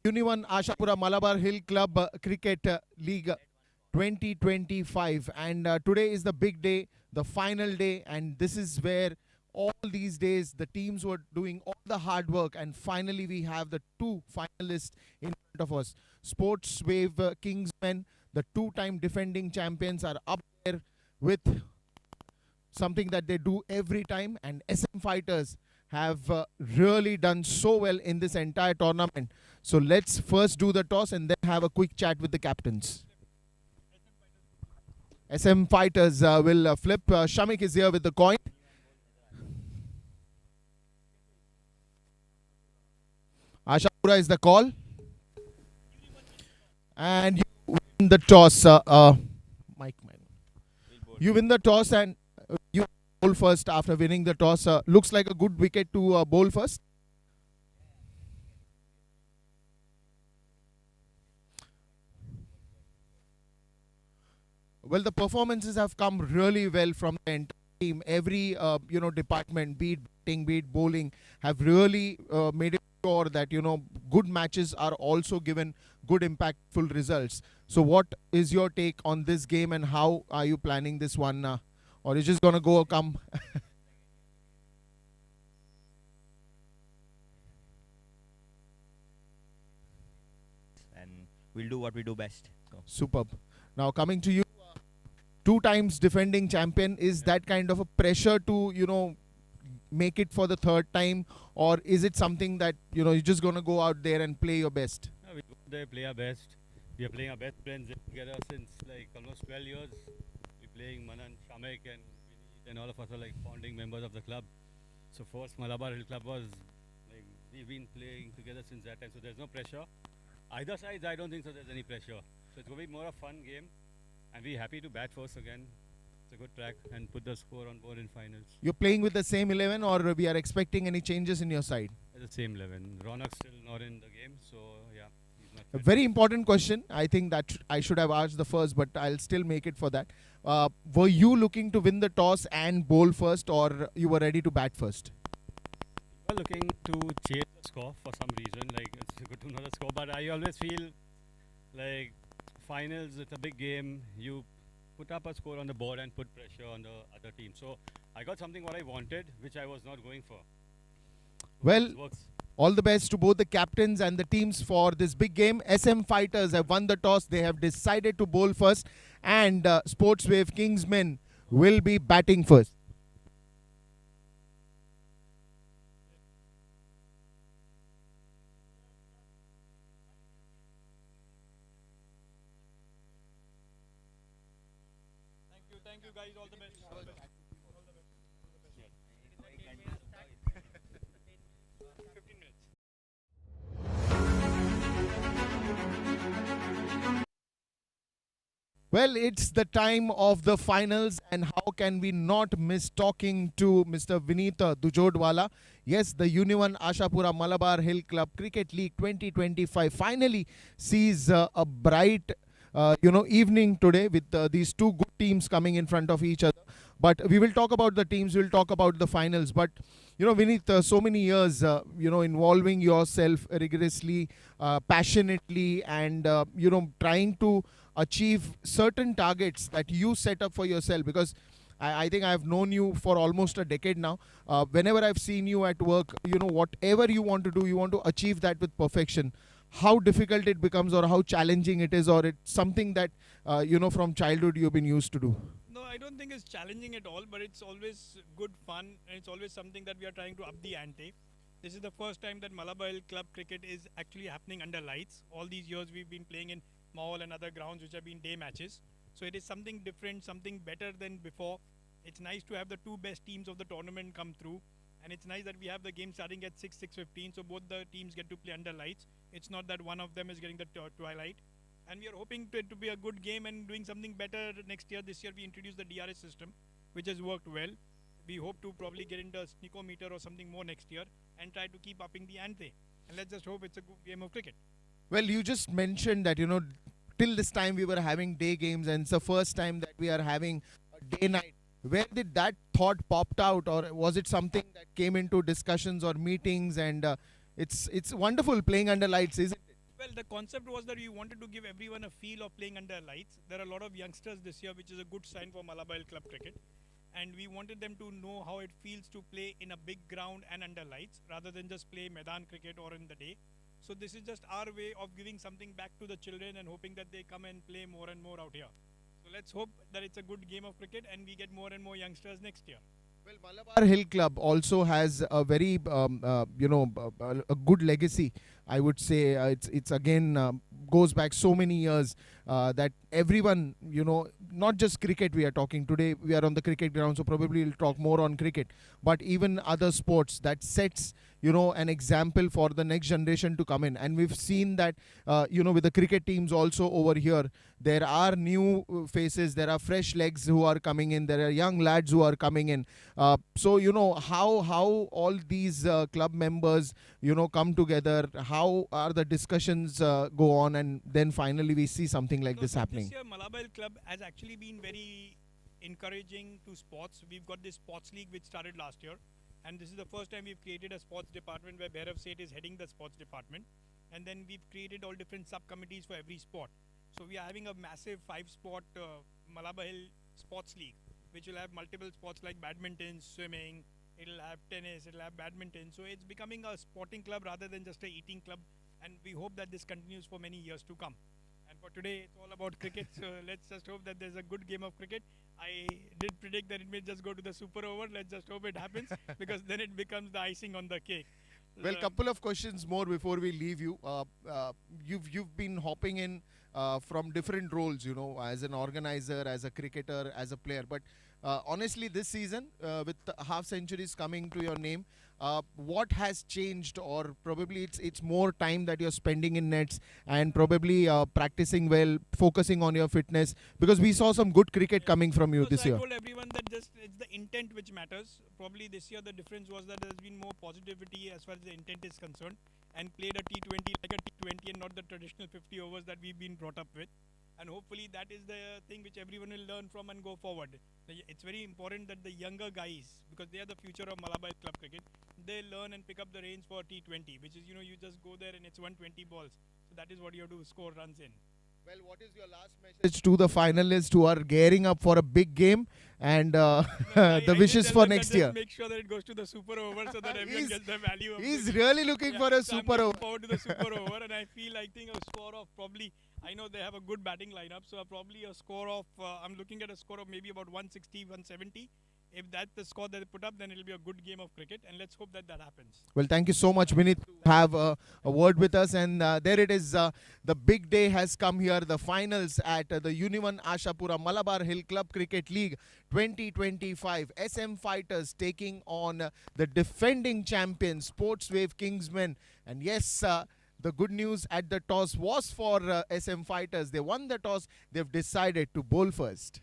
Unione Ashapura Malabar Hill Club Cricket League 2025, and today is the big day, the final day, and this is where all these days the teams were doing all the hard work, and finally we have the two finalists in front of us. Sportswave Kingsman, the two-time defending champions, are up there with something that they do every time, and SM Fighters have really done so well in this entire tournament. So let's first do the toss and then have a quick chat with the captains. SM Fighters will flip. Shamik is here with the coin. Ashapura is the call. And you win the toss. Mike, man. You win the toss and you bowl first after winning the toss. Looks like a good wicket to bowl first. Well, the performances have come really well from the entire team. Every department, be it batting, be it bowling, have really made it sure that good matches are also given good impactful results. So, what is your take on this game, and how are you planning this one, or is just gonna go come? And we'll do what we do best. So. Superb. Now coming to you, two times defending champion, is that kind of a pressure to make it for the third time, or is it something that you're just gonna go out there and play your best? No, we go there, play our best. We are playing our best friends together since like almost 12 years. We're playing Manan, Shamek, and Vineet, and all of us are like founding members of the club. So first Malabar Hill Club was like we've been playing together since that time. So there's no pressure. Either sides, I don't think so. There's any pressure. So it's going to be more a fun game, and we're happy to bat first again. It's a good track and put the score on board in finals. You're playing with the same 11, or we are expecting any changes in your side? It's the same 11. Ronak's still not in the game, so yeah. He's not A fit. very important question. I think that I should have asked the first, but I'll still make it for that. Were you looking to win the toss and bowl first, or you were ready to bat first? We are looking to chase the score for some reason. Like it's good to know the score, but I always feel like finals, it's a big game. You put up a score on the board and put pressure on the other team. So I got something what I wanted, which I was not going for. Well, It works. all the best to both the captains and the teams for this big game. SM Fighters have won the toss. They have decided to bowl first, and Sportswave Kingsmen will be batting first. Thank you guys, all the best. All the best. All the best. Yeah. 15 minutes. Well, it's the time of the finals, and how can we not miss talking to Mr. Vineet Dujodwala? Yes, the Unione Ashapura Malabar Hill Club Cricket League 2025 finally sees a bright evening today with these two good teams coming in front of each other. But we will talk about the teams, we'll talk about the finals. But, Vineet, so many years, involving yourself rigorously, passionately, and, trying to achieve certain targets that you set up for yourself. Because I think I've known you for almost a decade now. Whenever I've seen you at work, whatever you want to do, you want to achieve that with perfection. How difficult it becomes, or how challenging it is, or it's something that from childhood you've been used to do? No, I don't think it's challenging at all, but it's always good fun, and it's always something that we are trying to up the ante. This is the first time that Malabar Hill Club cricket is actually happening under lights. All these years we've been playing in Mhccl and other grounds which have been day matches. So it is something different, something better than before. It's nice to have the two best teams of the tournament come through. And it's nice that we have the game starting at 6:15, so both the teams get to play under lights. It's not that one of them is getting the twilight. And we are hoping to it to be a good game and doing something better next year. This year we introduced the DRS system, which has worked well. We hope to probably get into a sneakometer or something more next year and try to keep upping the ante. And let's just hope it's a good game of cricket. Well, you just mentioned that, till this time we were having day games, and it's the first time that we are having a day night. Where did that thought popped out, or was it something that came into discussions or meetings? And it's wonderful playing under lights, isn't it? Well, the concept was that we wanted to give everyone a feel of playing under lights. There are a lot of youngsters this year, which is a good sign for Malabar Club cricket. And we wanted them to know how it feels to play in a big ground and under lights rather than just play Medan cricket or in the day. So this is just our way of giving something back to the children and hoping that they come and play more and more out here. So let's hope that it's a good game of cricket and we get more and more youngsters next year. Well, Malabar Hill Club also has a very, a good legacy. I would say it's again goes back so many years that everyone, not just cricket we are talking today. We are on the cricket ground, so probably we'll talk more on cricket. But even other sports that sets an example for the next generation to come in. And we've seen that with the cricket teams also over here, there are new faces, there are fresh legs who are coming in, there are young lads who are coming in. So how all these club members come together, how are the discussions go on, and then finally we see something like this happening. This year Malabar Club has actually been very encouraging to sports. We've got this sports league which started last year, and this is the first time we've created a sports department where Bhairav Seth is heading the sports department, and then we've created all different subcommittees for every sport. So we are having a massive 5-sport Malabar Hill Sports League, which will have multiple sports like badminton, swimming, it'll have tennis, it'll have badminton. So it's becoming a sporting club rather than just a eating club, and we hope that this continues for many years to come. And for today, it's all about cricket, so let's just hope that there's a good game of cricket. I did predict that it may just go to the super over. Let's just hope it happens because then it becomes the icing on the cake. Well, couple of questions more before we leave you. You've been hopping in from different roles, as an organizer, as a cricketer, as a player. But honestly, this season, with half centuries coming to your name, what has changed? Or probably it's more time that you're spending in nets and probably practicing well, focusing on your fitness, because we saw some good cricket coming from you this year. I told everyone that just it's the intent which matters. Probably this year the difference was that there's been more positivity as far as the intent is concerned, and played a T20 like a T20 and not the traditional 50 overs that we've been brought up with. And hopefully that is the thing which everyone will learn from and go forward. It's very important that the younger guys, because they are the future of Malabar Club cricket, they learn and pick up the reins for T20, which is, you just go there and it's 120 balls. So that is what you have to score runs in. Well, what is your last message to the finalists who are gearing up for a big game, and the wishes for next year? Make sure that it goes to the super over so that everyone gets the value of it. He's really looking for a super over. I'm looking forward to the super over, and I think a score of probably, I know they have a good batting lineup, so probably a score of, I'm looking at a score of maybe about 160, 170. If that's the score that they put up, then it'll be a good game of cricket, and let's hope that happens. Well, thank you so much, Vinit, to have a word with us. And there it is. The big day has come here. The finals at the Unione Ashapura Malabar Hill Club Cricket League 2025. SM Fighters taking on the defending champion Sportswave Kingsman. And yes, the good news at the toss was for SM Fighters. They won the toss. They've decided to bowl first.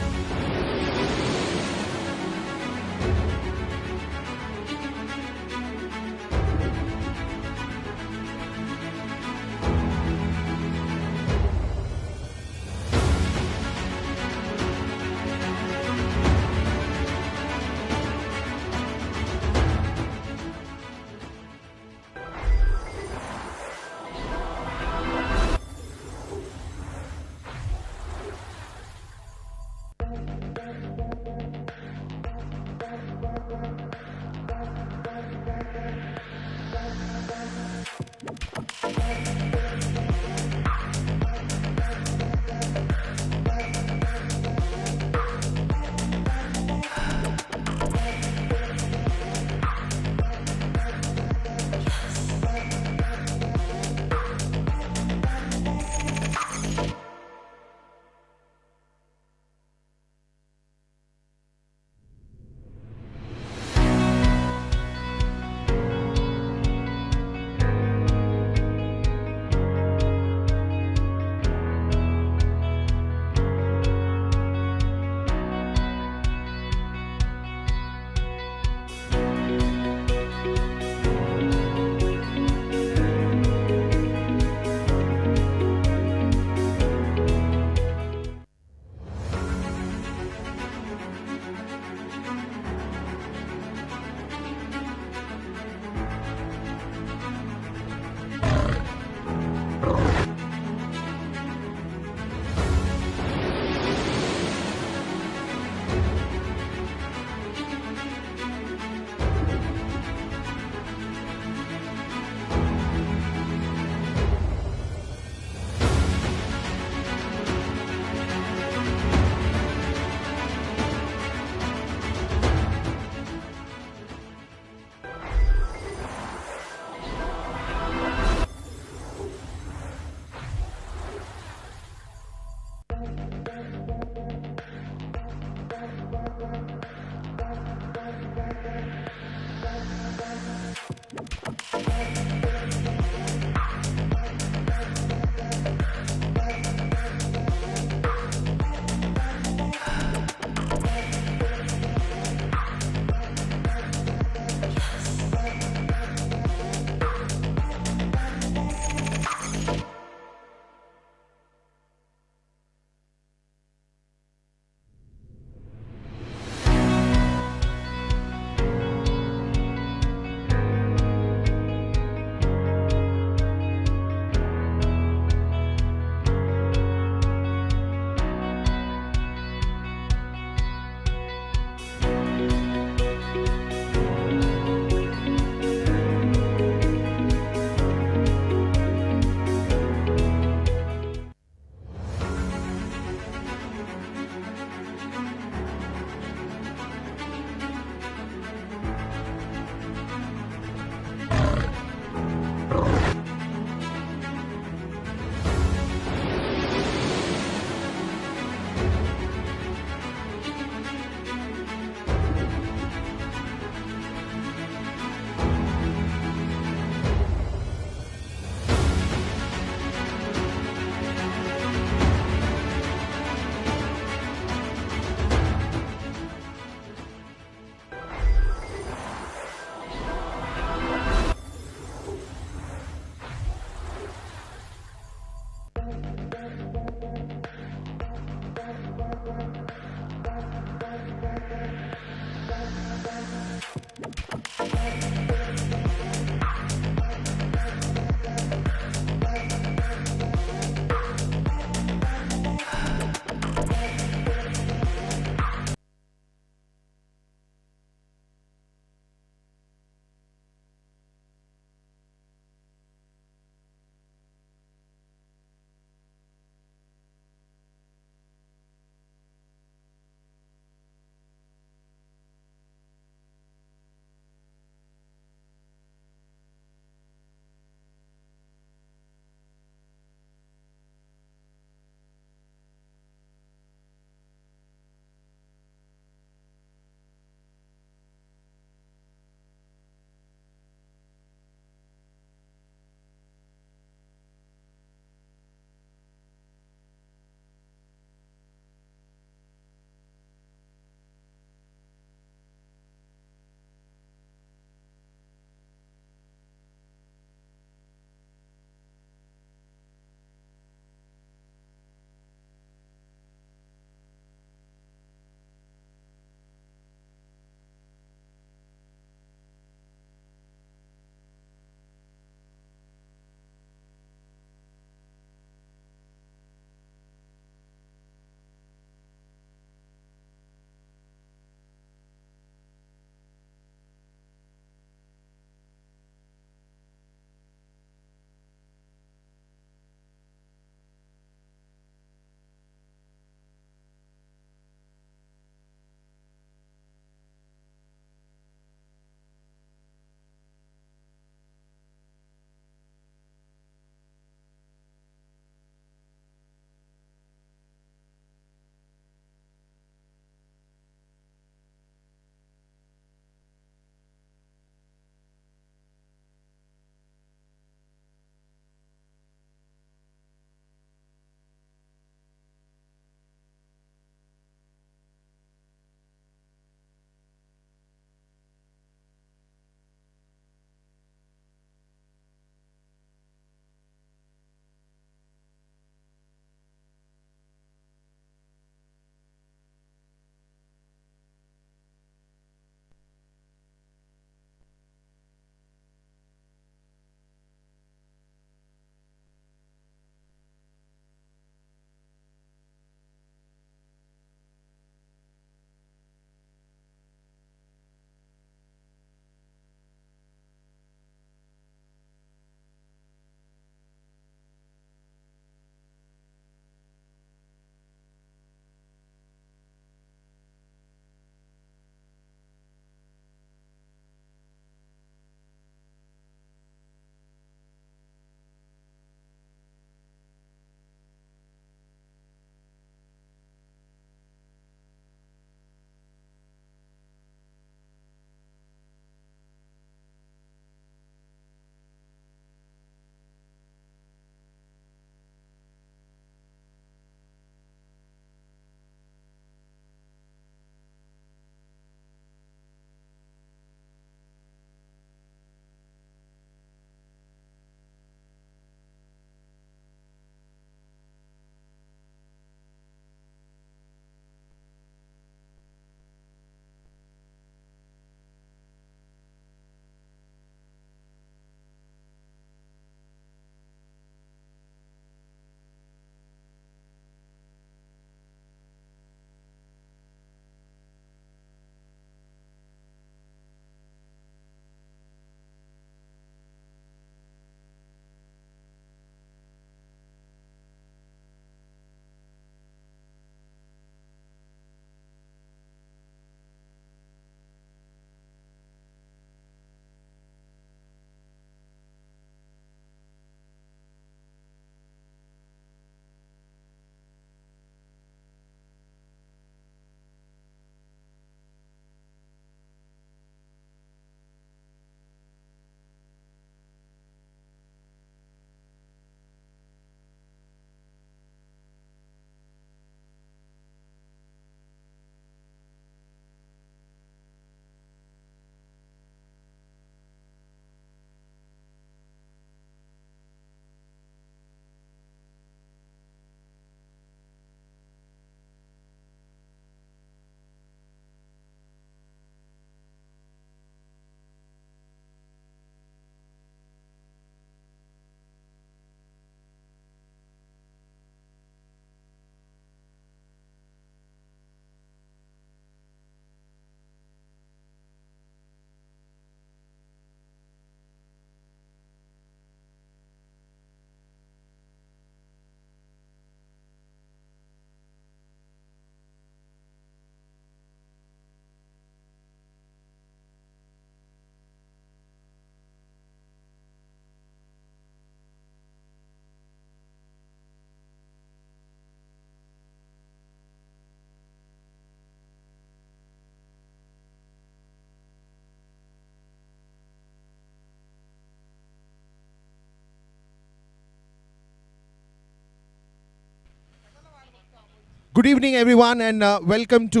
Good evening, everyone, and welcome to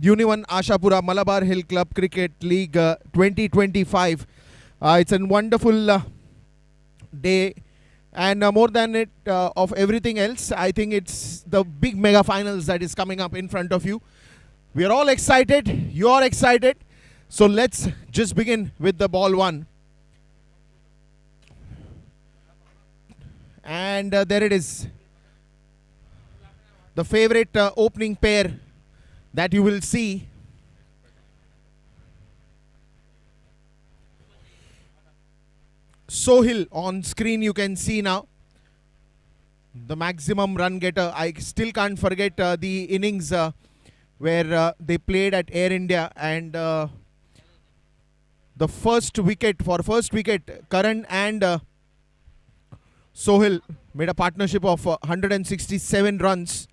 Unione Ashapura Malabar Hill Club Cricket League 2025. It's a wonderful day, and more than it of everything else, I think it's the big mega finals that is coming up in front of you. We are all excited. You are excited. So let's just begin with the ball one. And there it is. The favorite opening pair that you will see. Sohail on screen you can see now. The maximum run getter. I still can't forget the innings where they played at Air India, and the first wicket, Karan and Sohail made a partnership of 167 runs.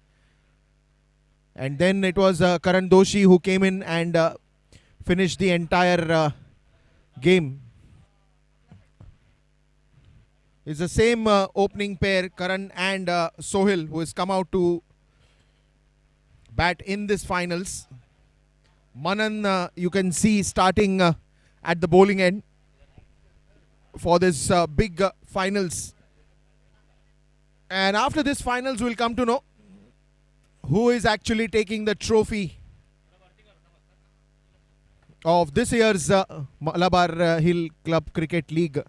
And then it was Karan Doshi who came in and finished the entire game. It's the same opening pair, Karan and Sohail, who has come out to bat in this finals. Manan, you can see starting at the bowling end for this big finals. And after this finals, we'll come to know who is actually taking the trophy of this year's Malabar Hill Club Cricket League.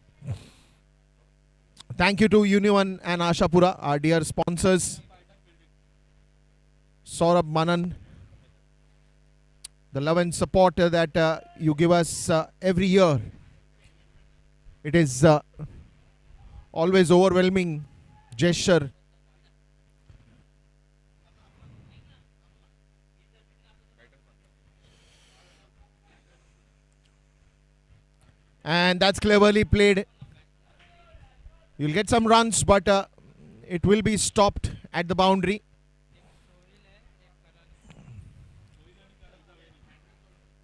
Thank you to Unione and Ashapura, our dear sponsors. Saurabh, Manan, the love and support that you give us every year. It is always overwhelming gesture. And that's cleverly played. You'll get some runs, but it will be stopped at the boundary.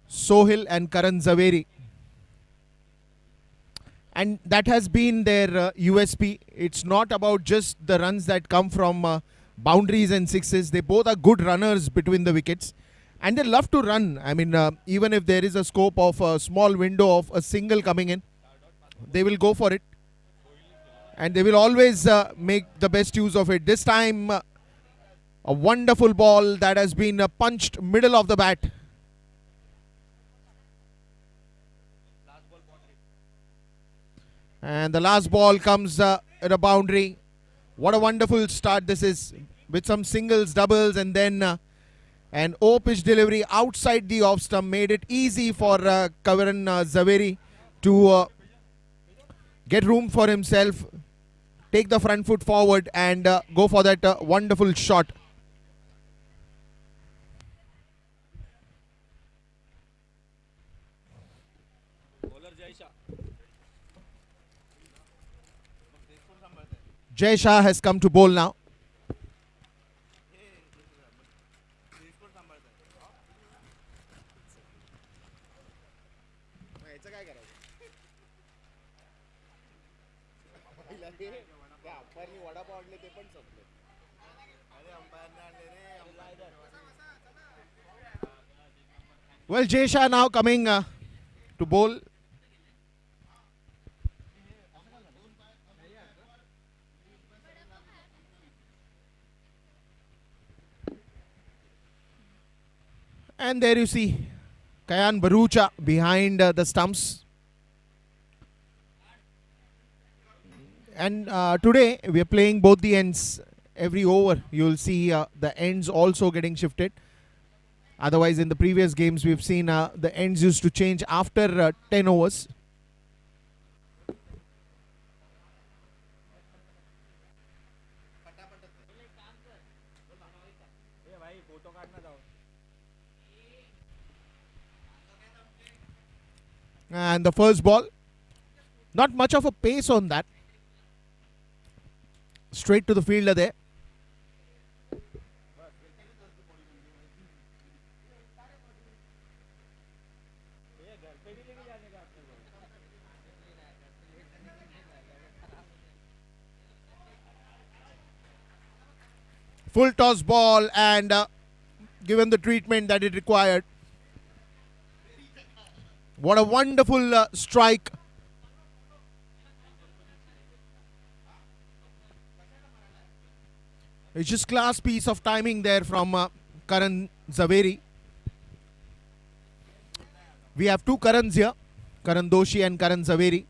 Sohail and Karan Zaveri. And that has been their USP. It's not about just the runs that come from boundaries and sixes. They both are good runners between the wickets. And they love to run. I mean, even if there is a scope of a small window of a single coming in, they will go for it. And they will always make the best use of it. This time, a wonderful ball that has been punched middle of the bat. And the last ball comes at a boundary. What a wonderful start this is, with some singles, doubles, and then an O-pitch delivery outside the off stump made it easy for Karan Zaveri to get room for himself, take the front foot forward and go for that wonderful shot. Jay Shah has come to bowl now. Well, Jay Shah now coming to bowl. And there you see Kayan Barucha behind the stumps. And today we are playing both the ends. Every over you will see the ends also getting shifted. Otherwise, in the previous games, we've seen the ends used to change after 10 overs. And the first ball, not much of a pace on that. Straight to the fielder there. Full toss ball and given the treatment that it required. What a wonderful strike. It's just class piece of timing there from Karan Zaveri. We have two Karans here, Karan Doshi and Karan Zaveri.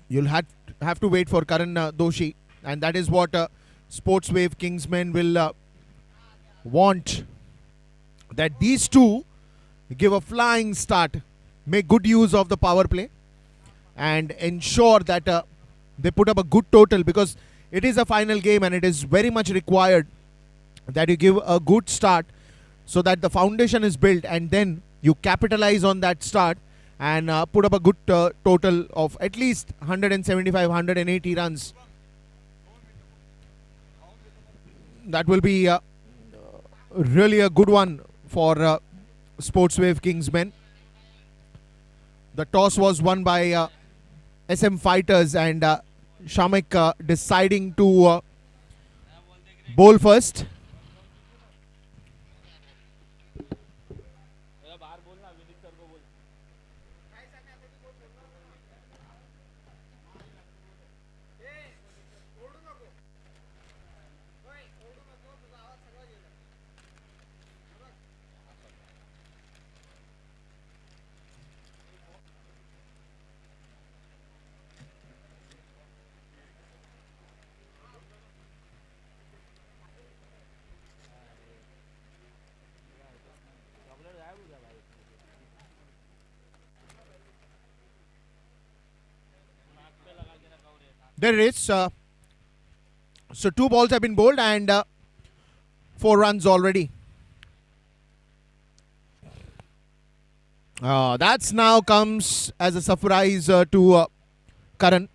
You'll have to wait for Karan Doshi, and that is what Sportswave Kingsman will want. That these two give a flying start, make good use of the power play, and ensure that they put up a good total, because it is a final game and it is very much required that you give a good start so that the foundation is built, and then you capitalize on that start and put up a good total of at least 175, 180 runs. That will be really a good one for Sportswave Kingsmen. The toss was won by SM Fighters, and Shamek deciding to bowl first. There it is. So two balls have been bowled and 4 runs already. That's now comes as a surprise to Karan.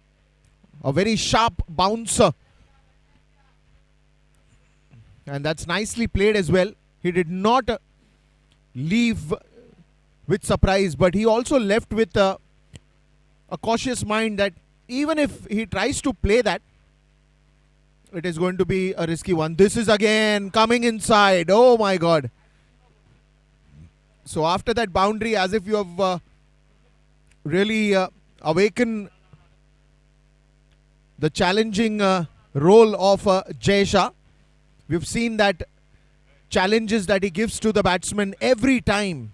A very sharp bouncer. And that's nicely played as well. He did not leave with surprise, but he also left with a cautious mind that even if he tries to play that, it is going to be a risky one. This is again coming inside. Oh my God. So after that boundary, as if you have really awakened the challenging role of Jaisha. We've seen that challenges that he gives to the batsman every time.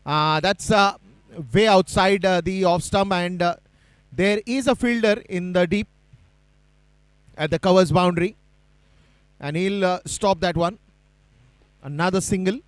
That's way outside the off stump, and there is a fielder in the deep at the covers boundary, and he'll stop that one. Another single.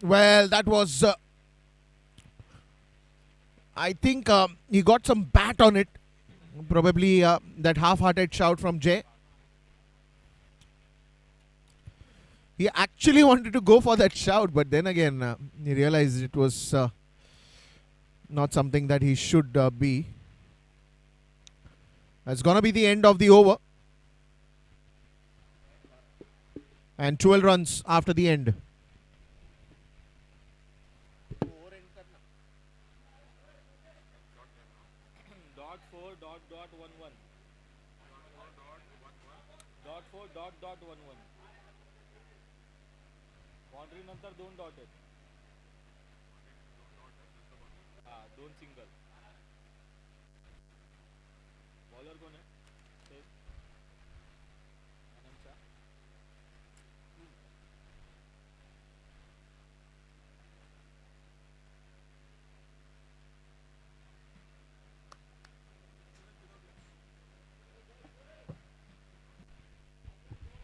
Well, that was, I think he got some bat on it. Probably that half-hearted shout from Jay. He actually wanted to go for that shout, but then again, he realized it was not something that he should be. It's going to be the end of the over. And 12 runs after the end. Boundary नंतर 2 dot आहेत. हा 2 single. Bowler कोण आहे?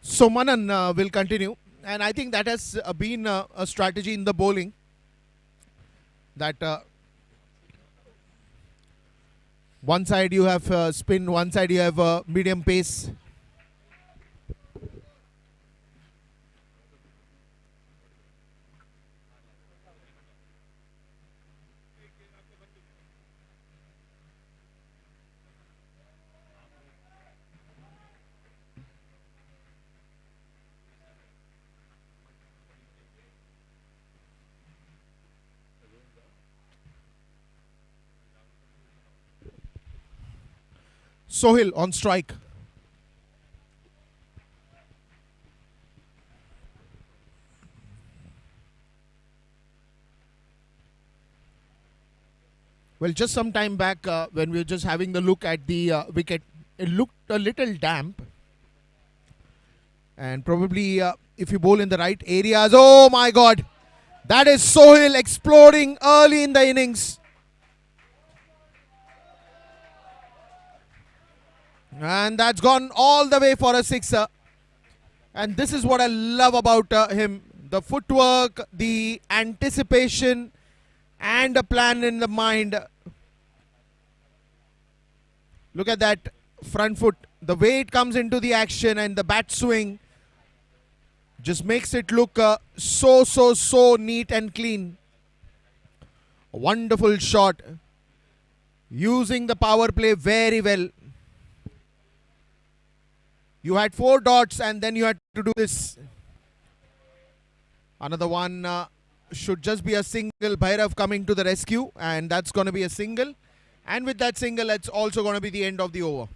So Manan will continue, and I think that has been a strategy in the bowling that one side you have spin, one side you have medium pace. Sohail on strike. Well, just some time back when we were just having the look at the wicket, it looked a little damp. And probably if you bowl in the right areas, oh my God, that is Sohail exploding early in the innings. And that's gone all the way for a sixer. And this is what I love about him. The footwork, the anticipation, and a plan in the mind. Look at that front foot. The way it comes into the action and the bat swing just makes it look so neat and clean. A wonderful shot. Using the power play very well. You had 4 dots and then you had to do this. Another one should just be a single. Bhairav coming to the rescue, and that's going to be a single. And with that single, it's also going to be the end of the over.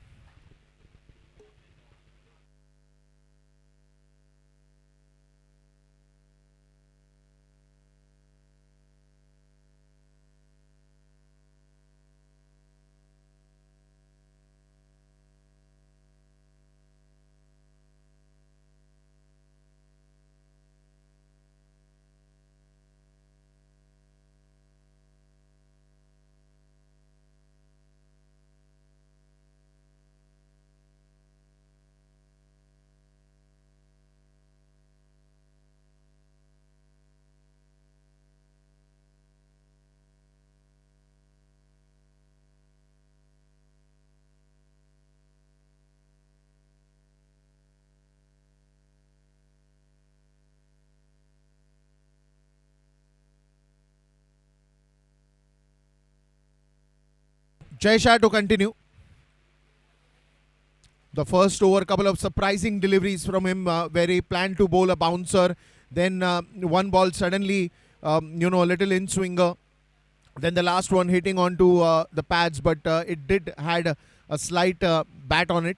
Jay Shah to continue. The first over, couple of surprising deliveries from him where he planned to bowl a bouncer. Then one ball suddenly, a little in swinger. Then the last one hitting onto the pads, but it did had a slight bat on it.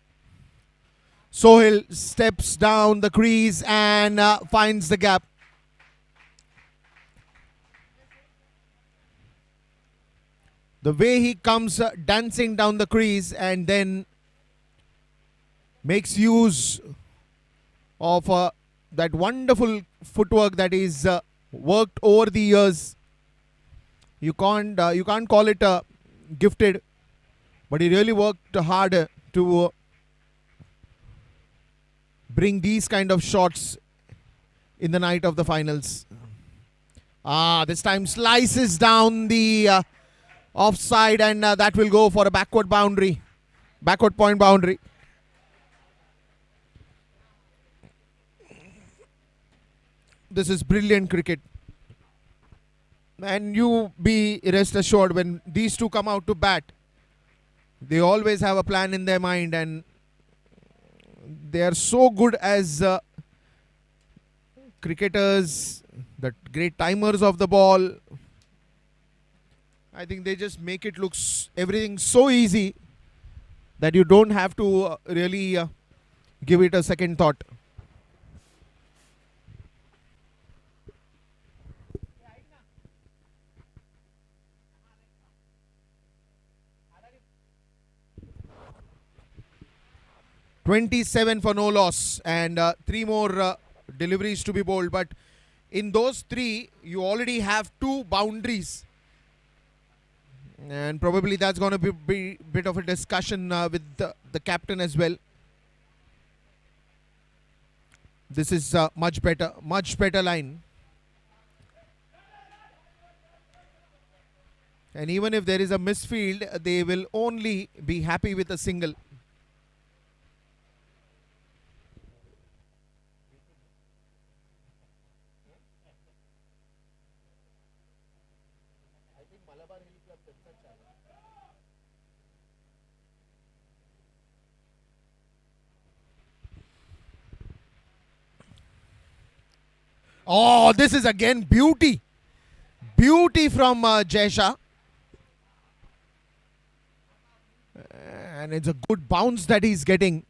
Sohail steps down the crease and finds the gap. The way he comes dancing down the crease and then makes use of that wonderful footwork that is worked over the years. You can't call it gifted, but he really worked hard to bring these kind of shots in the night of the finals. This time slices down the offside, and that will go for a backward point boundary. This is brilliant cricket. And you be rest assured, when these two come out to bat, they always have a plan in their mind, and they are so good as cricketers, the great timers of the ball. I think they just make it look everything so easy that you don't have to really give it a second thought. "27 for no loss," and 3 more deliveries to be bowled. But in those 3, you already have 2 boundaries. And probably that's going to be a bit of a discussion with the captain as well. This is much better line. And even if there is a misfield, they will only be happy with a single. Oh, this is again beauty. Beauty from Jaisha. And it's a good bounce that he's getting.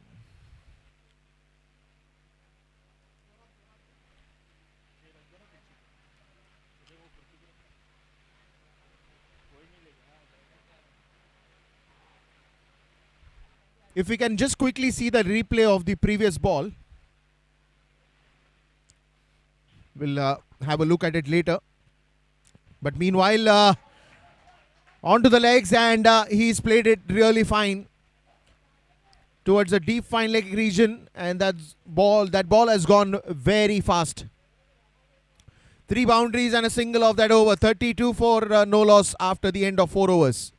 If we can just quickly see the replay of the previous ball. We'll have a look at it later. But meanwhile, onto the legs, and he's played it really fine towards the deep fine leg region, and that ball has gone very fast. 3 boundaries and a single of that over. 32 for no loss after the end of 4 overs.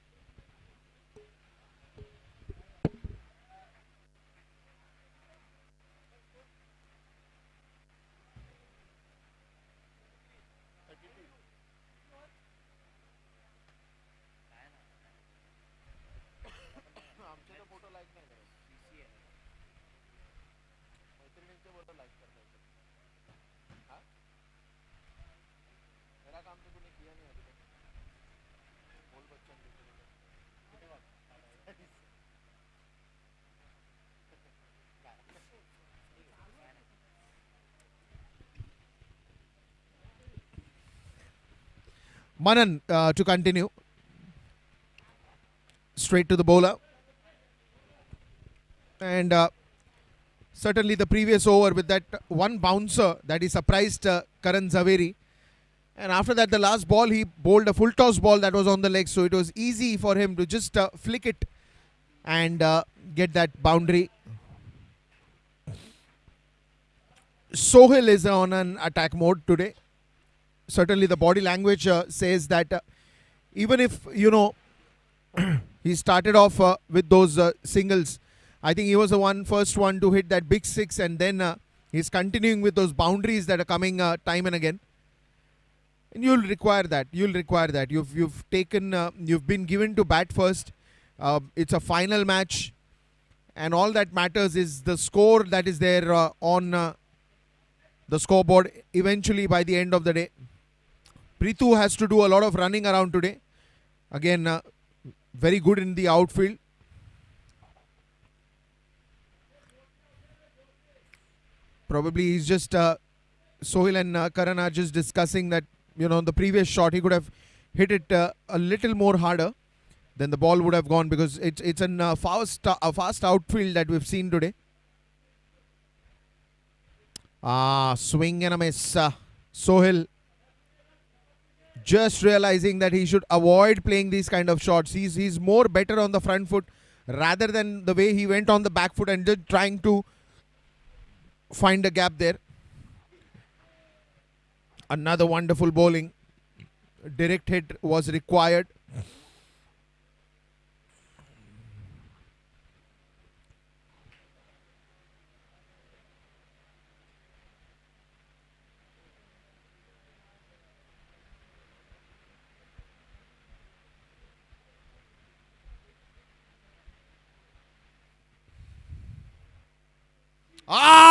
Manan to continue. Straight to the bowler. And certainly the previous over with that one bouncer that he surprised Karan Zaveri. And after that, the last ball, he bowled a full toss ball that was on the leg. So it was easy for him to just flick it and get that boundary. Sohail is on an attack mode today. Certainly the body language says that even if, he started off with those singles, I think he was the first one to hit that big 6, and then he's continuing with those boundaries that are coming time and again. And you'll require that. You've been given to bat first. It's a final match, and all that matters is the score that is there on the scoreboard eventually by the end of the day. Preethu has to do a lot of running around today. Again, very good in the outfield. Probably he's just Sohail and Karan are just discussing that, the previous shot he could have hit it a little more harder, then the ball would have gone, because it's a fast outfield that we've seen today. Swing and a miss. Sohail just realizing that he should avoid playing these kind of shots. He's more better on the front foot rather than the way he went on the back foot and just trying to find a gap there. Another wonderful bowling. Direct hit was required.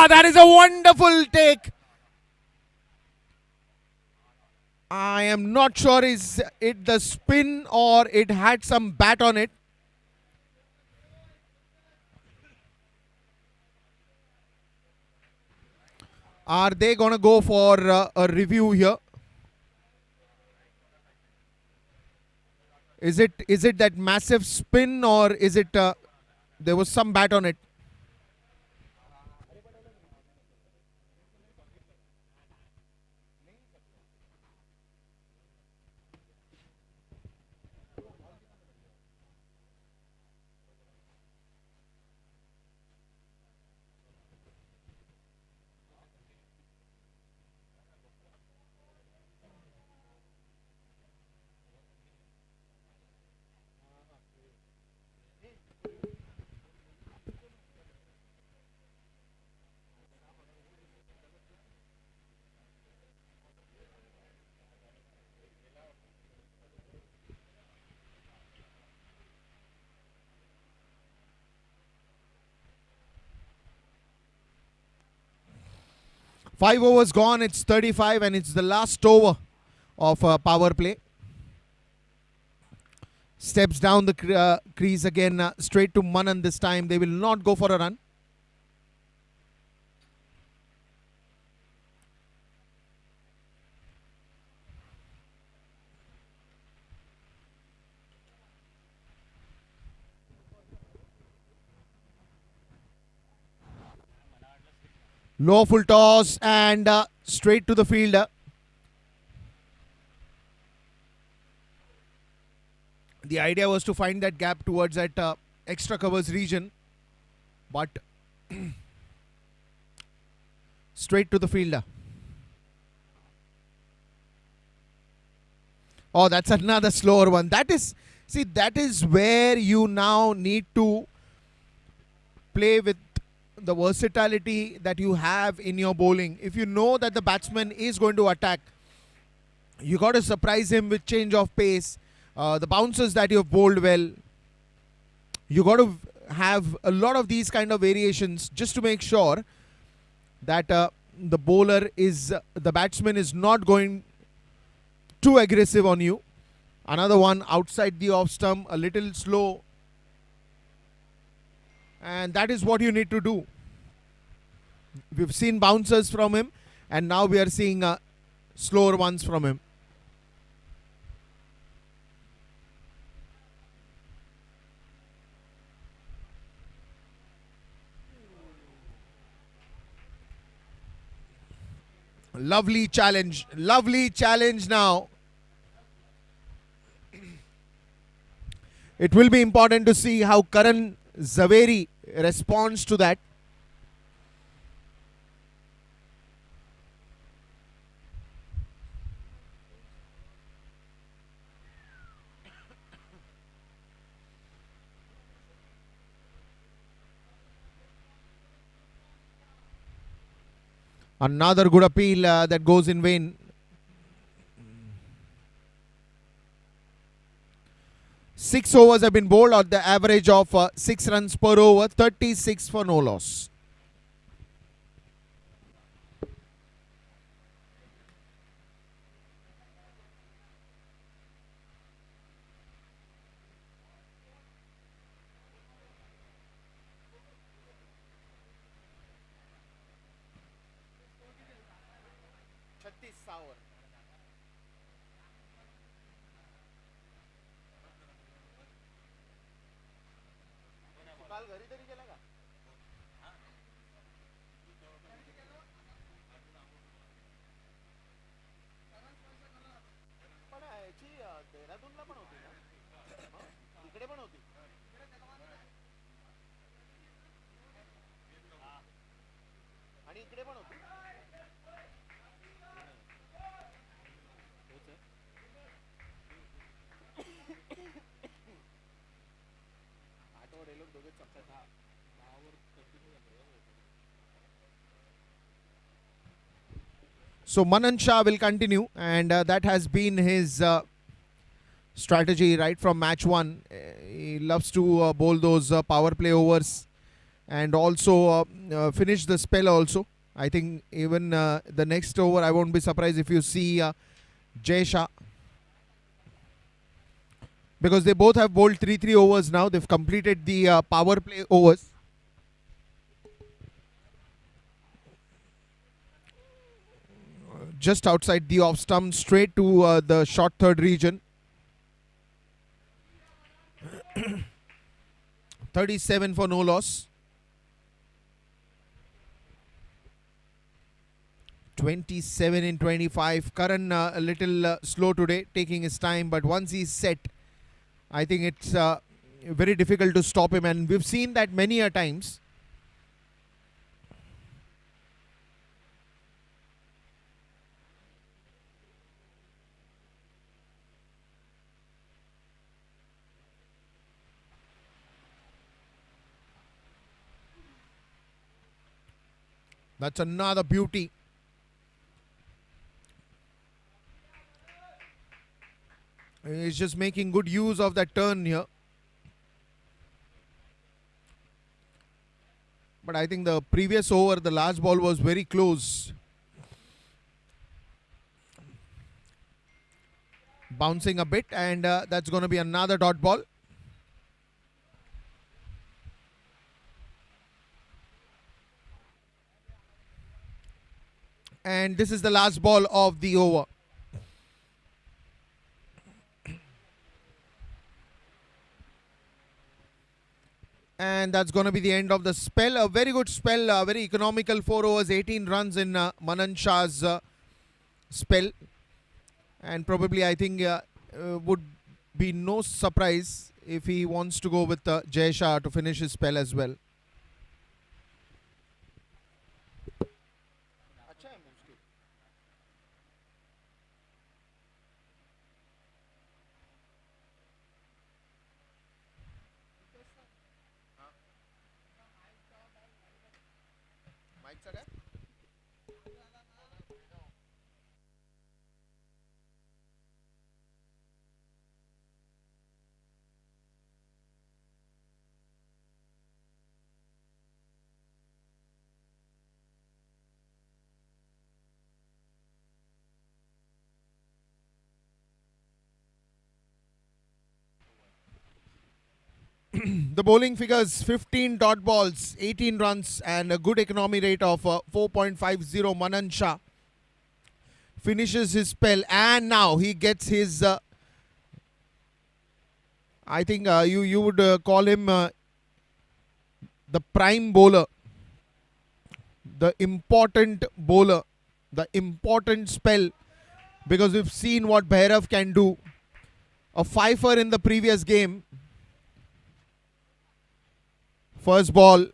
That is a wonderful take. I am not sure is it the spin or it had some bat on it. Are they going to go for a review here? Is it that massive spin, or is it there was some bat on it? 5 overs gone, it's 35 and it's the last over of power play. Steps down the crease again, straight to Manan this time. They will not go for a run. Low full toss and straight to the fielder. The idea was to find that gap towards that extra covers region, but straight to the fielder. Oh, that's another slower one. That is where you now need to play with the versatility that you have in your bowling. If you know that the batsman is going to attack, you got to surprise him with change of pace. The bounces that you've bowled well, you got to have a lot of these kind of variations just to make sure that the batsman is not going too aggressive on you. Another one outside the off stump, a little slow, and that is what you need to do. We've seen bouncers from him, and now we are seeing slower ones from him. Lovely challenge now. It will be important to see how Karan Zaveri responds to that. Another good appeal that goes in vain. Six overs have been bowled at the average of 6 runs per over, 36 for no loss. So Manan Shah will continue, and that has been his strategy right from match one. He loves to bowl those power play overs and also finish the spell also. I think even the next over, I won't be surprised if you see Jay Shah, because they both have bowled 3-3 overs now. They've completed the power play overs. Just outside the off stump, straight to the short third region. 37 for no loss. 27 in 25. Karan a little slow today, taking his time, but once he's set, I think it's very difficult to stop him, and we've seen that many a times. That's another beauty. He's just making good use of that turn here. But I think the previous over, the last ball was very close. bouncing a bit, and that's going to be another dot ball. And this is the last ball of the over. And that's going to be the end of the spell. A very good spell, very economical 4 overs, 18 runs in Manan Shah's spell. And probably I think would be no surprise if he wants to go with Jay Shah to finish his spell as well. The bowling figures 15 dot balls, 18 runs, and a good economy rate of 4.50. Manan Shah finishes his spell, and now he gets his. I think you would call him the prime bowler, the important bowler, the important spell, because we've seen what Bhairav can do. A fifer in the previous game. First ball,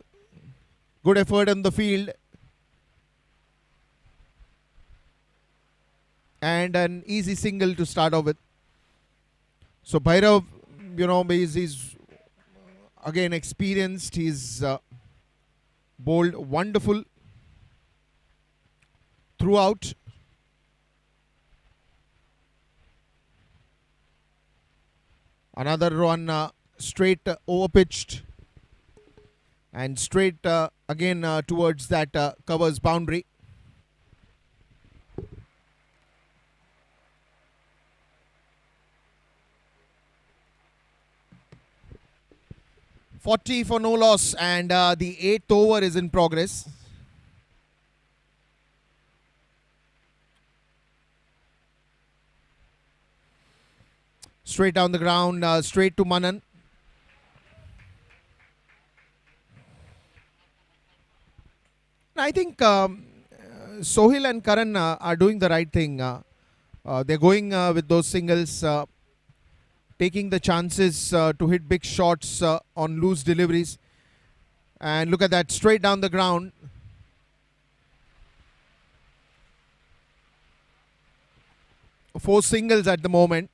good effort in the field, and an easy single to start off with. So Bhairav, he's again experienced. He's bowled wonderful throughout. Another one straight over pitched. And straight again towards that covers boundary. .40 for no loss, and the 8th over is in progress. Straight down the ground, straight to Manan. I think Sohail and Karan are doing the right thing. They're going with those singles, taking the chances to hit big shots on loose deliveries. And look at that, straight down the ground. Four singles at the moment.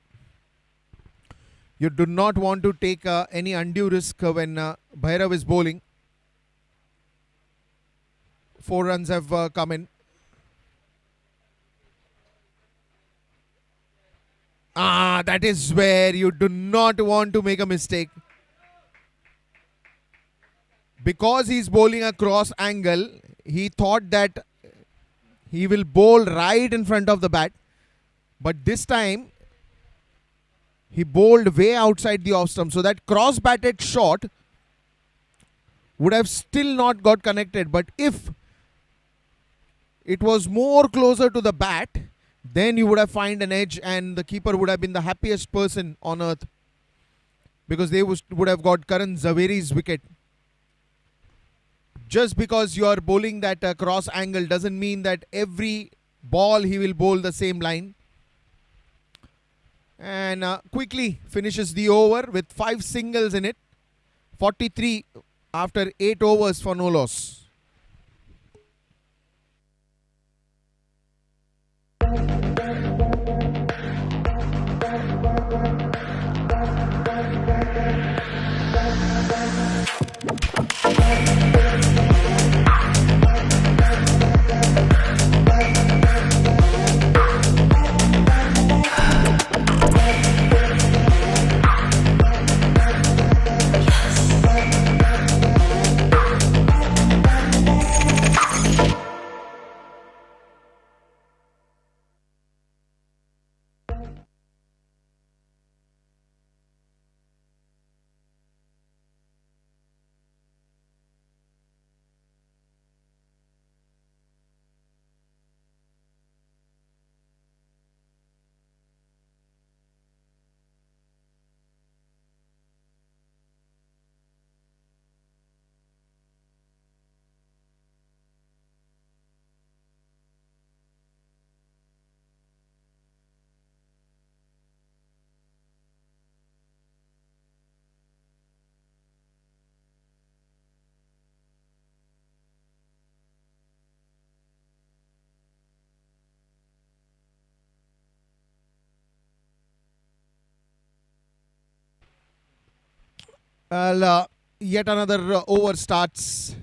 You do not want to take any undue risk when Bhairav is bowling. 4 runs have come in. That is where you do not want to make a mistake. Because he's bowling a cross angle, he thought that he will bowl right in front of the bat. But this time, he bowled way outside the off stump. So that cross-batted shot would have still not got connected. But if it was more closer to the bat, then you would have found an edge and the keeper would have been the happiest person on earth, because they would have got Karan Zaveri's wicket. Just because you are bowling that cross angle doesn't mean that every ball he will bowl the same line. And quickly finishes the over with 5 singles in it. 43 after 8 overs for no loss. Well, yet another over starts.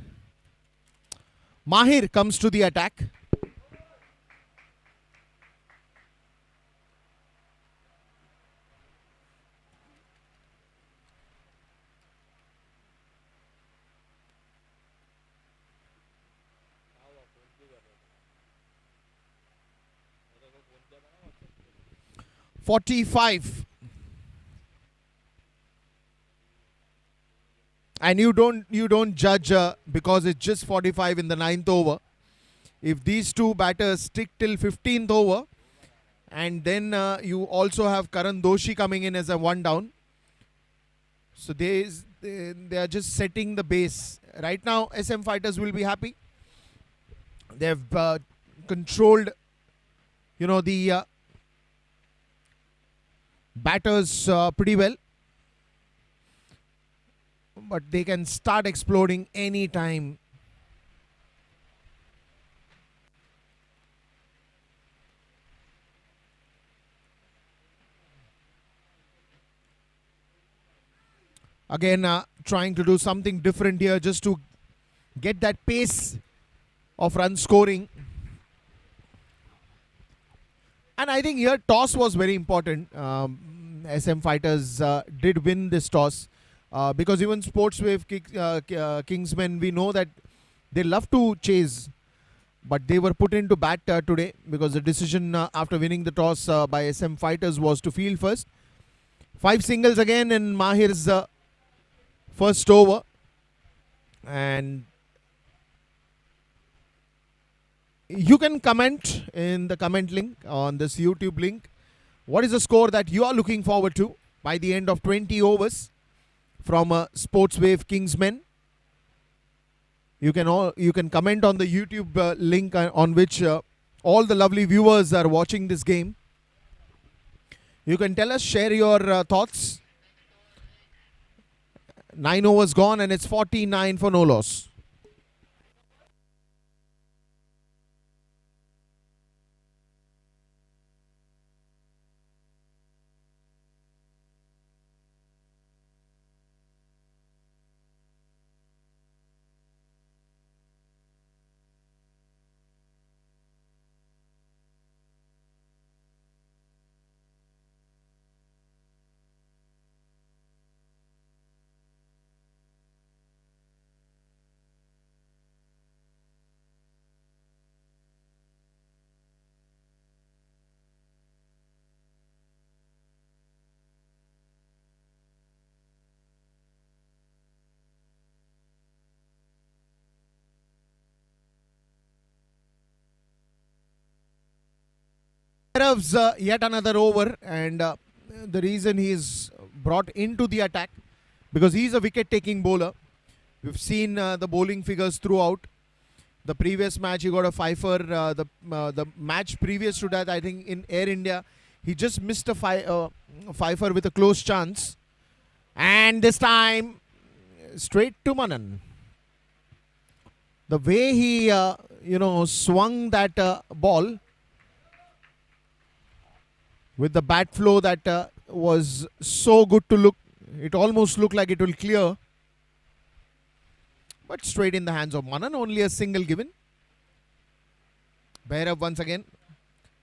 Mahir comes to the attack. हाँ वो phone पे कर रहा था मेरे को phone किया था ना व्हाट्सएप पे 45. And you don't judge because it's just 45 in the ninth over. If these two batters stick till 15th over, and then you also have Karan Doshi coming in as a one down, so they are just setting the base. Right now, SM Fighters will be happy. They've controlled, the batters pretty well. But they can start exploding any time. Again, trying to do something different here just to get that pace of run scoring. And I think here toss was very important. SM Fighters did win this toss. Because even Sportswave Kingsman, we know that they love to chase, but they were put into bat today because the decision after winning the toss by SM Fighters was to field first. 5 singles again in Mahir's first over, and you can comment in the comment link on this YouTube link. What is the score that you are looking forward to by the end of 20 overs? From Sportswave Kingsman. You can comment on the YouTube link on which all the lovely viewers are watching this game. You can tell us, share your thoughts. 9 overs gone and it's 49 for no loss. Deserves yet another over, and the reason he is brought into the attack because he is a wicket-taking bowler. We've seen the bowling figures throughout. The previous match he got a fifer. The match previous to that, I think in Air India, he just missed a fifer with a close chance, and this time straight to Manan. The way he swung that ball with the bat flow that was so good to look. It almost looked like it will clear. But straight in the hands of Manan, only a single given. Bhairav once again.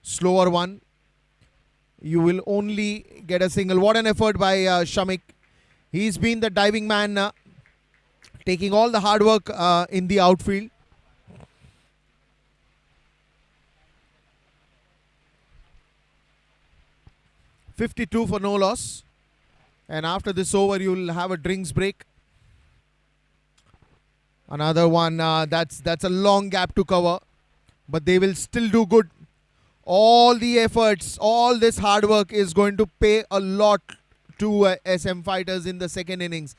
Slower one. You will only get a single. What an effort by Shamik. He's been the diving man, taking all the hard work in the outfield. $52 for no loss. And after this over, you'll have a drinks break. Another one, that's a long gap to cover. But they will still do good. All the efforts, all this hard work is going to pay a lot to SM Fighters in the second innings.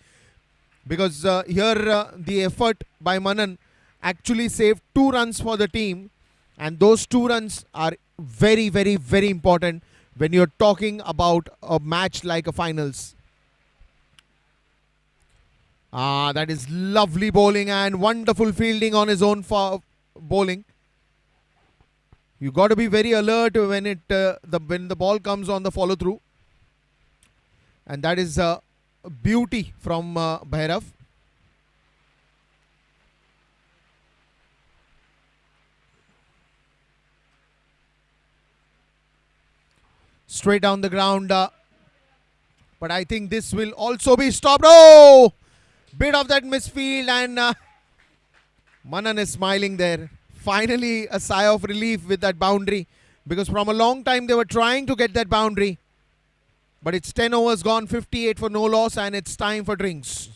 Because here the effort by Manan actually saved 2 runs for the team. And those 2 runs are very, very, very important when you're talking about a match like a finals. That is lovely bowling and wonderful fielding on his own bowling. You got to be very alert when the ball comes on the follow through, and that is beauty from Bhairav. Straight down the ground. But I think this will also be stopped. Oh! Bit of that misfield, and Manan is smiling there. Finally, a sigh of relief with that boundary, because from a long time they were trying to get that boundary. But it's 10 overs gone, 58 for no loss, and it's time for drinks.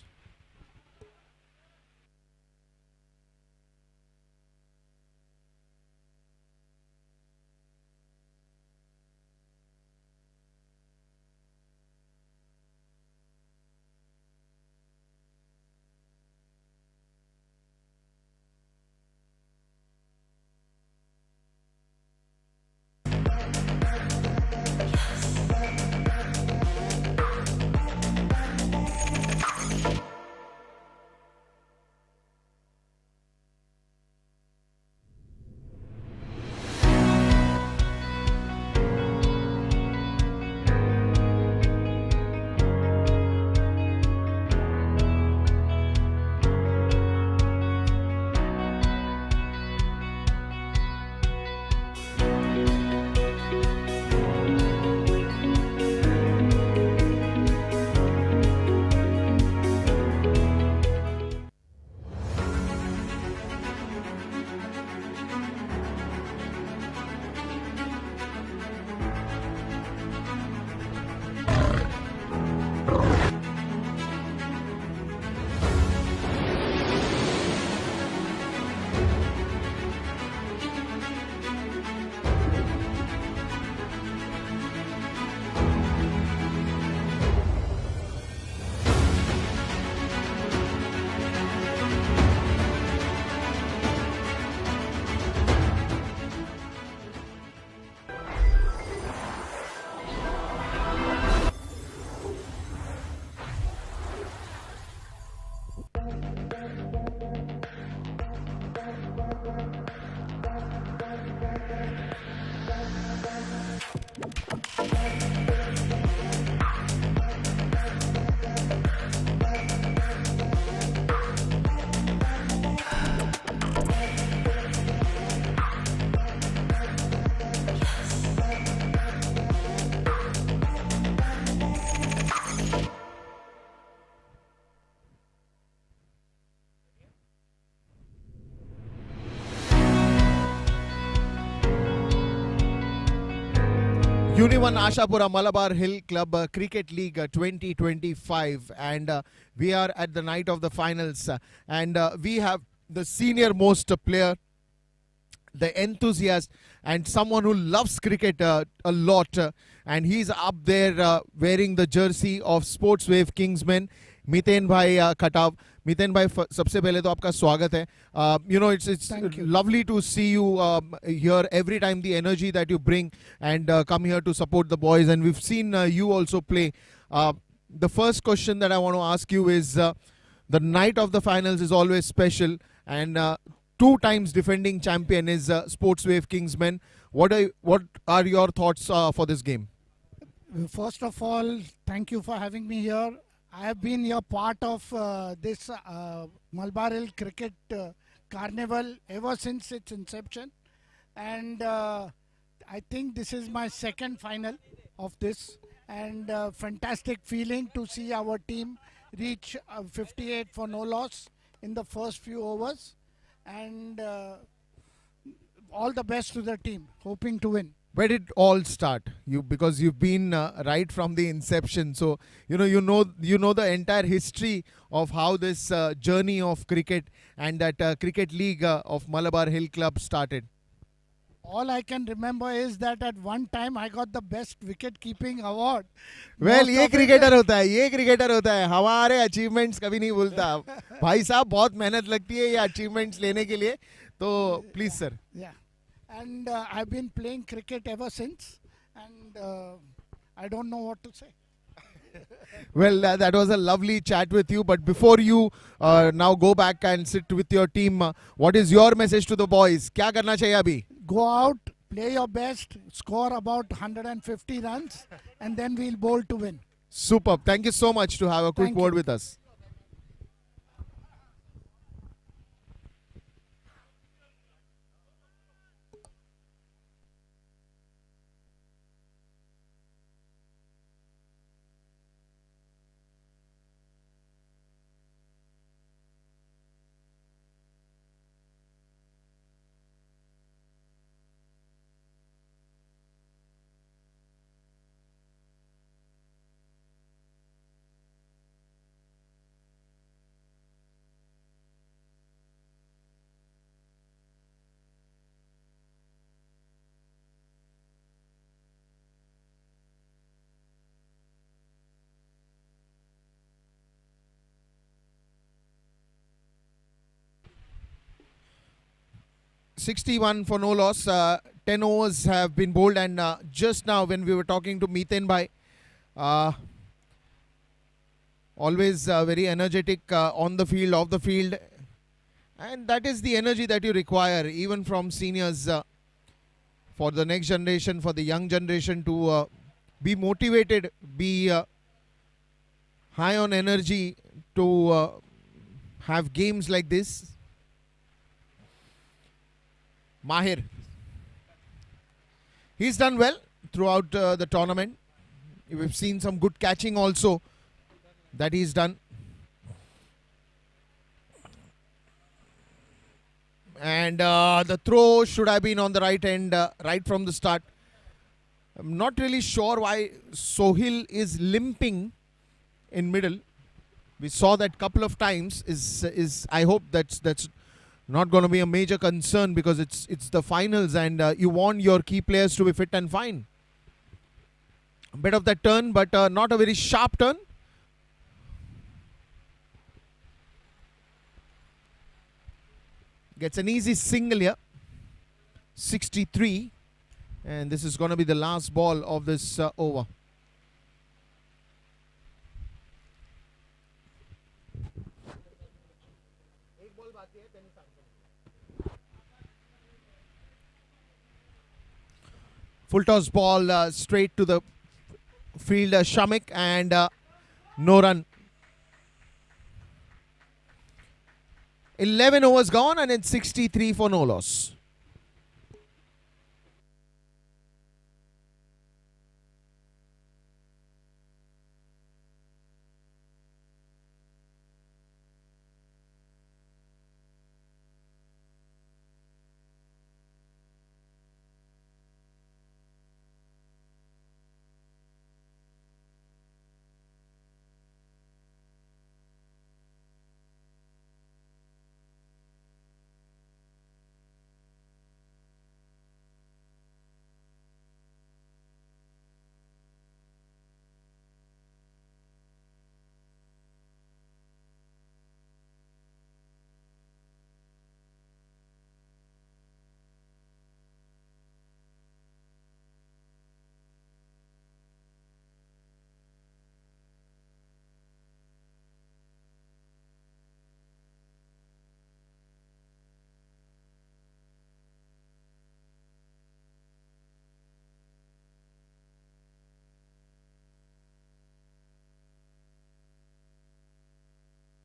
Unione Ashapura Malabar Hill Club Cricket League 2025, and we are at the night of the finals, and we have the senior most player, the enthusiast, and someone who loves cricket a lot, and he's up there wearing the jersey of Sportswave Kingsman, Miten Bhai Khatav. Miten Bhai, सबसे पहले तो आपका स्वागत है. You know, it's lovely to see you here every time, the energy that you bring, and come here to support the boys, and we've seen you also play. The first question that I want to ask you is, the night of the finals is always special, and 2 times defending champion is Sportswave Kingsman. What are your thoughts for this game? First of all, thank you for having me here. I have been here part of this Malabar Hill Cricket Carnival ever since its inception, and I think this is my second final of this, and fantastic feeling to see our team reach 58 for no loss in the first few overs, and all the best to the team, hoping to win. Where did it all start? Because you've been right from the inception, so you know the entire history of how this journey of cricket and that cricket league of Malabar Hill Club started. All I can remember is that at one time I got the best wicket keeping award. Well, Most ये of it cricketer होता है, हमारे achievements कभी नहीं भूलता. भाई साहब बहुत मेहनत लगती है ये अचीवमेंट्स लेने के लिए, तो please sir. Yeah, and I've been playing cricket ever since, and I don't know what to say. Well, that was a lovely chat with you. But before you now go back and sit with your team, what is your message to the boys? क्या करना चाहिए अभी? Go out, play your best, score about 150 runs, and then we'll bowl to win. Superb. Thank you so much to have a quick Thank word you. with us. $61 for no loss. 10 overs have been bowled, and just now when we were talking to Miten Bhai, uh, always very energetic on the field, off the field, and that is the energy that you require even from seniors for the next generation, for the young generation to be motivated, be high on energy to have games like this. Mahir. He's done well throughout the tournament. We've seen some good catching also that he's done. And the throw should have been on the right end right from the start. I'm not really sure why Sohil is limping in middle. We saw that couple of times. I hope that's not going to be a major concern, because it's the finals, and you want your key players to be fit and fine. A bit of that turn, but not a very sharp turn. Gets an easy single here. 63. And this is going to be the last ball of this over. Full toss ball straight to the fielder Shamik, and no run. 11 overs gone, and it's 63 for no loss.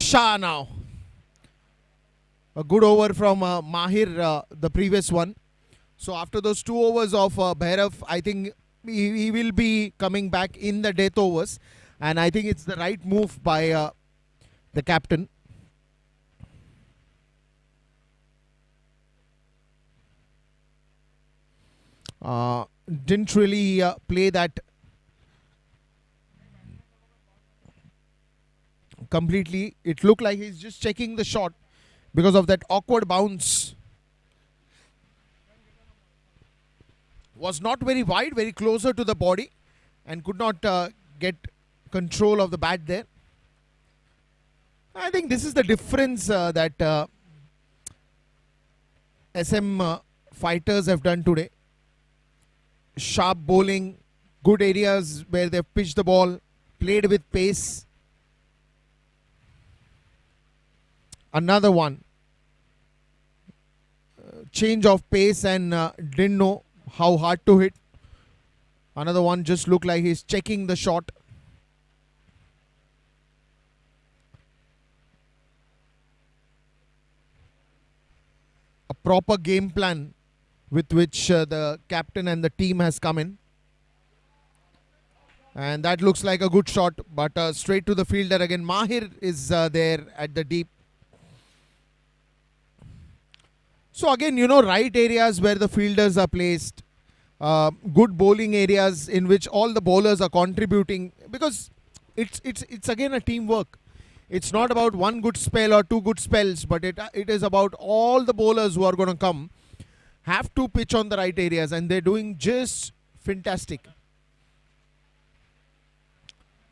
Shah now. A good over from Mahir, the previous one. So after those 2 overs of Bhairav, I think he will be coming back in the death overs. And I think it's the right move by the captain. Didn't really play that completely. It looked like he's just checking the shot because of that awkward bounce. Was not very wide, very closer to the body, and could not get control of the bat there. I think this is the difference that SM fighters have done today. Sharp bowling, good areas where they've pitched the ball, played with pace. Another one. Change of pace and didn't know how hard to hit. Another one just looked like he's checking the shot. proper game plan with which the captain and the team has come in. And that looks like a good shot, but straight to the fielder again. Mahir is there at the deep. So again, right areas where the fielders are placed, good bowling areas in which all the bowlers are contributing, because it's again a teamwork. It's not about one good spell or two good spells, but it is about all the bowlers who are going to come have to pitch on the right areas, and they're doing just fantastic.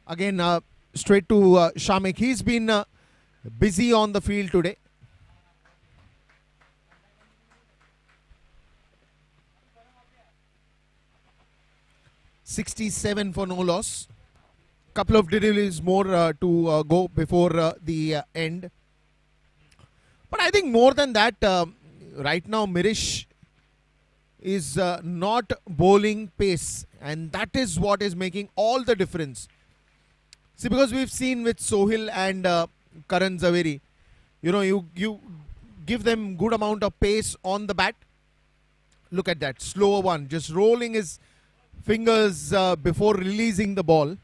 Again, straight to Shamik. He's been busy on the field today. $67 for no loss. Couple of deliveries more to go before the end. But I think more than that, right now Mhccl is not bowling pace, and that is what is making all the difference. See, because we've seen with Sohail and Karan Zaveri, you give them good amount of pace on the bat. Look at that, slower one, just rolling his fingers before releasing the ball.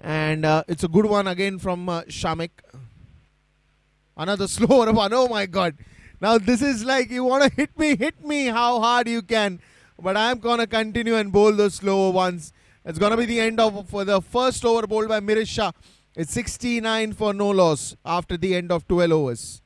And it's a good one again from Shamik. Another slower one. Oh my God. Now this is like, you want to hit me how hard you can. But I'm going to continue and bowl those slower ones. It's going to be the end of for the first over bowled by Mhccl. It's 69 for no loss after the end of 12 overs.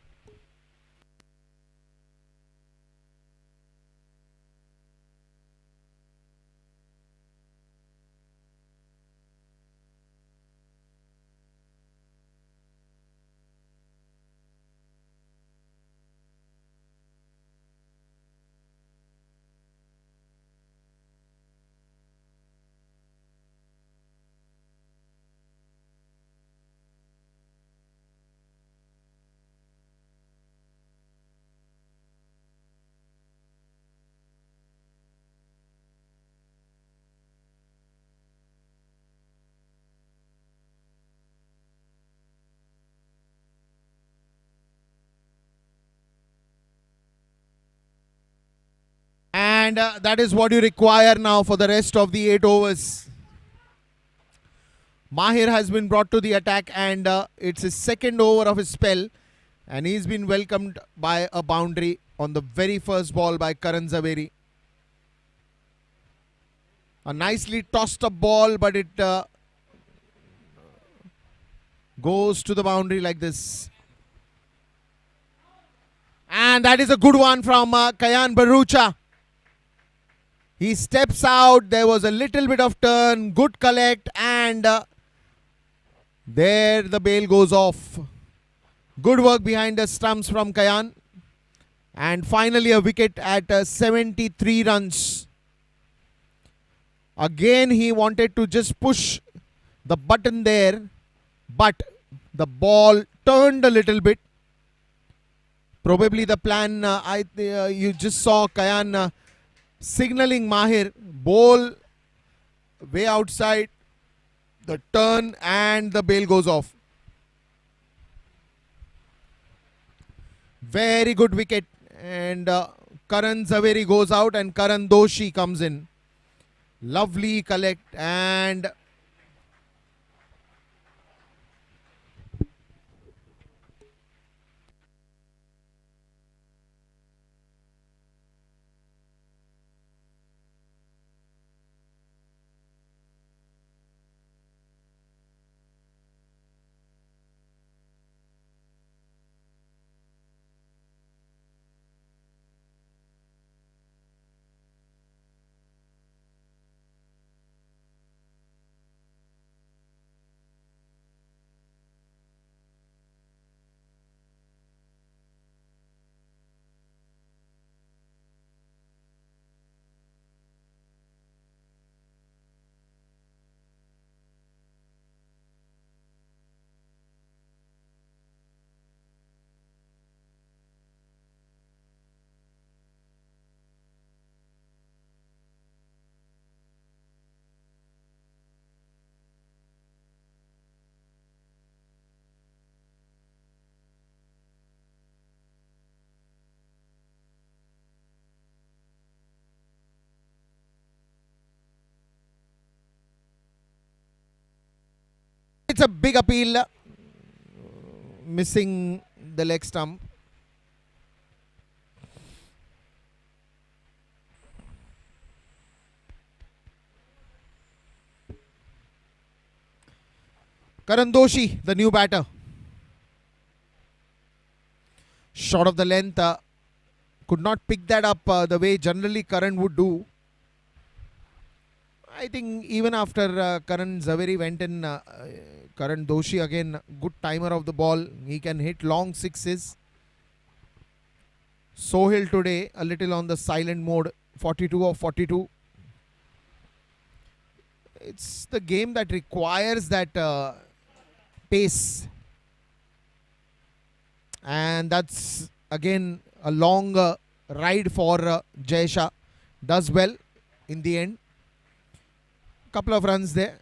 And that is what you require now for the rest of the 8 overs. Mahir has been brought to the attack, and it's his second over of his spell. And he's been welcomed by a boundary on the very first ball by Karan Zaveri. A nicely tossed up ball, but it goes to the boundary like this. And that is a good one from Kayan Barucha. He steps out. There was a little bit of turn. Good collect. And there the bail goes off. Good work behind the stumps from Kayan. And finally a wicket at 73 runs. Again he wanted to just push the button there. But the ball turned a little bit. Probably the plan, you just saw Kayan signaling Mahir, bowl way outside, the turn, and the bail goes off. Very good wicket, and Karan Zaveri goes out and Karan Doshi comes in. Lovely collect, and It's a big appeal. Missing the leg stump. Karan Doshi, the new batter. Short of the length. Could not pick that up the way generally Karan would do. I think even after Karan Zaveri went in, Karan Doshi again, good timer of the ball. He can hit long sixes. Sohail today a little on the silent mode, 42 of 42. It's the game that requires that pace. And that's again a long ride for Jayasha. Does well in the end. Couple of runs there.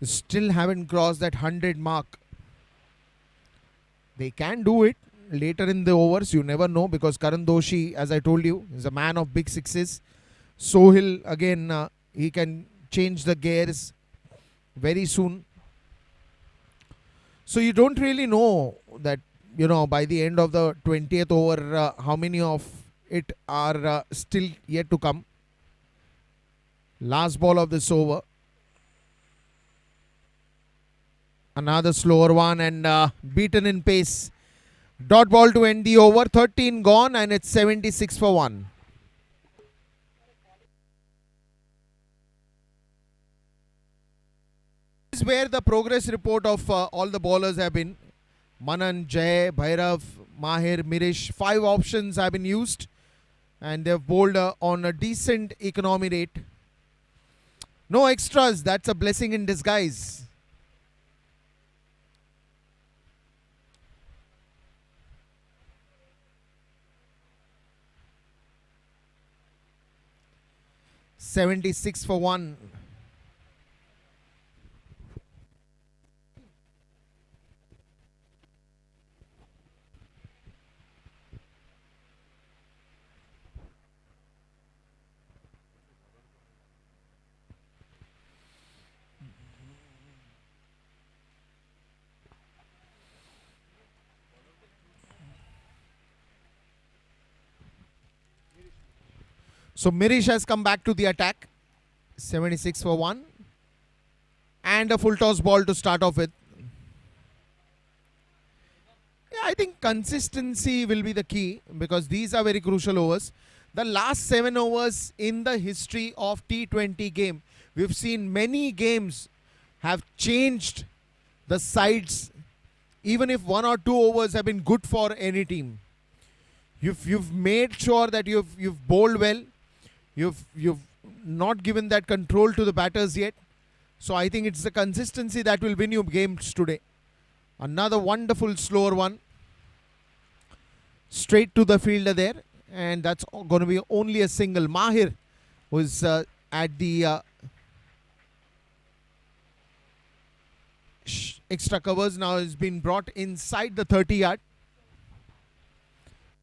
Still haven't crossed that 100 mark. They can do it later in the overs. You never know, because Karan Doshi, as I told you, is a man of big sixes. Sohail again, he can change the gears very soon. So you don't really know that, by the end of the 20th over, how many of it are still yet to come. Last ball of this over. Another slower one and beaten in pace. Dot ball to end the over. 13 gone and it's 76 for 1. This is where the progress report of all the bowlers have been. Manan, Jay, Bhairav, Mahir, Mirish. 5 options have been used. And they've bowled on a decent economy rate. No extras. That's a blessing in disguise. $76 for 1. So Mirish has come back to the attack. 76 for 1. And a full toss ball to start off with. Yeah, I think consistency will be the key, because these are very crucial overs. The last 7 overs in the history of T20 game, we've seen many games have changed the sides, even if 1 or 2 overs have been good for any team. You've made sure that you've bowled well. You've not given that control to the batters yet. So I think it's the consistency that will win you games today. Another wonderful slower one. Straight to the fielder there. And that's going to be only a single. Mahir was at the extra covers. Now has been brought inside the 30 yard.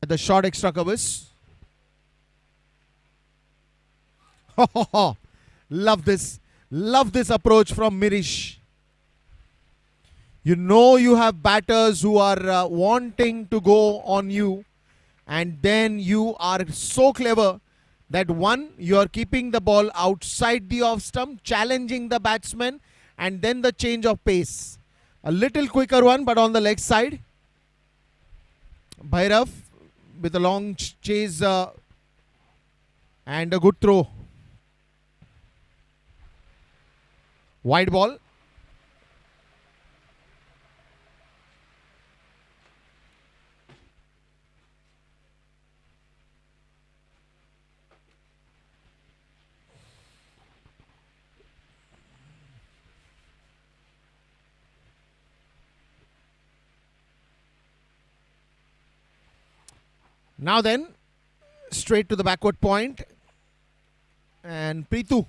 At the short extra covers. Love this. Love this approach from Mirish. You have batters who are wanting to go on you, and then you are so clever that one, you are keeping the ball outside the off stump, challenging the batsman, and then the change of pace. A little quicker one, but on the leg side. Bhairav with a long chase and a good throw. Wide ball. Now then, straight to the backward point. And Preetu,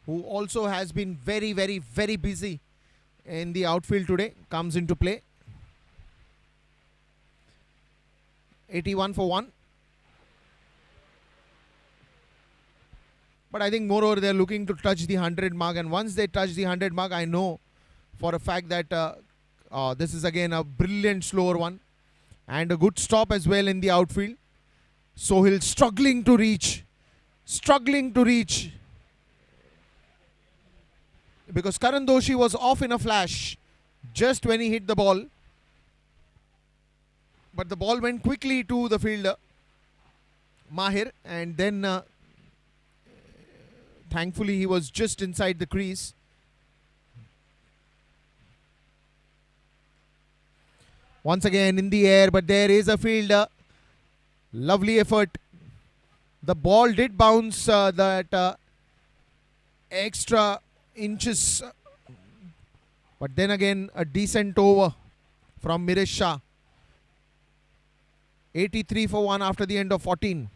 who also has been very, very, very busy in the outfield today, comes into play. 81 for 1. But I think moreover they're looking to touch the 100 mark, and once they touch the 100 mark, I know for a fact that this is again a brilliant slower one and a good stop as well in the outfield. Sohail struggling to reach because Karan Doshi was off in a flash just when he hit the ball. But the ball went quickly to the fielder, Mahir, and then thankfully he was just inside the crease. Once again in the air, but there is a fielder. Lovely effort. The ball did bounce that extra inches. But then again, a decent over from Mhccl Shah. 83 for 1 after the end of 14.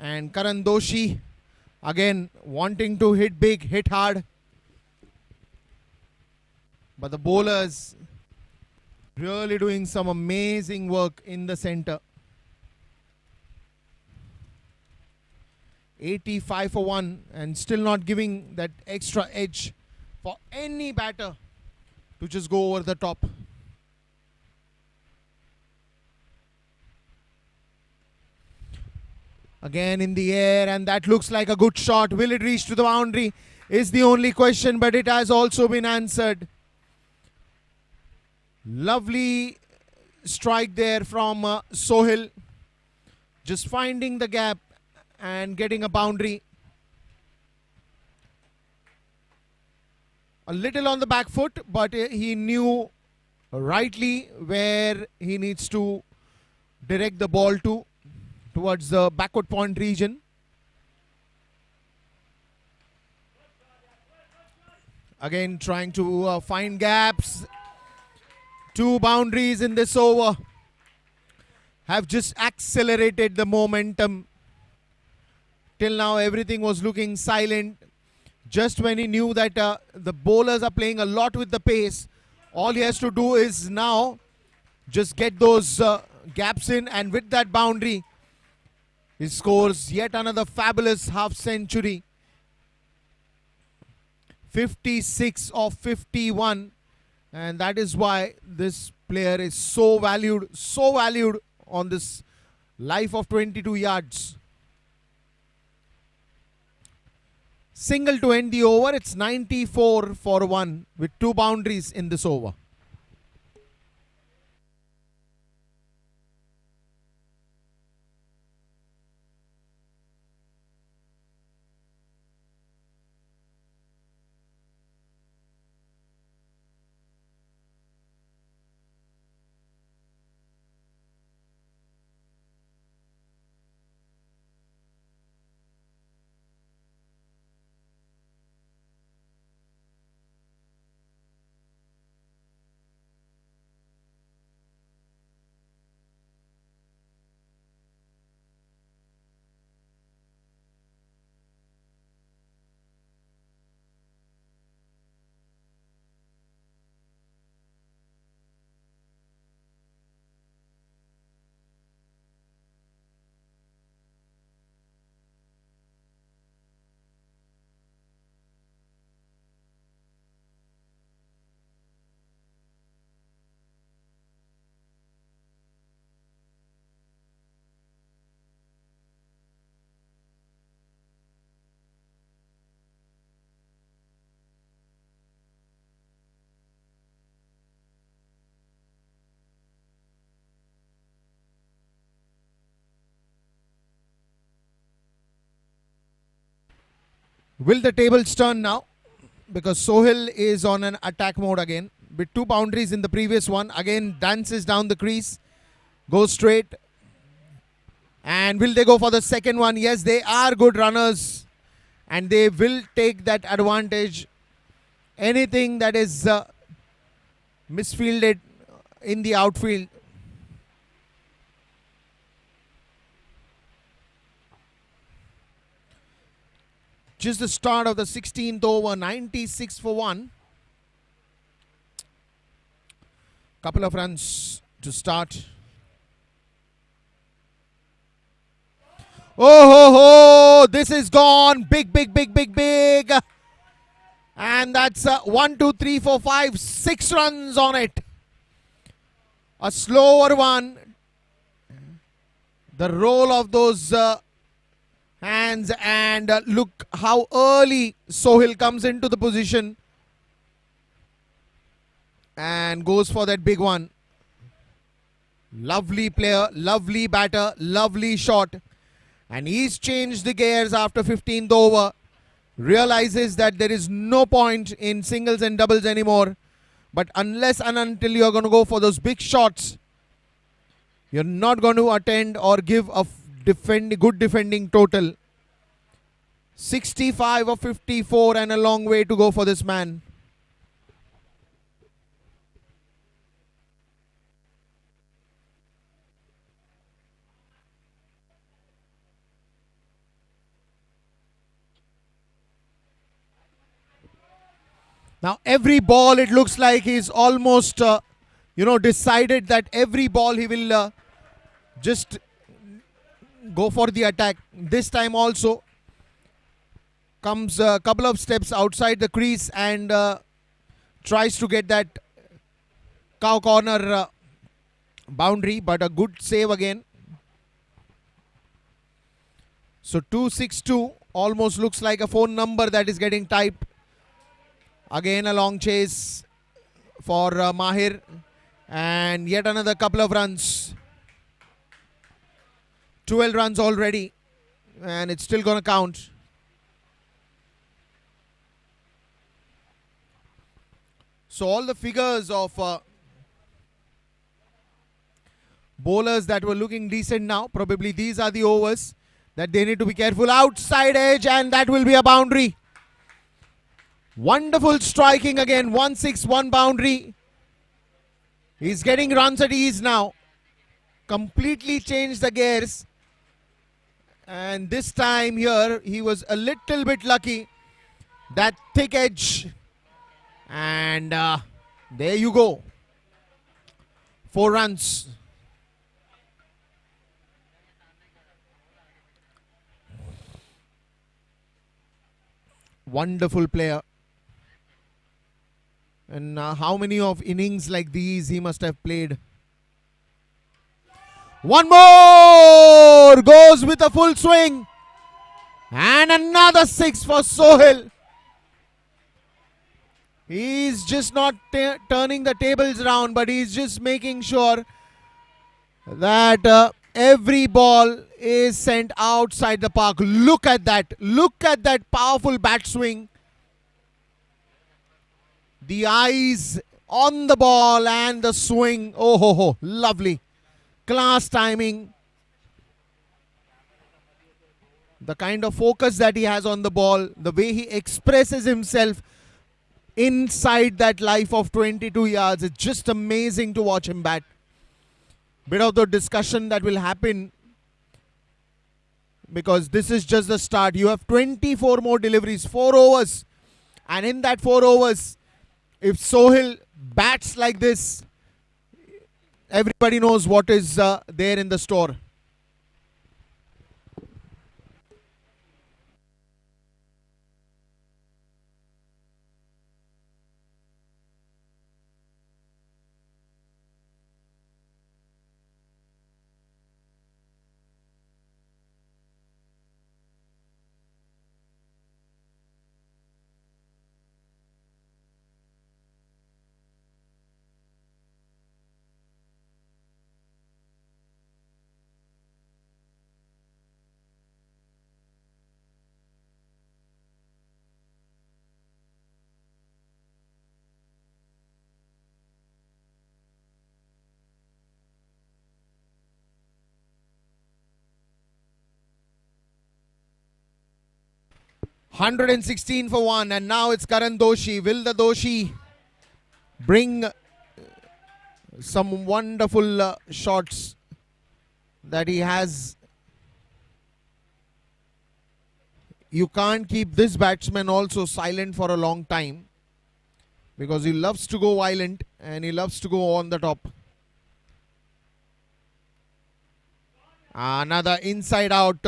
And Karan Doshi again wanting to hit big, hit hard. But the bowlers really doing some amazing work in the center. 85 for 1 and still not giving that extra edge for any batter to just go over the top. Again in the air, and that looks like a good shot. Will it reach to the boundary is the only question, but it has also been answered. Lovely strike there from Sohail. Just finding the gap and getting a boundary. A little on the back foot, but he knew rightly where he needs to direct the ball to, towards the backward point region. Again trying to find gaps. 2 boundaries in this over have just accelerated the momentum. Till now everything was looking silent. Just when he knew that the bowlers are playing a lot with the pace, all he has to do is now just get those gaps in, and with that boundary he scores yet another fabulous half century. 56 of 51, and that is why this player is so valued on this life of 22 yards. Single to end the over. It's 94 for 1 with 2 boundaries in this over. Will the tables turn now? Because Sohail is on an attack mode again. With 2 boundaries in the previous one. Again dances down the crease. Goes straight. And will they go for the second one? Yes, they are good runners. And they will take that advantage. Anything that is misfielded in the outfield. Just the start of the 16th over, 96 for 1. Couple of runs to start. Oh ho ho! This is gone. Big, big, big, big, big. And that's 1, 2, 3, 4, 5, 6 runs on it. A slower one. The roll of those hands, and look how early Sohail comes into the position and goes for that big one. Lovely player, lovely batter, lovely shot. And he's changed the gears after 15th over. Realizes that there is no point in singles and doubles anymore. But unless and until you're going to go for those big shots, you're not going to attend or give a good defending total. 65 of 54 and a long way to go for this man. Now every ball, it looks like he's almost decided that every ball he will just go for the attack. This time also comes a couple of steps outside the crease and tries to get that cow corner boundary, but a good save again. So 262 almost looks like a phone number that is getting typed. Again a long chase for Mhccl, and yet another couple of runs. 12 runs already, and it's still going to count. So all the figures of bowlers that were looking decent now, probably these are the overs that they need to be careful. Outside edge, and that will be a boundary. Wonderful striking again. 161 boundary. He's getting runs at ease now. Completely changed the gears. And this time here, he was a little bit lucky. That thick edge. And there you go. 4 runs. Wonderful player. And how many of innings like these he must have played. One more! Goes with a full swing. And another 6 for Sohail. He's just not turning the tables around, but he's just making sure that every ball is sent outside the park. Look at that. Look at that powerful bat swing. The eyes on the ball and the swing. Oh ho ho. Lovely. Class timing. The kind of focus that he has on the ball. The way he expresses himself inside that life of 22 yards. It's just amazing to watch him bat. Bit of the discussion that will happen, because this is just the start. You have 24 more deliveries, 4 overs. And in that 4 overs, if Sohail bats like this, everybody knows what is there in the store. 116 for 1, and now it's Karan Doshi. Will the Doshi bring some wonderful shots that he has? You can't keep this batsman also silent for a long time because he loves to go violent and he loves to go on the top. Another inside out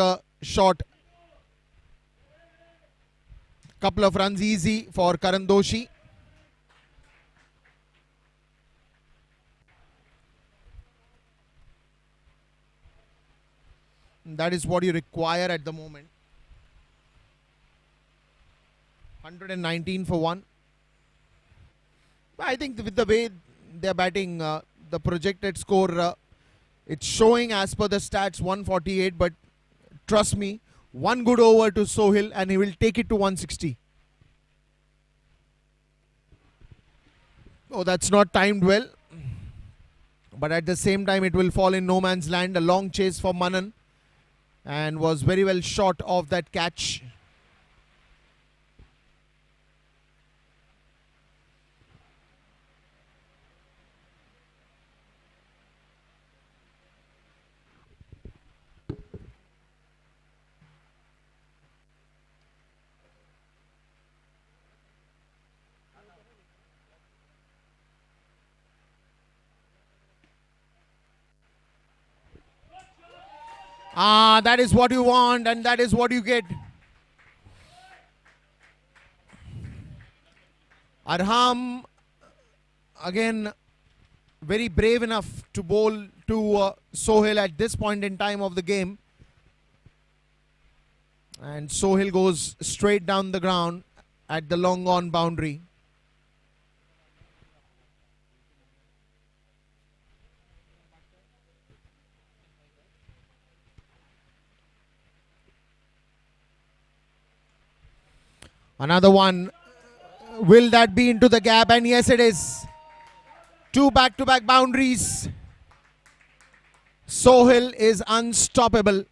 shot. Couple of runs easy for Karan Doshi. That is what you require at the moment. 119 for 1. I think with the way they're batting, the projected score, it's showing as per the stats 148, but trust me, one good over to Sohail and he will take it to 160. Oh, that's not timed well. But at the same time, it will fall in no man's land. A long chase for Manan and was very well short of that catch. That is what you want and that is what you get. Arham again very brave enough to bowl to Sohail at this point in time of the game. And Sohail goes straight down the ground at the long on boundary. Another one. Will that be into the gap? And yes, it is. Two back-to-back boundaries. Sohail is unstoppable.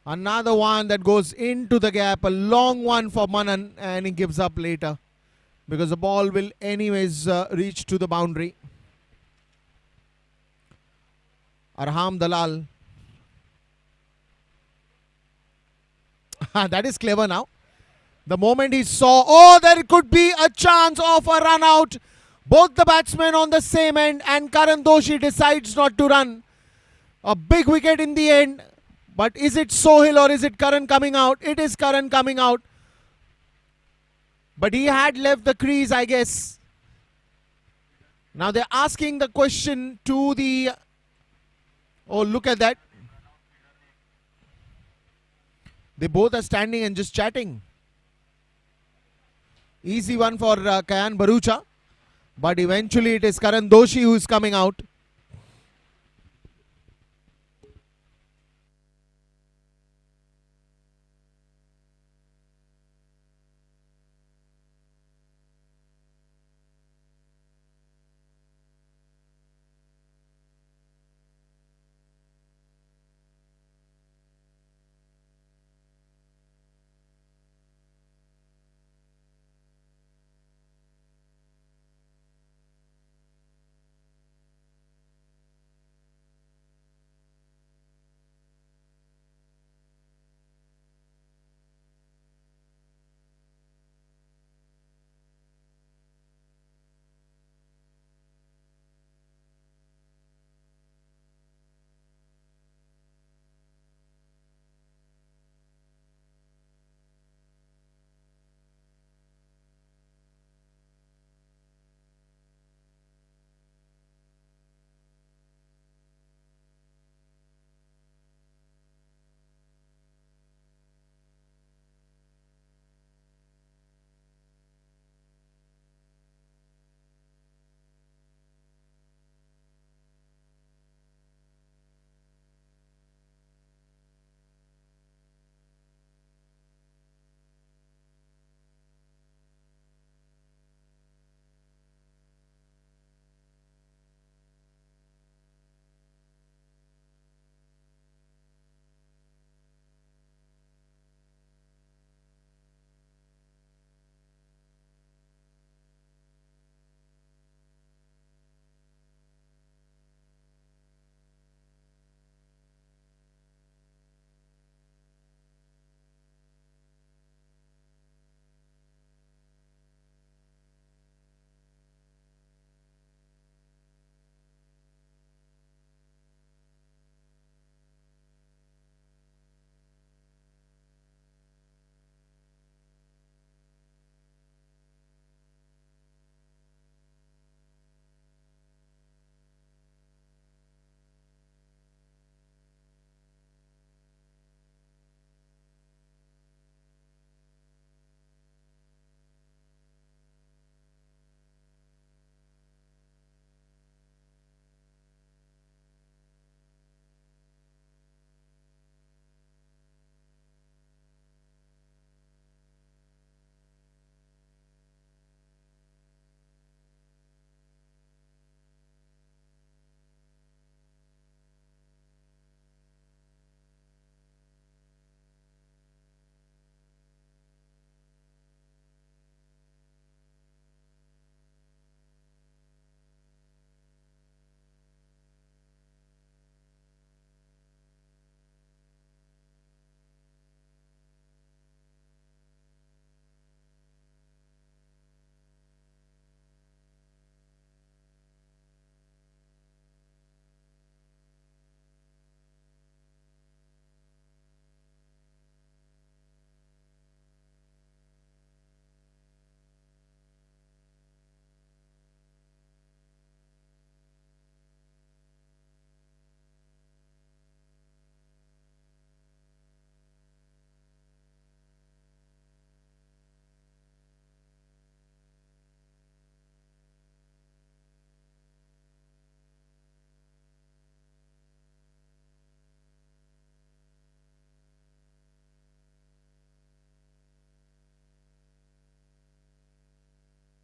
Another one that goes into the gap. A long one for Manan and he gives up later because the ball will anyways reach to the boundary. Arham Dalal. That is clever now. The moment he saw, oh, there could be a chance of a run out. Both the batsmen on the same end and Karan Doshi decides not to run. A big wicket in the end. But is it Sohail or is it Karan coming out? It is Karan coming out. But he had left the crease, I guess. Now they're asking the question to the... Oh, look at that. They both are standing and just chatting. Easy one for Kayan Barucha. But eventually it is Karan Doshi who is coming out.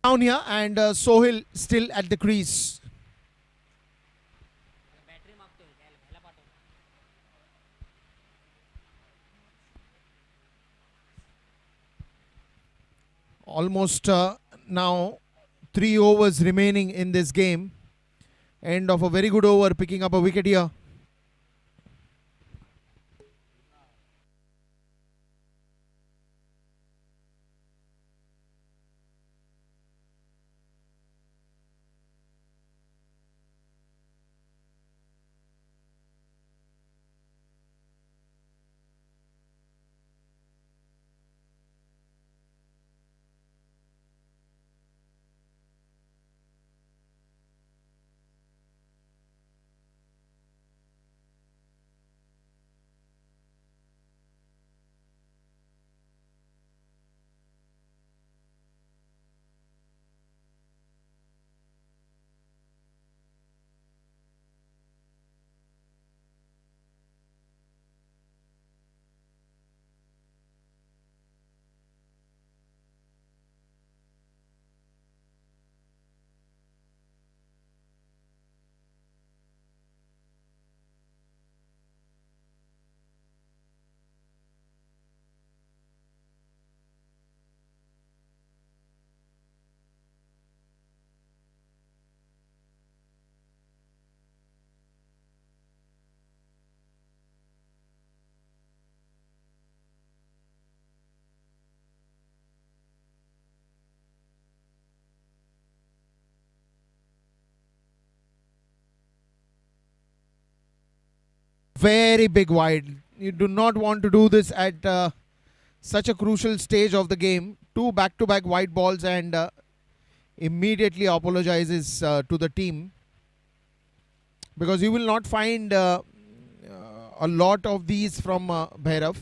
down here, and Sohail still at the crease. Almost now 3 overs remaining in this game. End of a very good over, picking up a wicket here. Very big wide. You do not want to do this at such a crucial stage of the game. 2 back-to-back wide balls, and immediately apologizes to the team, because you will not find a lot of these from Bhairav.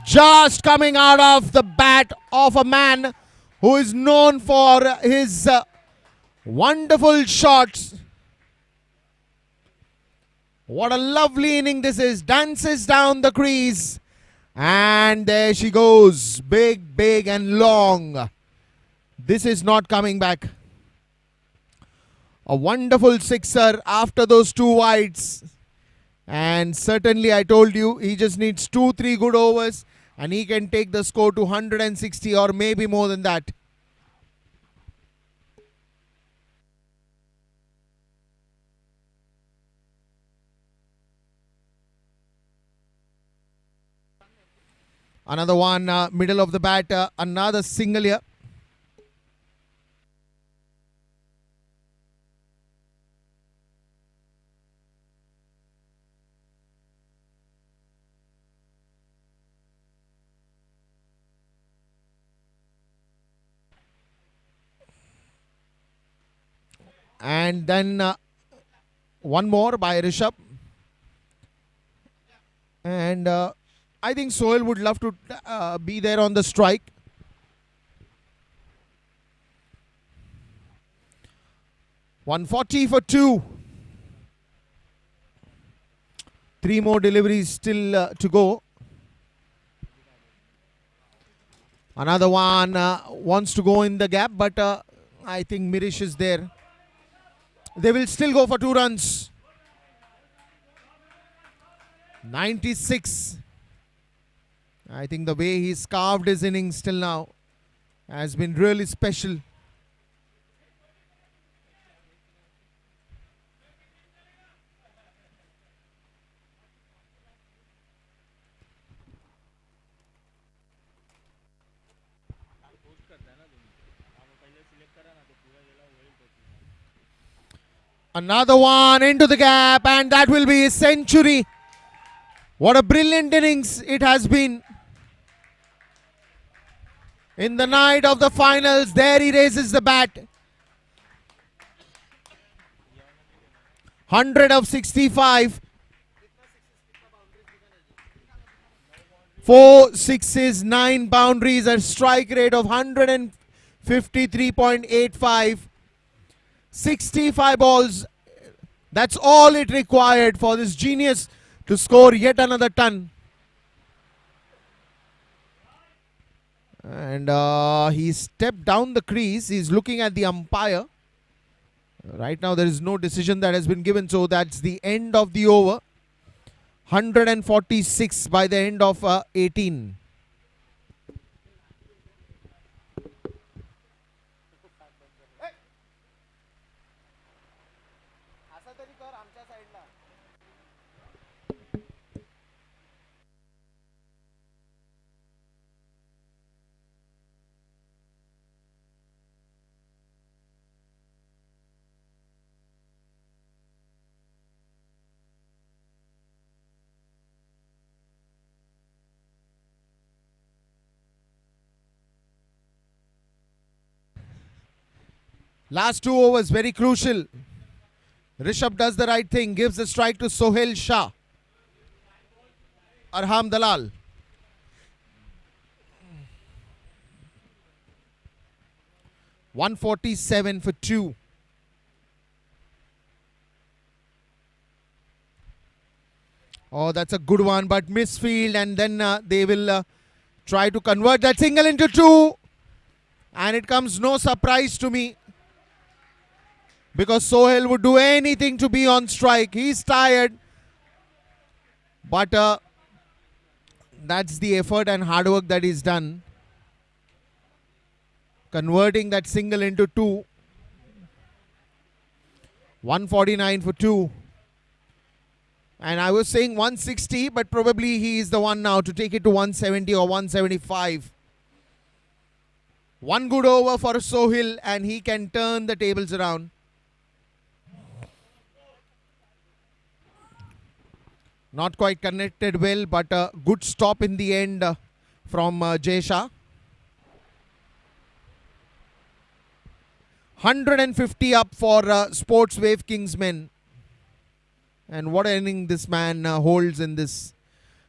Just coming out of the bat of a man who is known for his wonderful shots. What a lovely inning this is. Dances down the crease. And there she goes. Big, big and long. This is not coming back. A wonderful sixer after those 2 wides. And certainly I told you, he just needs 2-3 good overs and he can take the score to 160 or maybe more than that. Another one, middle of the bat, another single here. And then one more by Rishabh. And I think Sohail would love to be there on the strike. $140 for 2. 3 more deliveries still to go. Another one wants to go in the gap, but I think Mirish is there. They will still go for 2 runs. 96. I think the way he's carved his innings till now has been really special. Another one into the gap, and that will be a century. What a brilliant innings it has been. In the night of the finals, there he raises the bat. 100 of 65. 4 sixes, 9 boundaries, a strike rate of 153.85. 65 balls. That's all it required for this genius to score yet another ton. And he stepped down the crease. He's looking at the umpire. Right now there is no decision that has been given, so that's the end of the over. 146 by the end of 18. Last 2 overs, very crucial. Rishabh does the right thing, gives the strike to Sohail Shah. Arham Dalal. $147 for 2. Oh, that's a good one, but misfield, and then they will try to convert that single into 2. And it comes no surprise to me, because Sohail would do anything to be on strike. He's tired, but that's the effort and hard work that he's done. Converting that single into 2. 149 for 2. And I was saying 160, but probably he is the one now to take it to 170 or 175. One good over for Sohail, and he can turn the tables around. Not quite connected well, but a good stop in the end from Jay Shah. 150 up for Sportswave Kingsman. And what an inning this man holds in this.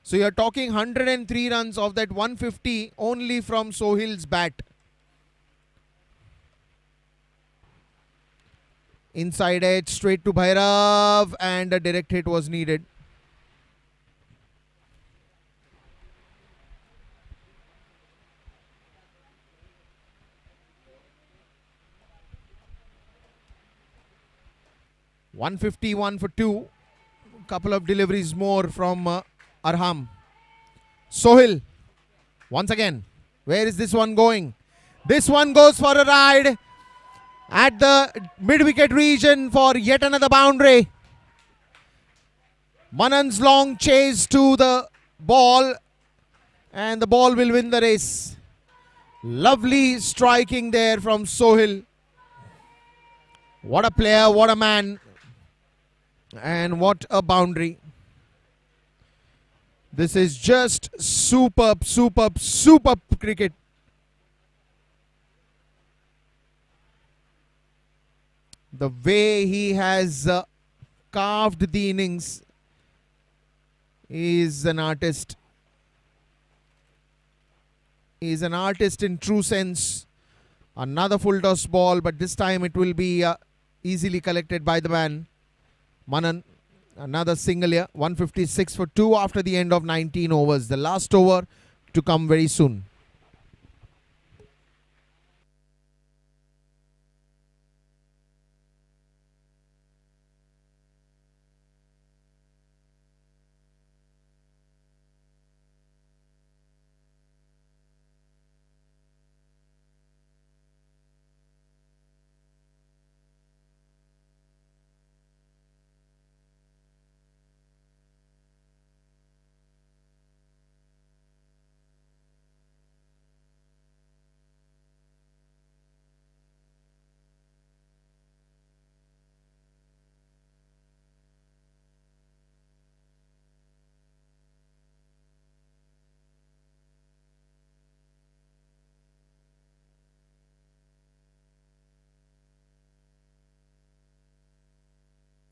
So you're talking 103 runs of that 150 only from Sohail's bat. Inside edge, straight to Bhairav, and a direct hit was needed. $151 for 2. Couple of deliveries more from Arham. Sohail. Once again. Where is this one going? This one goes for a ride at the mid-wicket region for yet another boundary. Manan's long chase to the ball, and the ball will win the race. Lovely striking there from Sohail. What a player, what a man. And what a boundary. This is just superb, superb, superb cricket. The way he has carved the innings is an artist. He is an artist in true sense. Another full toss ball, but this time it will be easily collected by the man. Manan, another single here. 156 for 2 after the end of 19 overs. The last over to come very soon.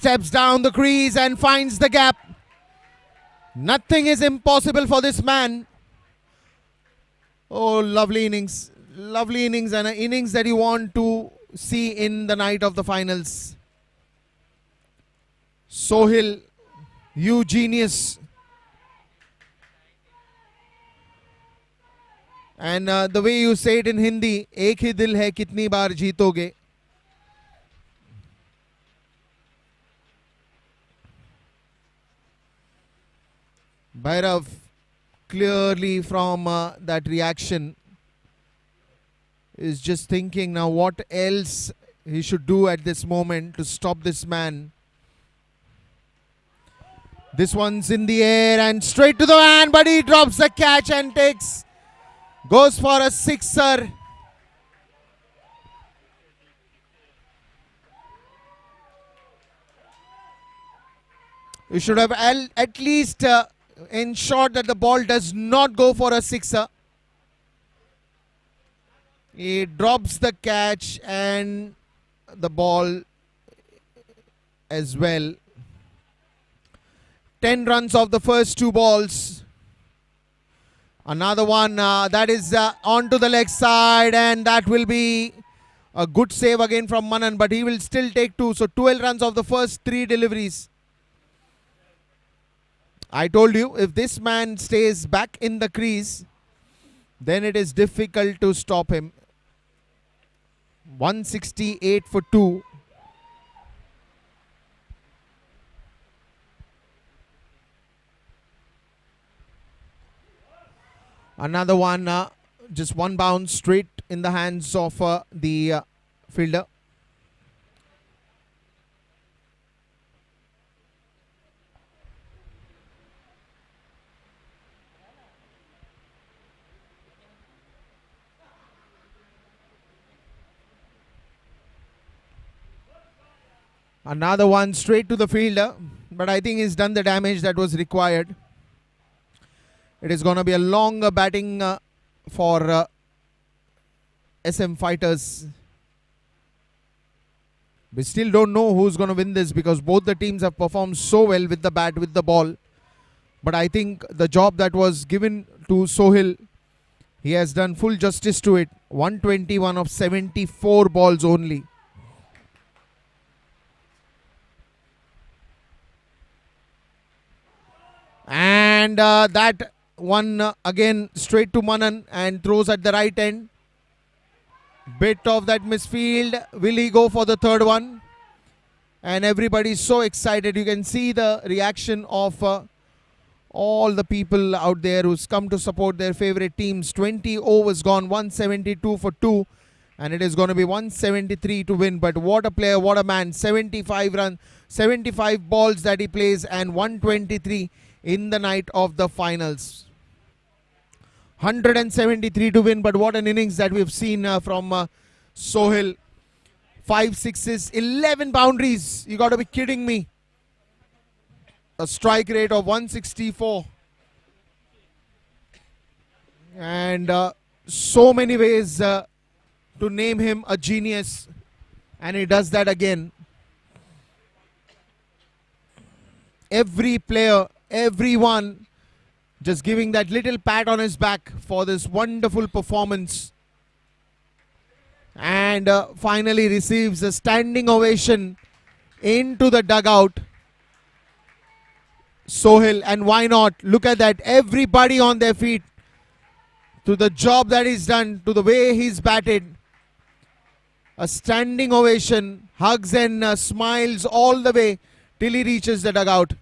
steps down the crease and finds the gap. Nothing is impossible for this man. Oh, lovely innings. Lovely innings, and an innings that you want to see in the night of the finals. Sohail, you genius. And the way you say it in Hindi, एक ही दिल है कितनी बार जीतोगे. Bhairav, clearly from that reaction, is just thinking now what else he should do at this moment to stop this man. This one's in the air and straight to the man, but he drops the catch and goes for a sixer. You should have at least ensured that the ball does not go for a sixer. He drops the catch and the ball as well. 10 runs off the first 2 balls. Another one that is onto the leg side, and that will be a good save again from Manan, but he will still take 2. So 12 runs off the first 3 deliveries. I told you, if this man stays back in the crease, then it is difficult to stop him. 168 for 2. Another one, just one bounce straight in the hands of the fielder. Another one straight to the fielder, but I think he's done the damage that was required. It is going to be a longer batting for SM Fighters. We still don't know who's going to win this because both the teams have performed so well with the bat, with the ball. But I think the job that was given to Sohail, he has done full justice to it. 121 of 74 balls only. And that one again straight to Manan and throws at the right end. Bit of that misfield. Will he go for the third one? And everybody's so excited. You can see the reaction of all the people out there who's come to support their favorite teams. 20 overs gone, 172 for 2. And it is going to be 173 to win. But what a player, what a man. 75 runs, 75 balls that he plays and 123 in the night of the finals. 173 to win, but what an innings that we've seen from Sohail. 5 sixes, 11 boundaries. You got to be kidding me. A strike rate of 164. And so many ways to name him a genius. And he does that again. Every player, everyone just giving that little pat on his back for this wonderful performance. And finally receives a standing ovation into the dugout. Sohail, and why not? Look at that. Everybody on their feet to the job that he's done, to the way he's batted. A standing ovation, hugs and smiles all the way till he reaches the dugout.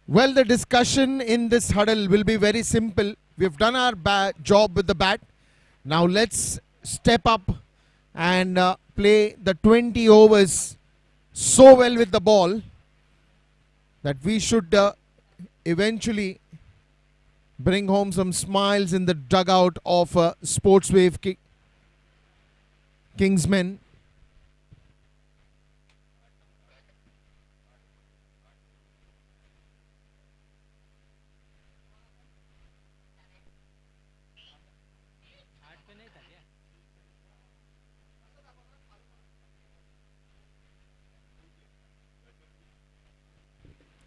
Well, the discussion in this huddle will be very simple. We've done our job with the bat. Now let's step up and play the 20 overs so well with the ball that we should eventually bring home some smiles in the dugout of Sportswave Kingsman.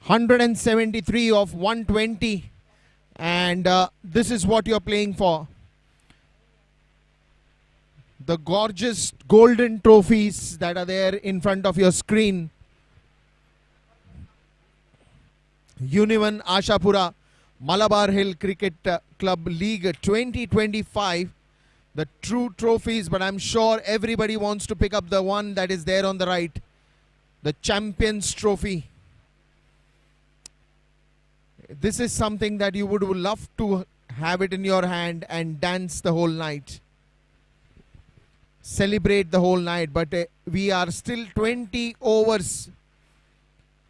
$173 of 120, and this is what you're playing for. The gorgeous golden trophies that are there in front of your screen. Unione Ashapura Malabar Hill Cricket Club League 2025. The true trophies, but I'm sure everybody wants to pick up the one that is there on the right. The Champions Trophy. This is something that you would love to have it in your hand and dance the whole night. Celebrate the whole night, but we are still 20 overs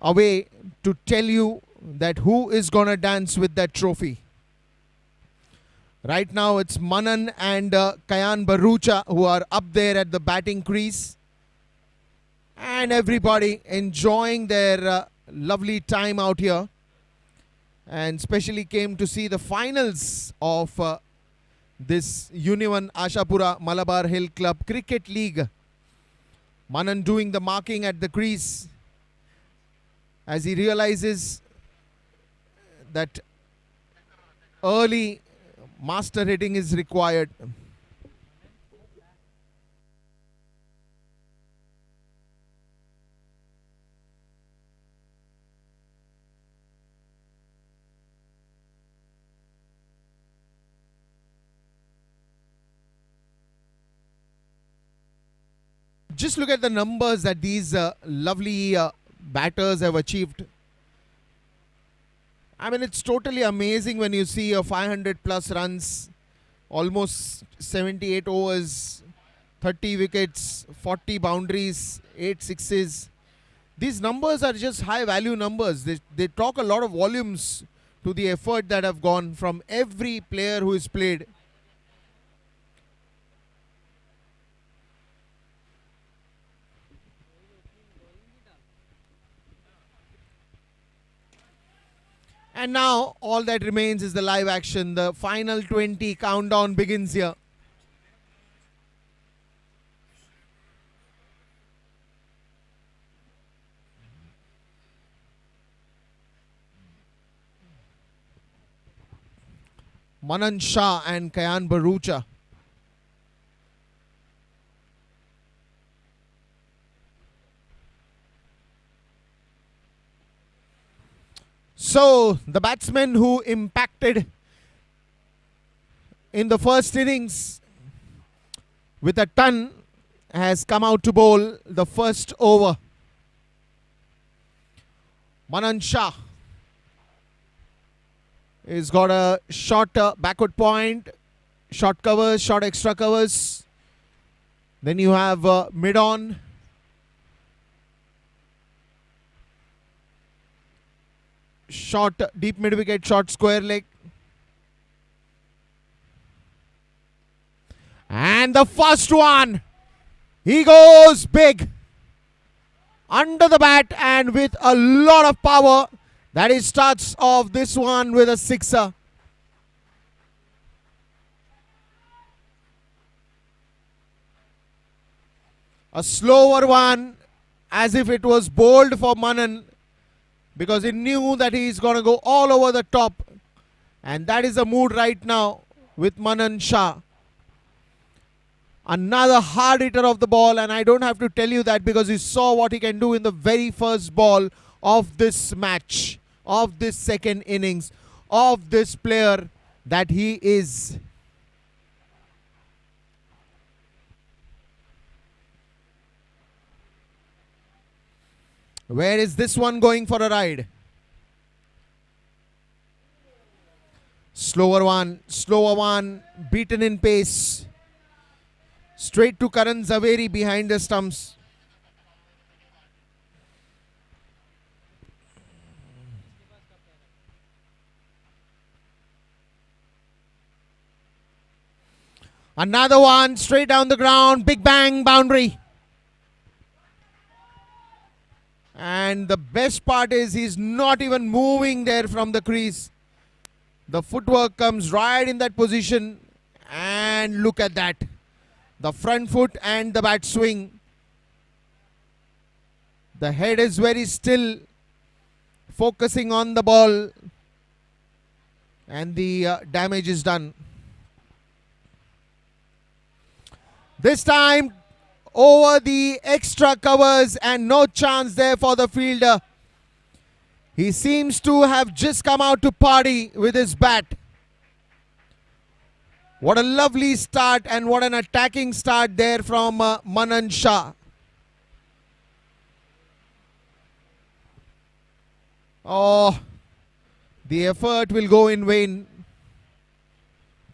away to tell you that who is gonna dance with that trophy. Right now it's Manan and Kayan Barucha who are up there at the batting crease, and everybody enjoying their lovely time out here, and especially came to see the finals of this Unione Ashapura Malabar Hill Club Cricket League. Manan doing the marking at the crease as he realizes that early master hitting is required. Just look at the numbers that these lovely batters have achieved. I mean, it's totally amazing when you see a 500 plus runs, almost 78 overs, 30 wickets, 40 boundaries, 8 sixes. These numbers are just high value numbers. They talk a lot of volumes to the effort that have gone from every player who is played. And now all that remains is the live action. The final 20 countdown begins here. Manan Shah and Kayan Barucha. So, the batsman who impacted in the first innings with a ton has come out to bowl the first over. Manan Shah has got a short backward point, short covers, short extra covers. Then you have mid-on. Short deep mid wicket, short square leg. And the first one, he goes big under the bat and with a lot of power. That he starts off this one with a sixer. A slower one, as if it was bowled for Manan, because he knew that he is going to go all over the top. And that is the mood right now with Manan Shah. Another hard hitter of the ball, and I don't have to tell you that because you saw what he can do in the very first ball of this match, of this second innings, of this player that he is. Where is this one going for a ride? Slower one, beaten in pace. Straight to Karan Zaveri behind the stumps. Another one straight down the ground. Big bang boundary. And the best part is he's not even moving there from the crease. The footwork comes right in that position. And look at that. The front foot and the bat swing. The head is very still, focusing on the ball. And the damage is done. This time over the extra covers and no chance there for the fielder. He seems to have just come out to party with his bat. What a lovely start and what an attacking start there from Manan Shah. Oh, the effort will go in vain.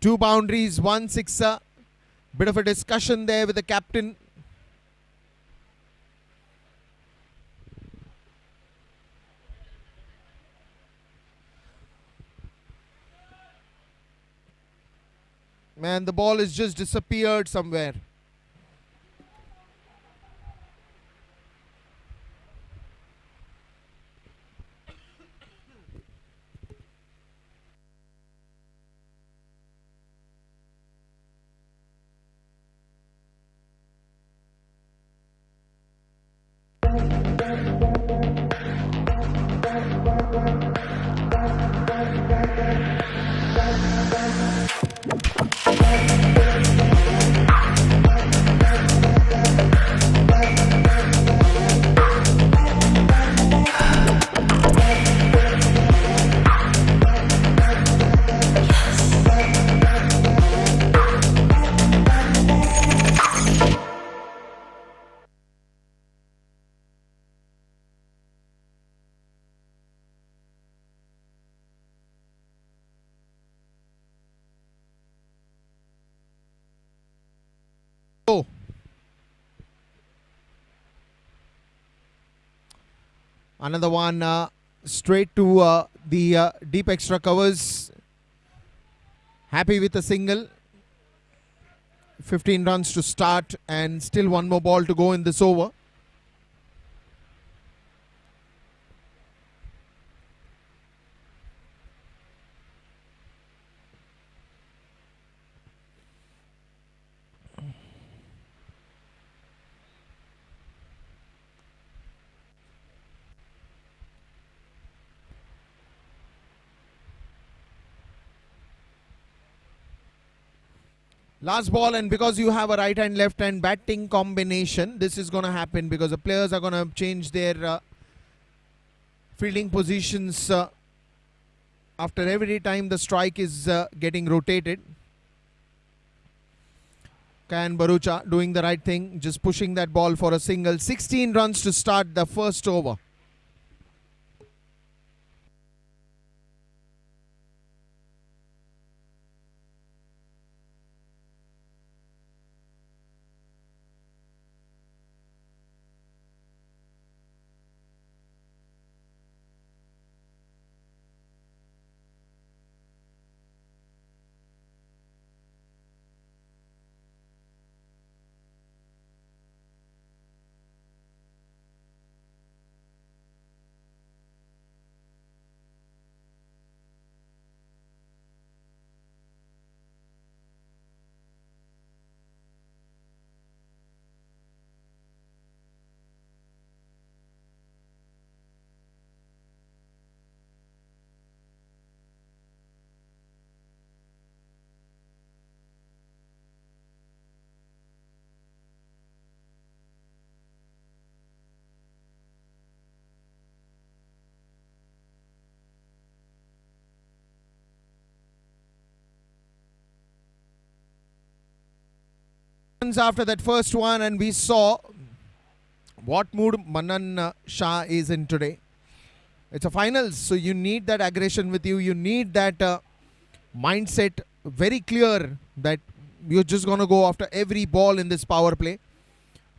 2 boundaries, 1 sixer. Bit of a discussion there with the captain. Man, the ball has just disappeared somewhere. Oh. Another one straight to the deep extra covers. Happy with a single. 15 runs to start and still one more ball to go in this over. Last ball, and because you have a right hand left hand batting combination, this is going to happen because the players are going to change their fielding positions after every time the strike is getting rotated. Kayan Barucha doing the right thing, just pushing that ball for a single. 16 runs to start the first over. After that first one, and we saw what mood Manan Shah is in today. It's a finals, so you need that aggression with you. You need that mindset very clear that you're just going to go after every ball in this power play.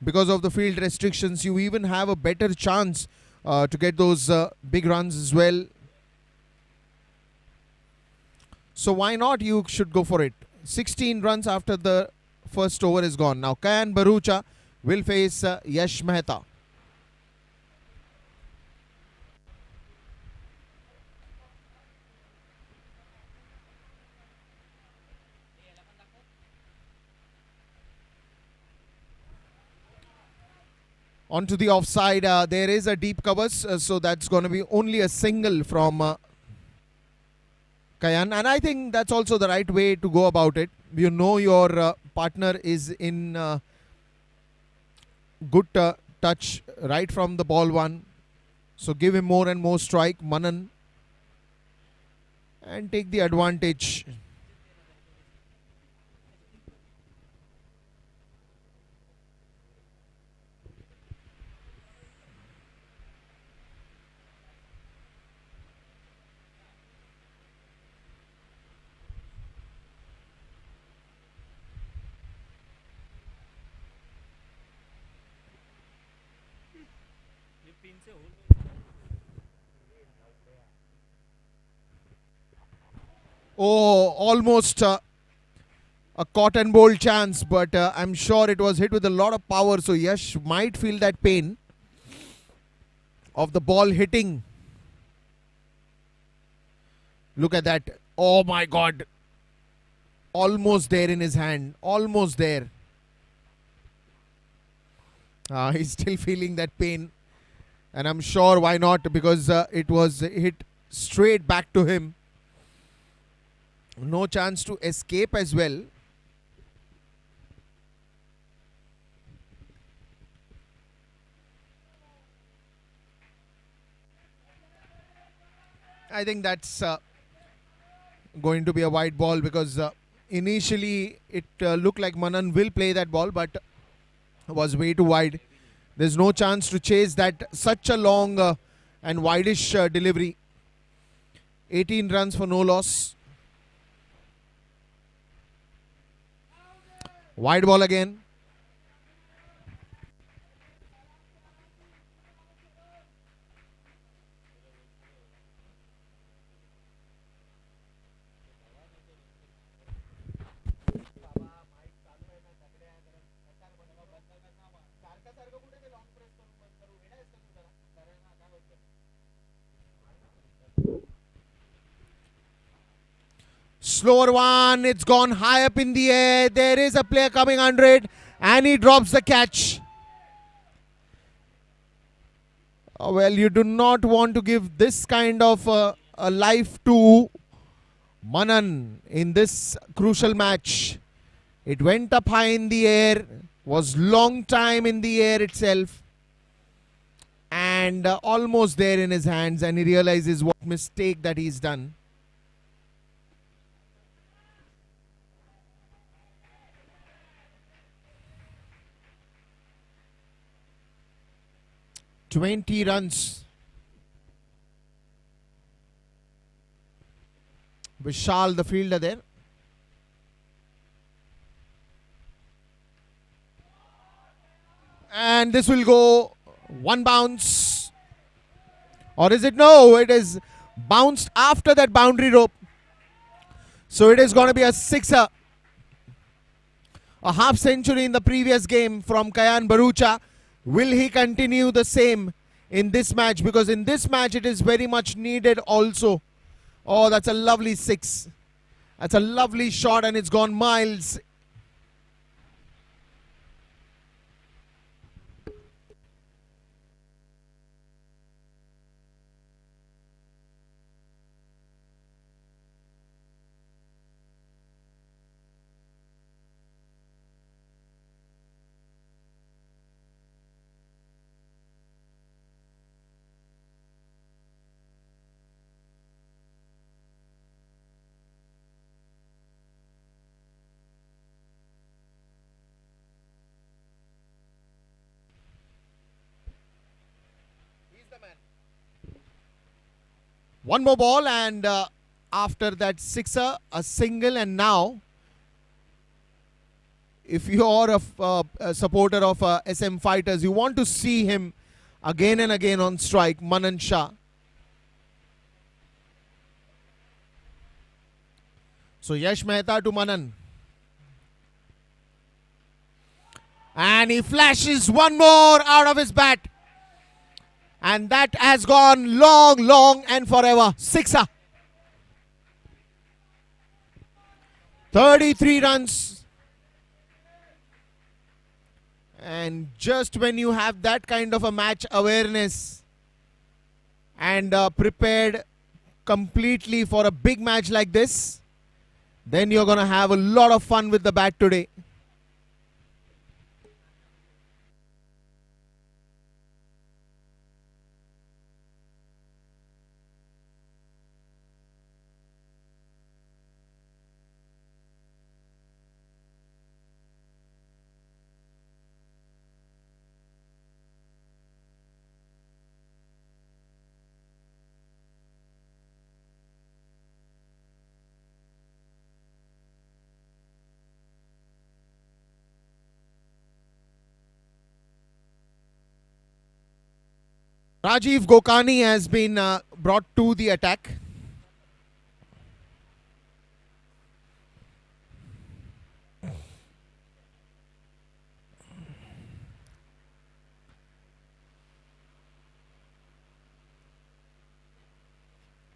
Because of the field restrictions, you even have a better chance to get those big runs as well. So why not? You should go for it. 16 runs after the first over is gone. Now Kayan Barucha will face Yash Mehta. Onto the offside, there is a deep covers, so that's going to be only a single from Kayan, and I think that's also the right way to go about it. You know your partner is in good touch right from the ball one, so give him more and more strike, Manan, and take the advantage. Oh, almost a cotton ball chance, but I'm sure it was hit with a lot of power, so Yash might feel that pain of the ball hitting. Look at that. Oh my God. Almost there in his hand. Almost there. He's still feeling that pain. And I'm sure why not, because it was hit straight back to him. No chance to escape as well. I think that's going to be a wide ball, because initially it looked like Manan will play that ball, but was way too wide. There's no chance to chase that, such a long and wideish delivery. 18 runs for no loss. Wide ball again. Slower one, it's gone high up in the air. There is a player coming under it, and he drops the catch. Well, you do not want to give this kind of a life to Manan in this crucial match. It went up high in the air, was long time in the air itself, and almost there in his hands, and he realizes what mistake that he's done. "20 runs. Mhccl, the fielder there. And this will go one bounce. Or is it? No, it is bounced after that boundary rope. So it is going to be a sixer. A half century in the previous game from Kayan Barucha. Will he continue the same in this match? Because in this match it is very much needed also. Oh, that's a lovely six. That's a lovely shot, and it's gone miles. One more ball, and after that sixer, a single, and now if you are a supporter of SM Fighters, you want to see him again and again on strike, Manan Shah. So Yash Mehta to Manan. And he flashes one more out of his bat. And that has gone long, long and forever. Sixer. 33 runs. And just when you have that kind of a match awareness and prepared completely for a big match like this, then you're going to have a lot of fun with the bat today. Rajiv Gokani has been brought to the attack.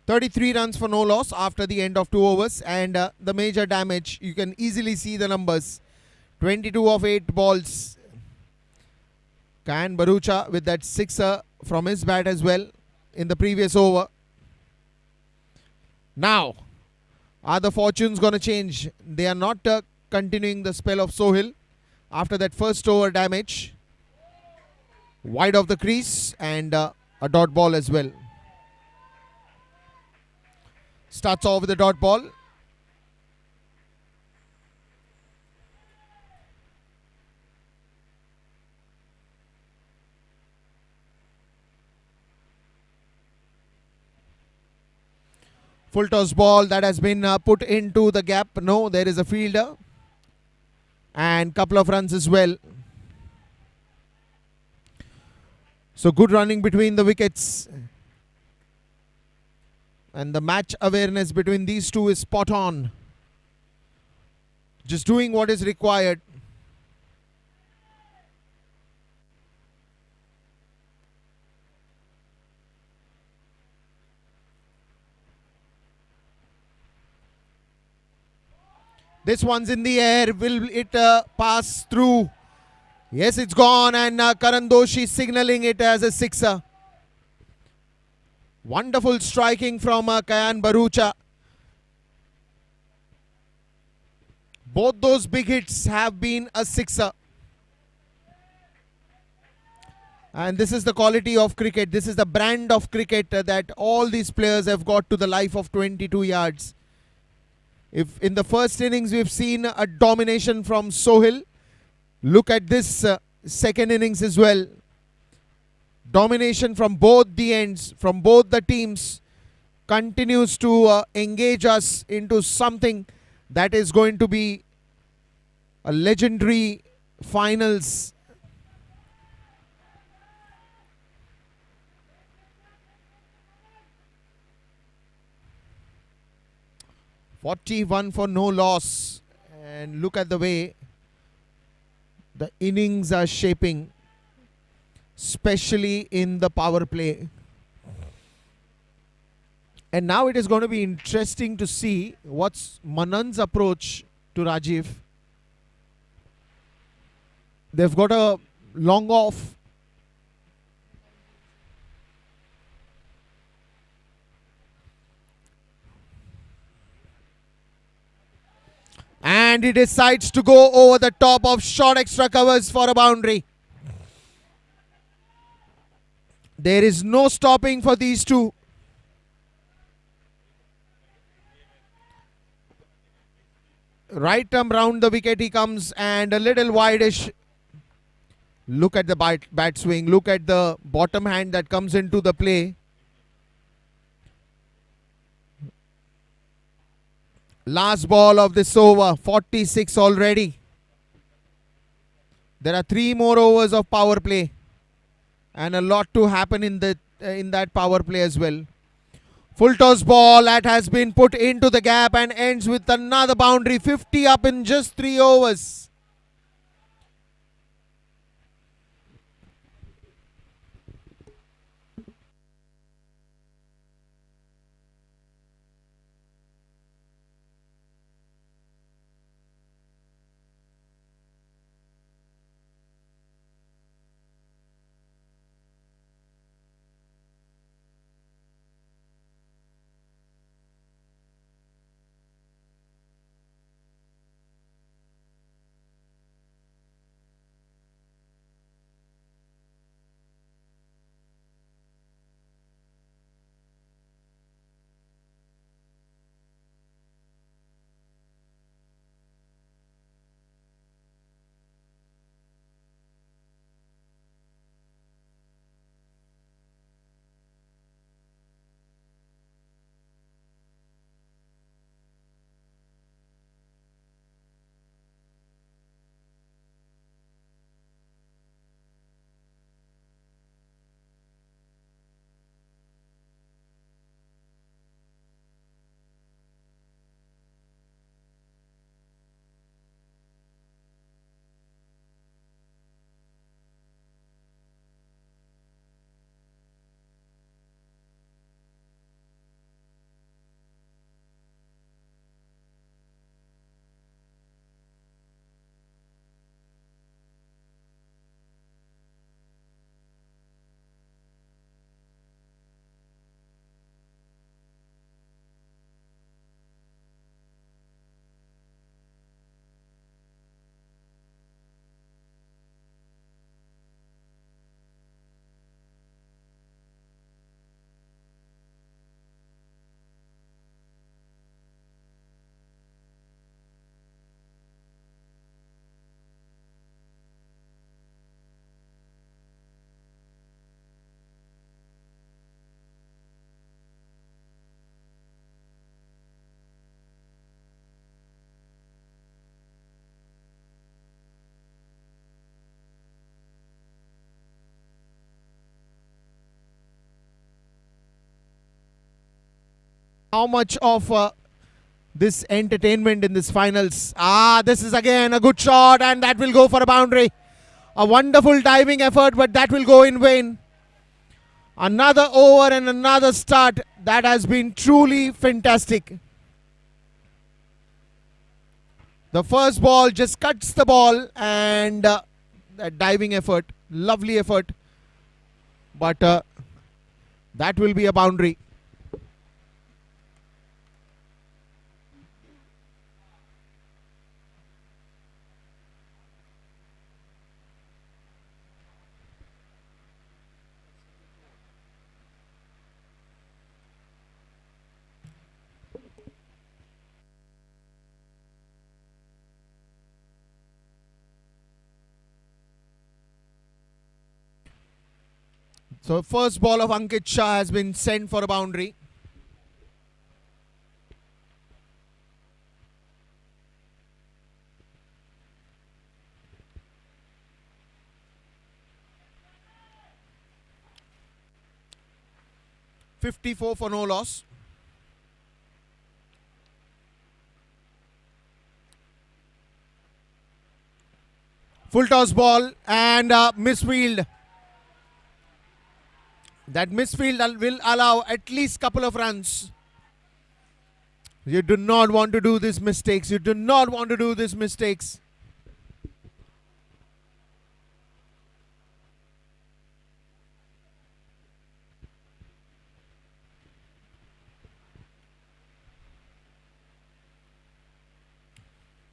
"33 runs for no loss after the end of 2 overs, and the major damage, you can easily see the numbers. 22 of 8 balls. Kyan Barucha with that sixer from his bat as well in the previous over. Now, are the fortunes going to change? They are not continuing the spell of Sohail after that first over damage. Wide of the crease and a dot ball as well. Starts off with the dot ball. Full toss ball that has been put into the gap. No, there is a fielder. And couple of runs as well. So good running between the wickets. And the match awareness between these two is spot on. Just doing what is required. This one's in the air. Will it pass through? Yes, it's gone, and Karan Doshi signaling it as a sixer. Wonderful striking from Kyan Barucha. Both those big hits have been a sixer. And this is the quality of cricket. This is the brand of cricket that all these players have got to the life of 22 yards. If in the first innings we've seen a domination from Sohail, look at this second innings as well. Domination from both the ends, from both the teams, continues to engage us into something that is going to be a legendary finals. "41 for no loss," and look at the way the innings are shaping, especially in the power play. And now it is going to be interesting to see what's Manan's approach to Rajiv. They've got a long off. And he decides to go over the top of short extra covers for a boundary. There is no stopping for these two. Right arm round the wicket he comes, and a little wideish. Look at the bat swing. Look at the bottom hand that comes into the play. Last ball of this over, 46 already. There are 3 more overs of power play and a lot to happen in that power play as well. Full toss ball that has been put into the gap and ends with another boundary. 50 up in just 3 overs. How much of this entertainment in this finals? This is again a good shot and that will go for a boundary. A wonderful diving effort, but that will go in vain. Another over and another start. That has been truly fantastic. The first ball just cuts the ball and that diving effort, lovely effort. But that will be a boundary. So first ball of Ankit Shah has been sent for a boundary. .54 for no loss. Full toss ball and misfield. That misfield will allow at least couple of runs. You do not want to do these mistakes. You do not want to do these mistakes.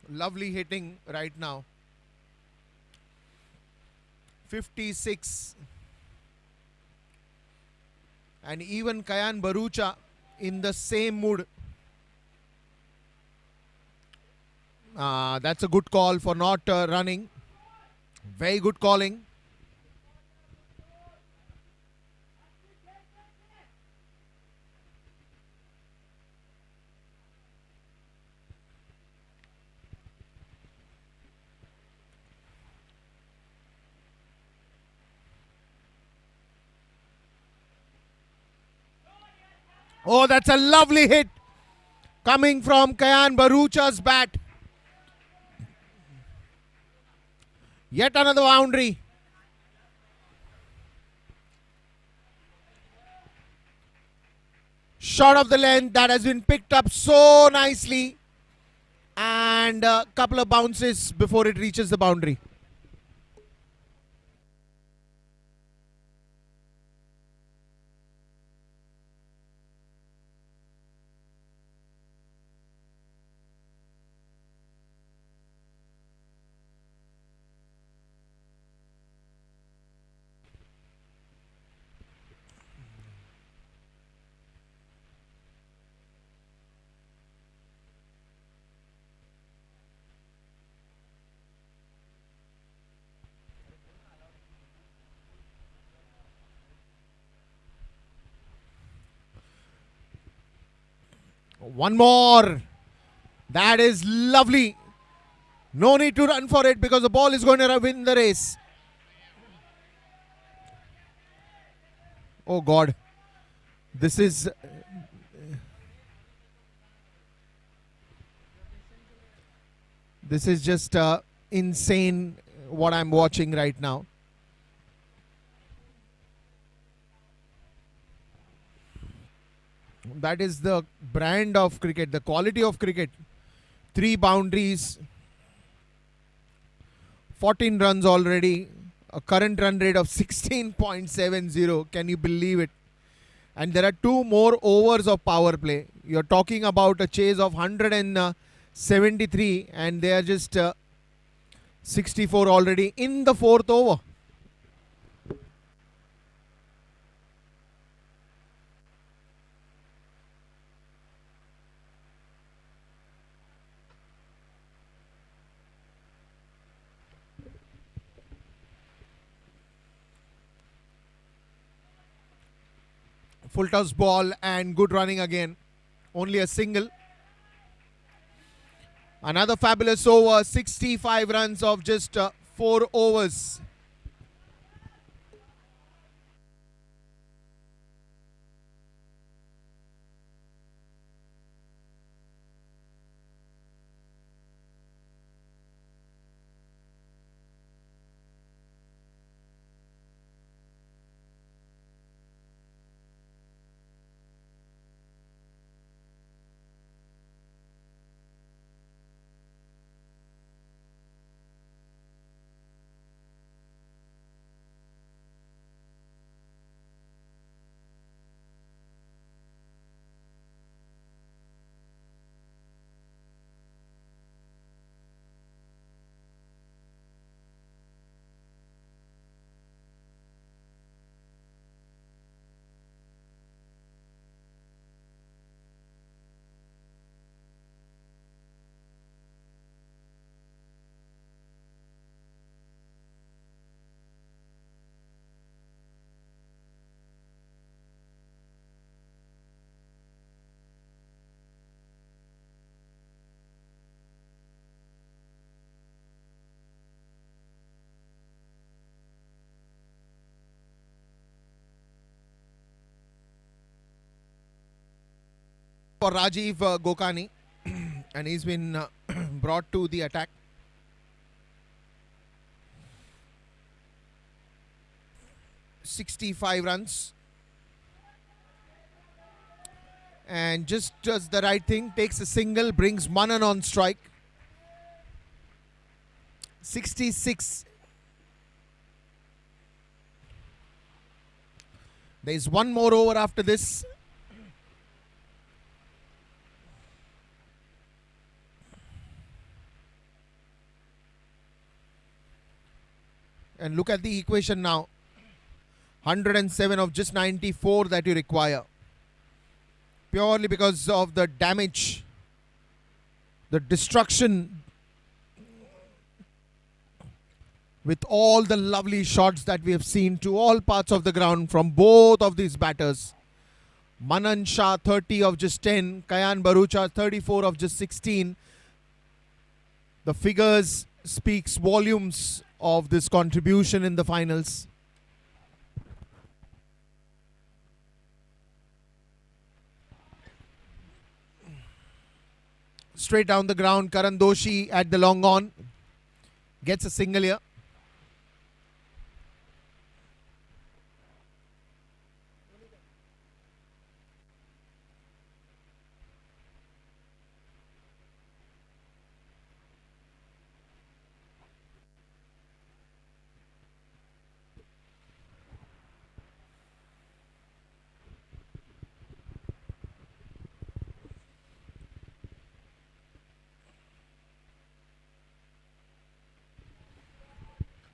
Lovely hitting right now. 56. And even Kayan Barucha in the same mood. That's a good call for not running. Very good calling. Oh, that's a lovely hit coming from Kayan Barucha's bat. Yet another boundary. Shot of the length that has been picked up so nicely. And a couple of bounces before it reaches the boundary. One more. That is lovely. No need to run for it because the ball is going to win the race. Oh God. This is just insane what I'm watching right now. That is the brand of cricket, the quality of cricket. 3 boundaries, 14 runs already, a current run rate of 16.70. Can you believe it? And there are 2 more overs of power play. You're talking about a chase of 173 and they are just 64 already in the 4th over. Full toss ball and good running again. Only a single. Another fabulous over. 65 runs of just 4 overs. For Rajiv Gokani and he's been brought to the attack. .65 runs and just does the right thing, takes a single, brings Manan on strike. 66. There's one more over after this. And look at the equation now. 107 of just 94 that you require. Purely because of the damage, the destruction, with all the lovely shots that we have seen to all parts of the ground from both of these batters. Manan Shah 30 of just 10, Kayan Barucha 34 of just 16. The figures speaks volumes of this contribution in the finals. straight down the ground. Karan Doshi at the long on gets a single here.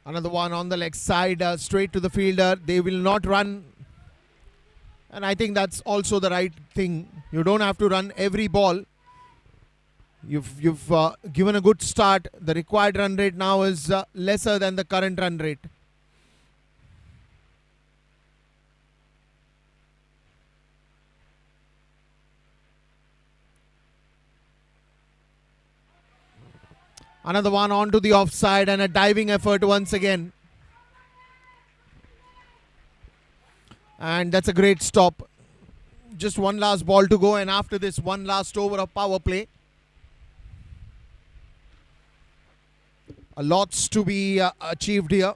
Another one on the leg side, straight to the fielder. They will not run. And I think that's also the right thing. You don't have to run every ball. You've given a good start. The required run rate now is lesser than the current run rate. Another one onto the offside and a diving effort once again. And that's a great stop. Just one last ball to go, and after this, one last over of power play. Lots to be achieved here.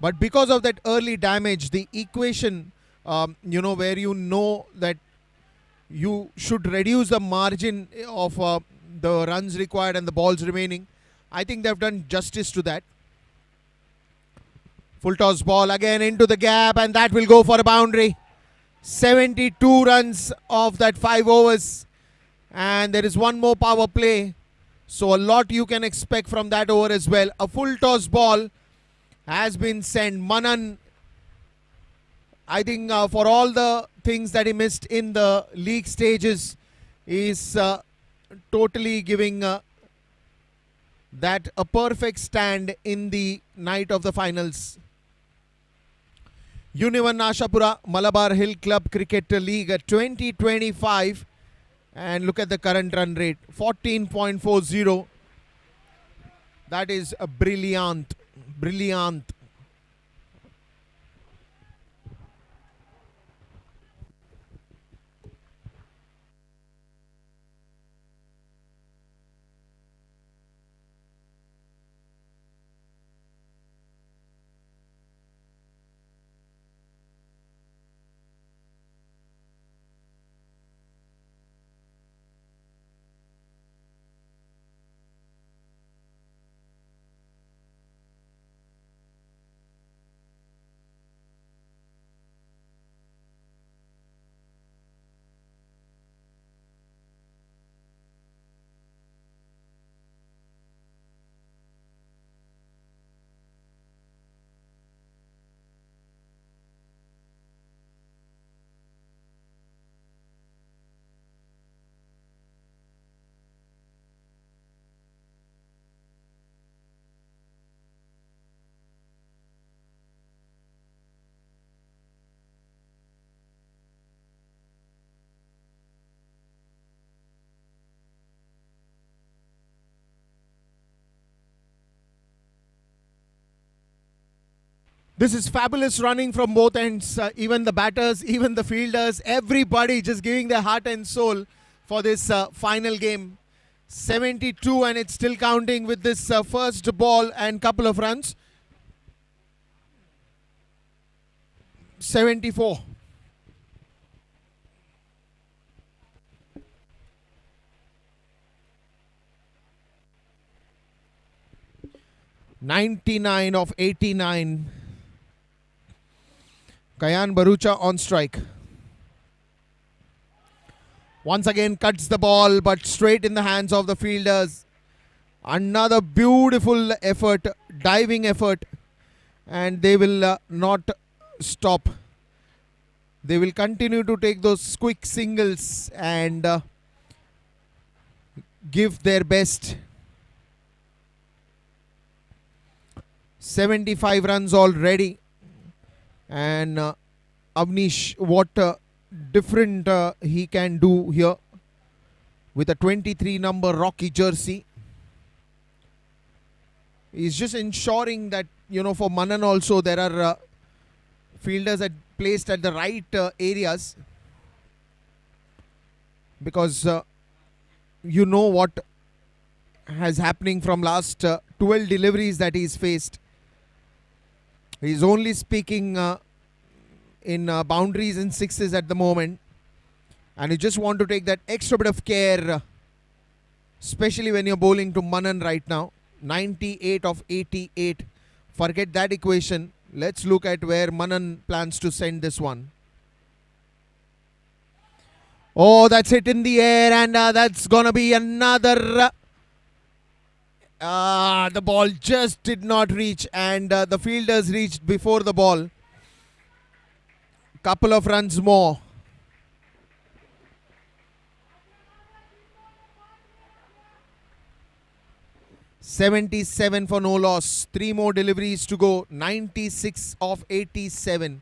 But because of that early damage, the equation, where you know that you should reduce the margin of the runs required and the balls remaining, I think they've done justice to that. Full toss ball again into the gap, and that will go for a boundary. 72 runs of that 5 overs, and there is one more power play, so a lot you can expect from that over as well. A full toss ball has been sent. Manan, I think for all the things that he missed in the league stages, is totally giving that a perfect stand in the night of the finals. Unione Ashapura Malabar Hill Club Cricket League 2025, and look at the current run rate, 14.40. That is a brilliant. This is fabulous running from both ends, even the batters, even the fielders, everybody just giving their heart and soul for this final game. 72, and it's still counting with this first ball and couple of runs. 74. (99 of 89). Kayan Barucha on strike. Once again cuts the ball, but straight in the hands of the fielders. Another beautiful effort, diving effort, and they will not stop. They will continue to take those quick singles and give their best. 75 runs already. And Avnish, what different he can do here with a 23 number Rocky jersey. He's just ensuring that, for Manan also there are fielders placed at the right areas, because you know what has happening from last 12 deliveries that he's faced. He's only speaking in boundaries and sixes at the moment, and you just want to take that extra bit of care, especially when you're bowling to Manan right now. 98 of 88. Forget that equation. Let's look at where Manan plans to send this one. Oh, that's hit in the air, and that's gonna be another. The ball just did not reach, and the fielders reached before the ball. Couple of runs more. $77 for no loss. 3 more deliveries to go. 96 of 87.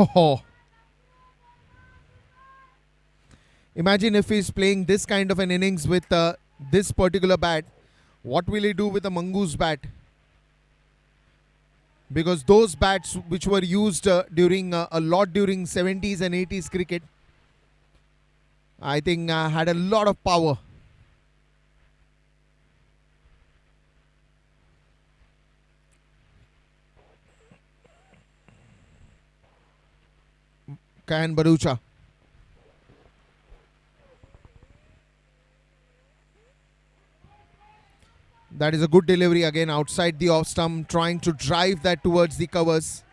Oh. Imagine if he's playing this kind of an innings with this particular bat. What will he do with a mongoose bat? Because those bats which were used during a lot during 70s and 80s cricket, I think had a lot of power. Kayan Barucha. That is a good delivery again outside the off stump, trying to drive that towards the covers.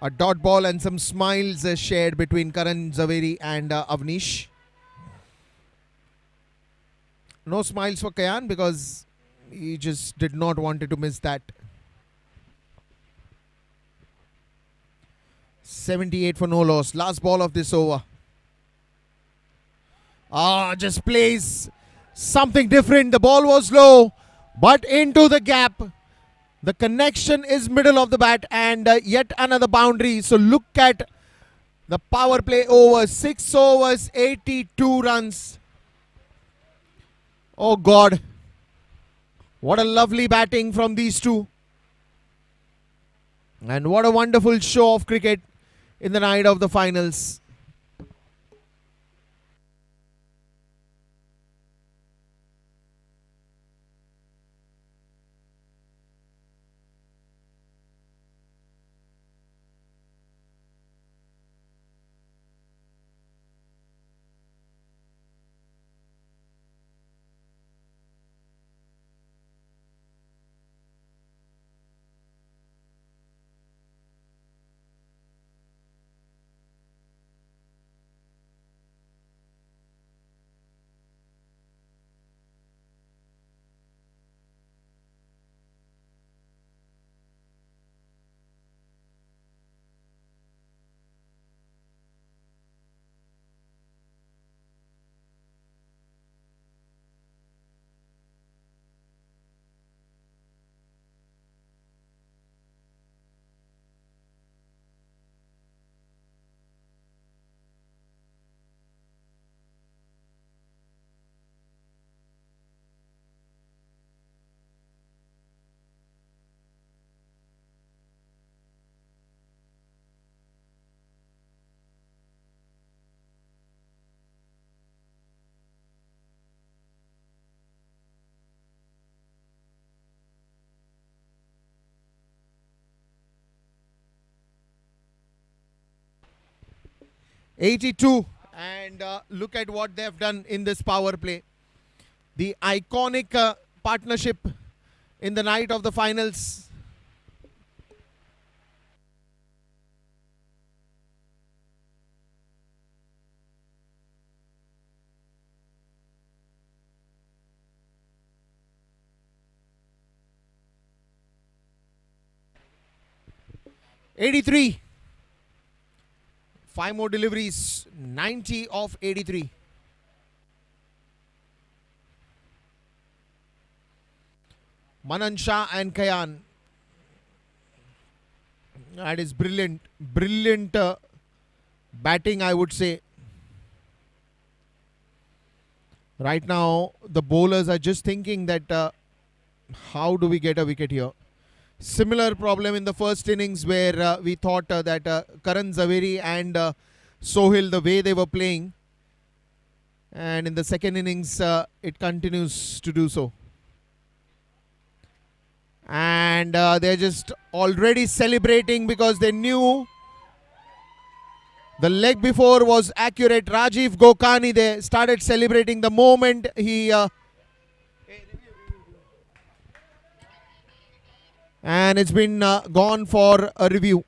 A dot ball and some smiles shared between Karan Zaveri and Avnish. No smiles for Kayan because he just did not want to miss that. 78 for no loss. Last ball of this over. Just plays something different. The ball was low, but into the gap. The connection is middle of the bat, and yet another boundary. So look at the power play over. 6 overs, 82 runs. Oh God. What a lovely batting from these two. And what a wonderful show of cricket in the night of the finals. '82, and look at what they have done in this power play. The iconic partnership in the night of the finals. '83. 5 more deliveries. 90 of 83. Manan Shah and Kayan. That is brilliant. Brilliant batting, I would say. Right now, the bowlers are just thinking that how do we get a wicket here? Similar problem in the first innings where we thought that Karan Zaveri and Sohail, the way they were playing, and in the second innings it continues to do so. And they're just already celebrating because they knew the leg before was accurate. Rajiv Gokani, they started celebrating the moment he and it's been gone for a review.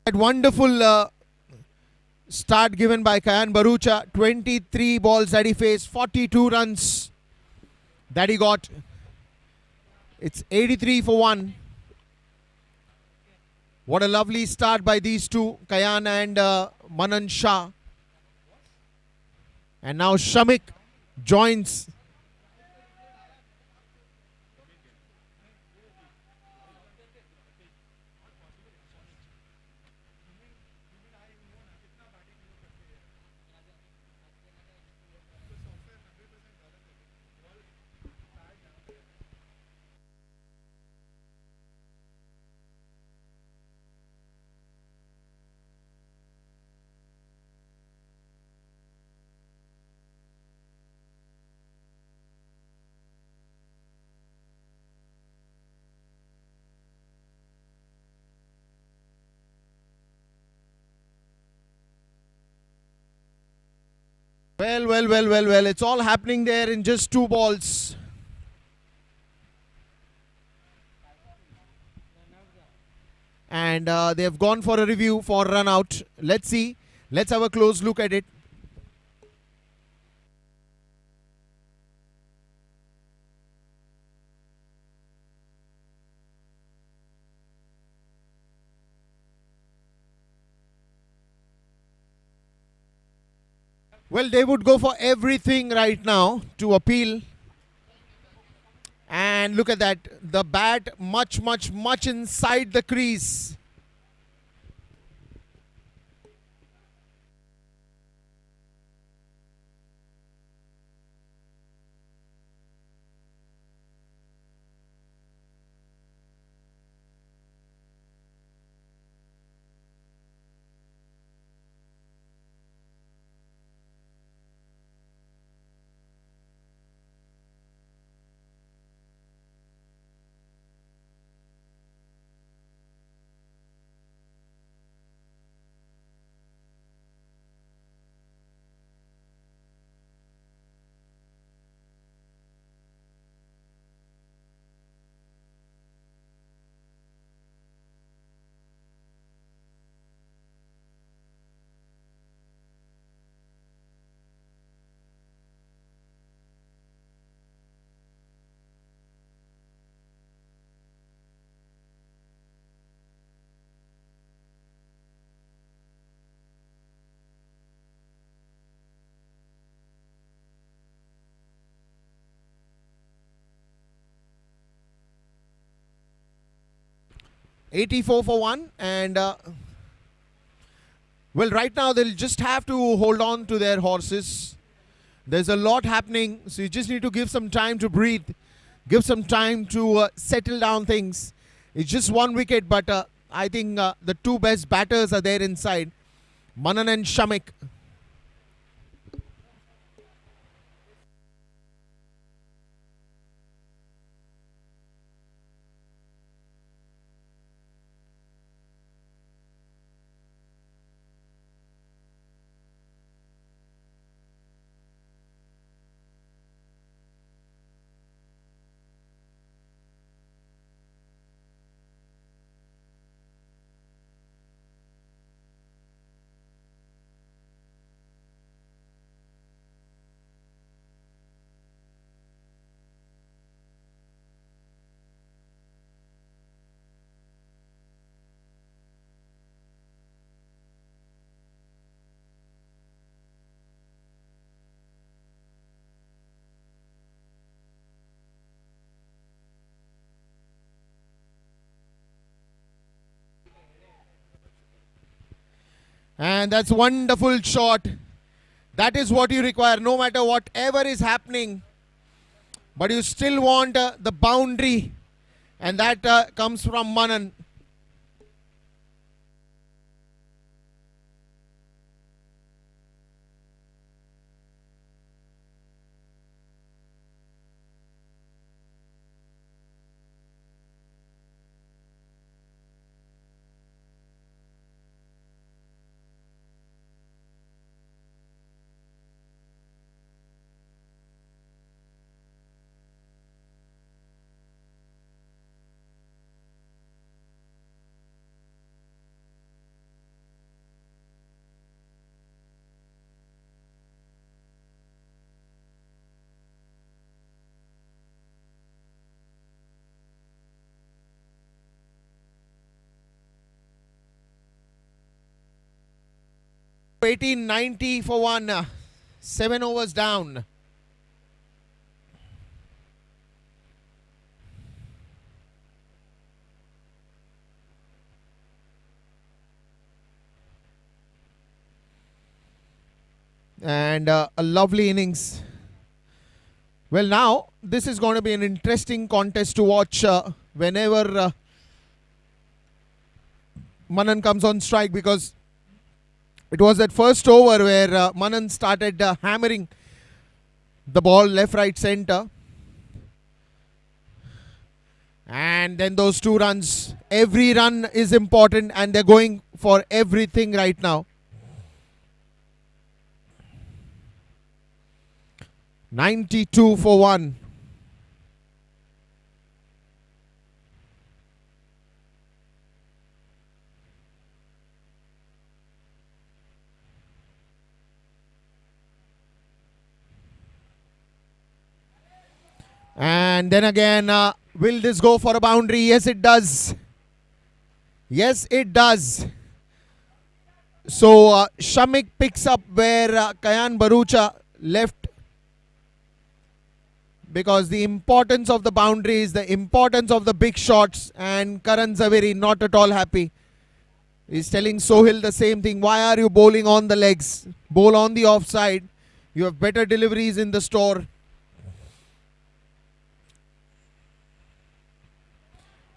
That wonderful Start given by Kayan Barucha. 23 balls that he faced, 42 runs that he got. It's 83 for 1. What a lovely start by these two, Kayan and Manan Shah. And now Shamik joins. Well. It's all happening there in just 2 balls. And they have gone for a review for run out. Let's see. Let's have a close look at it. Well, they would go for everything right now to appeal. And look at that. The bat much inside the crease. $84 for 1. And well, right now they'll just have to hold on to their horses. There's a lot happening, so you just need to give some time to breathe, give some time to settle down things. It's just 1 wicket, but I think the 2 best batters are there inside, Manan and Shamik. And that's wonderful shot. That is what you require, no matter whatever is happening. But you still want the boundary. And that comes from Manan. 18, 90 for 1. 7 overs down. And a lovely innings. Well, now this is going to be an interesting contest to watch whenever Manan comes on strike, because it was that first over where Manan started hammering the ball left, right, center. And then those 2 runs. Every run is important and they're going for everything right now. 92 for 1. And then again, will this go for a boundary? Yes, it does. Yes, it does. So Shamik picks up where Kayan Barucha left, because the importance of the boundaries, the importance of the big shots, and Karan Zaveri not at all happy. He's telling Sohail the same thing. Why are you bowling on the legs? Bowl on the offside. You have better deliveries in the store.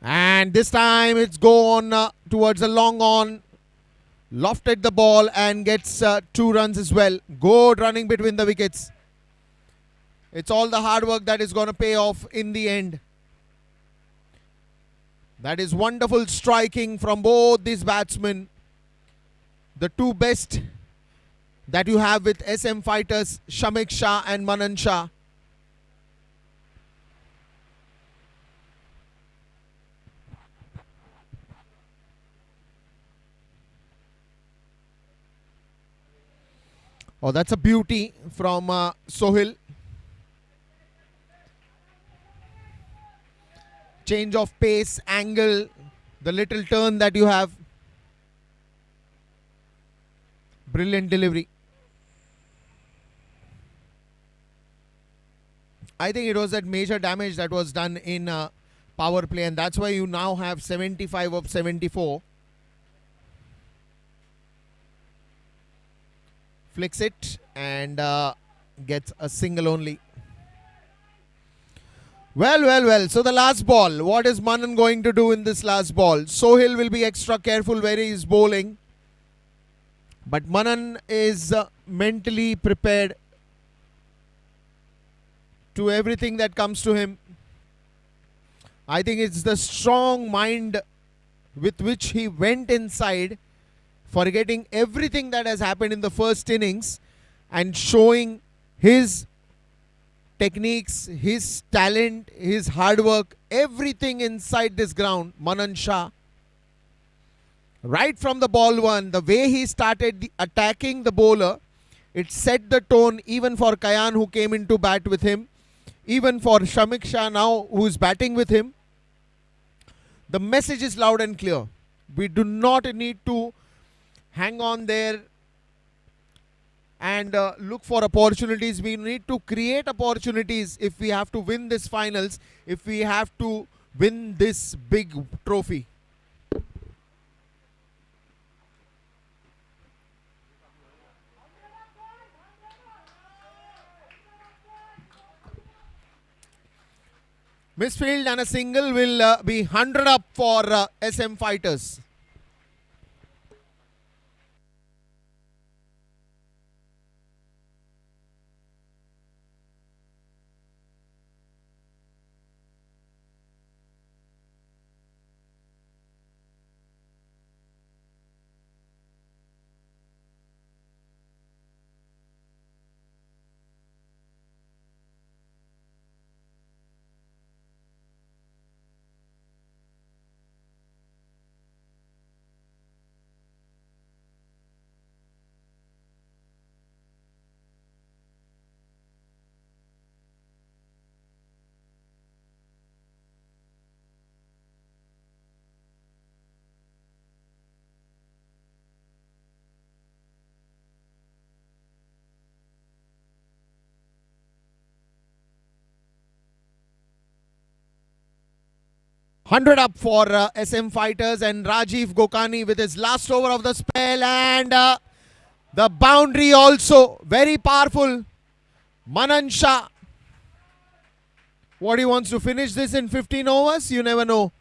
And this time it's go on towards a long on. Lofted the ball and gets 2 runs as well. Good running between the wickets. It's all the hard work that is going to pay off in the end. That is wonderful striking from both these batsmen. The 2 best that you have with SM fighters, Shamik Shah and Manan Shah. Oh, that's a beauty from Sohail. Change of pace, angle, the little turn that you have. Brilliant delivery. I think it was that major damage that was done in power play, and that's why you now have 75 of 74. Flicks it and gets a single only. Well. So the last ball. What is Manan going to do in this last ball? Sohail will be extra careful where he is bowling. But Manan is mentally prepared to everything that comes to him. I think it's the strong mind with which he went inside, forgetting everything that has happened in the first innings and showing his techniques, his talent, his hard work, everything inside this ground. Manan Shah, right from the ball 1, the way he started attacking the bowler, it set the tone even for Kayan, who came in to bat with him, even for Shamik Shah now, who is batting with him. The message is loud and clear. We do not need to hang on there and look for opportunities. We need to create opportunities if we have to win this finals, if we have to win this big trophy. Misfield and a single will be 100 up for SM fighters. 100 up for SM Fighters, and Rajiv Gokani with his last over of the spell, and the boundary also very powerful. Manan Shah. What he wants to finish this in 15 overs? You never know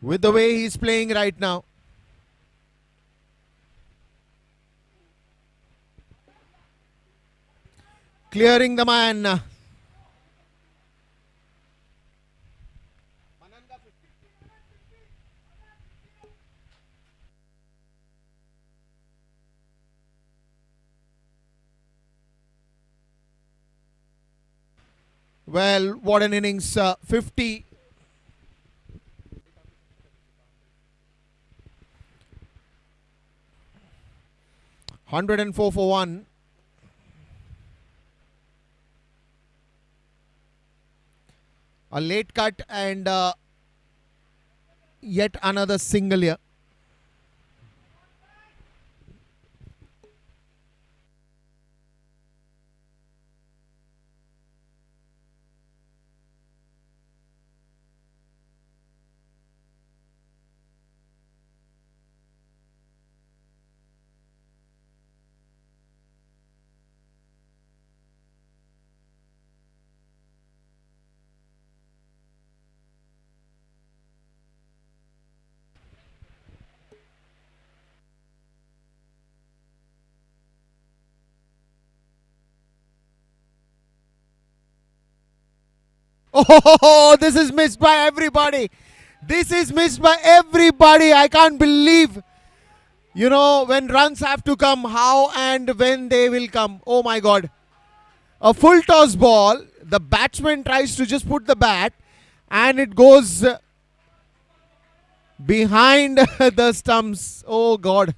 with the way he's playing right now. Clearing the man. Well, what an innings. 50. $104 for one. A late cut and yet another single here. Oh, this is missed by everybody. This is missed by everybody. I can't believe, when runs have to come, how and when they will come. Oh my God. A full toss ball. The batsman tries to just put the bat and it goes behind the stumps. Oh God.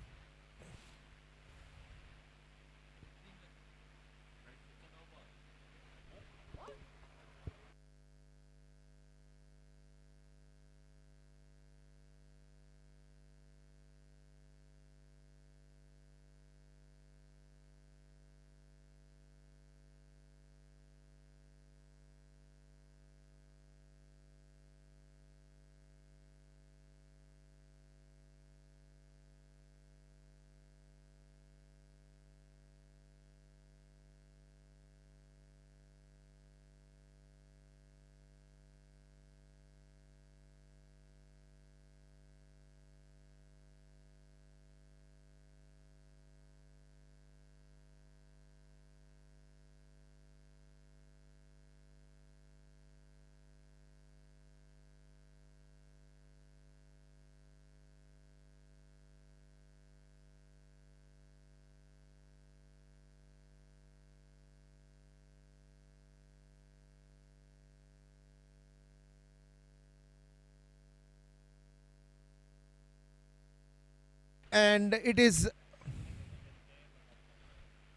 And it is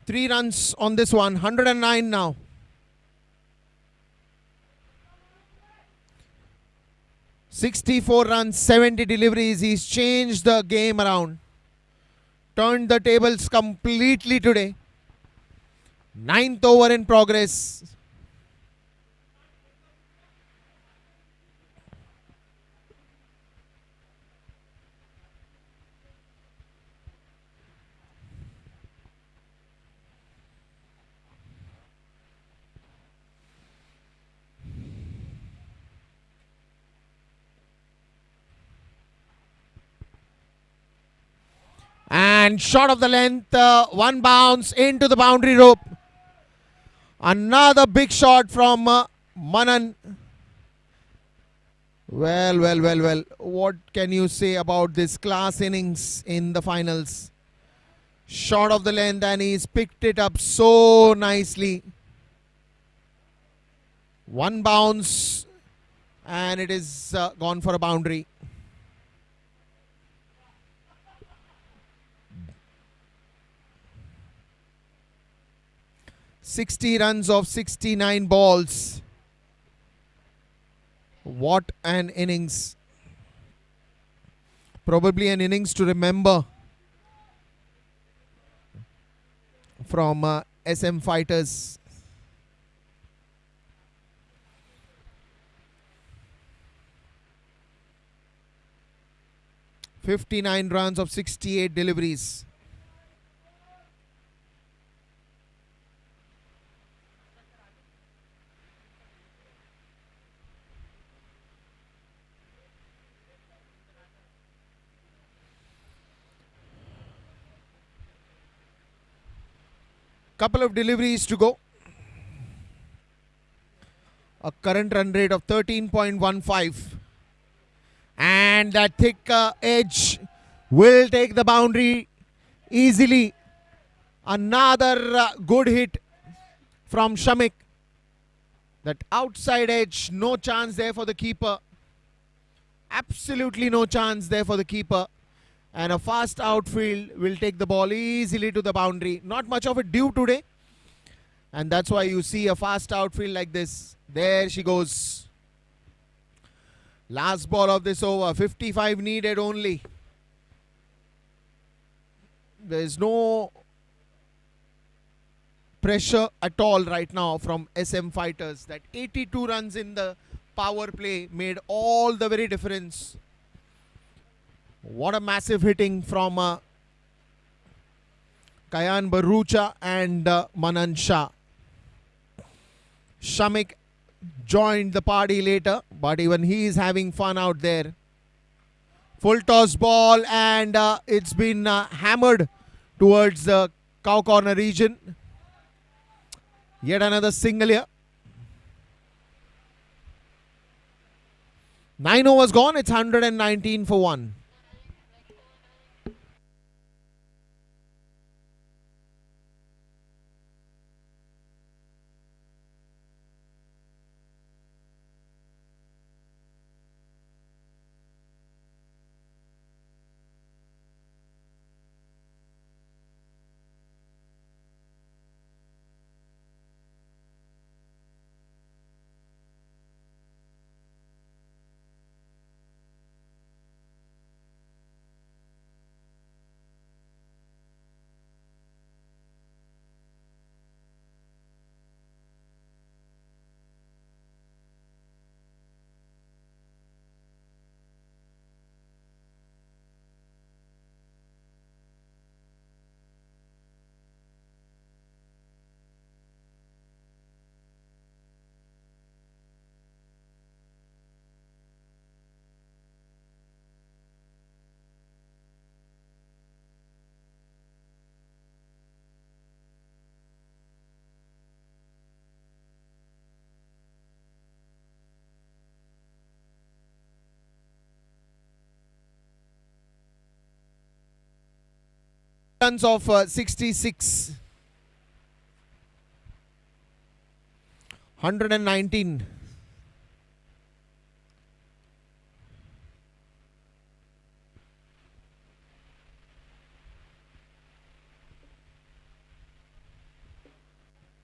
3 runs on this one. 109 now. "64 runs, 70 deliveries. He's changed the game around. Turned the tables completely today. 9th over in progress. And short of the length, one bounce into the boundary rope. Another big shot from Manan. Well. What can you say about this class innings in the finals? Short of the length, and he's picked it up so nicely. One bounce, and it is gone for a boundary. "60 runs of 69 balls. What an innings. Probably an innings to remember from SM Fighters. 59 runs of 68 deliveries. Couple of deliveries to go. A current run rate of 13.15. And that thick edge will take the boundary easily. Another good hit from Shamik. That outside edge, no chance there for the keeper. Absolutely no chance there for the keeper. And a fast outfield will take the ball easily to the boundary. Not much of a dew today. And that's why you see a fast outfield like this. There she goes. Last ball of this over. 55 needed only. There's no pressure at all right now from SM Fighters. That 82 runs in the power play made all the very difference. What a massive hitting from Kayan Barucha and Manan Shah. Shamik joined the party later, but even he is having fun out there. Full toss ball, and it's been hammered towards the cow corner region. Yet another single here. 9 overs gone, it's 119 for 1. Runs of 66. 119.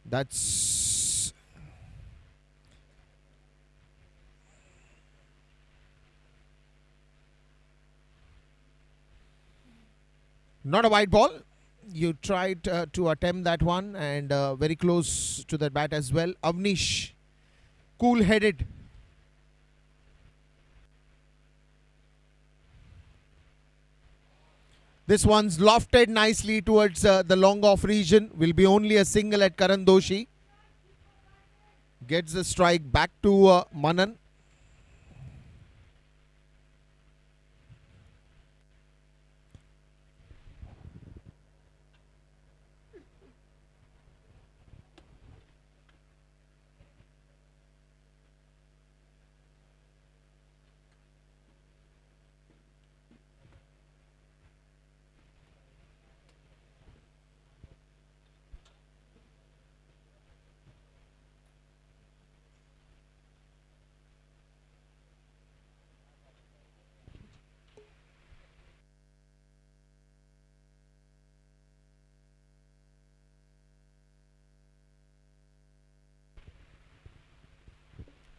That's not a wide ball. You tried to attempt that one, and very close to the bat as well. Avnish, cool-headed. This one's lofted nicely towards the long off region. Will be only a single at Karan Doshi. Gets the strike back to Manan.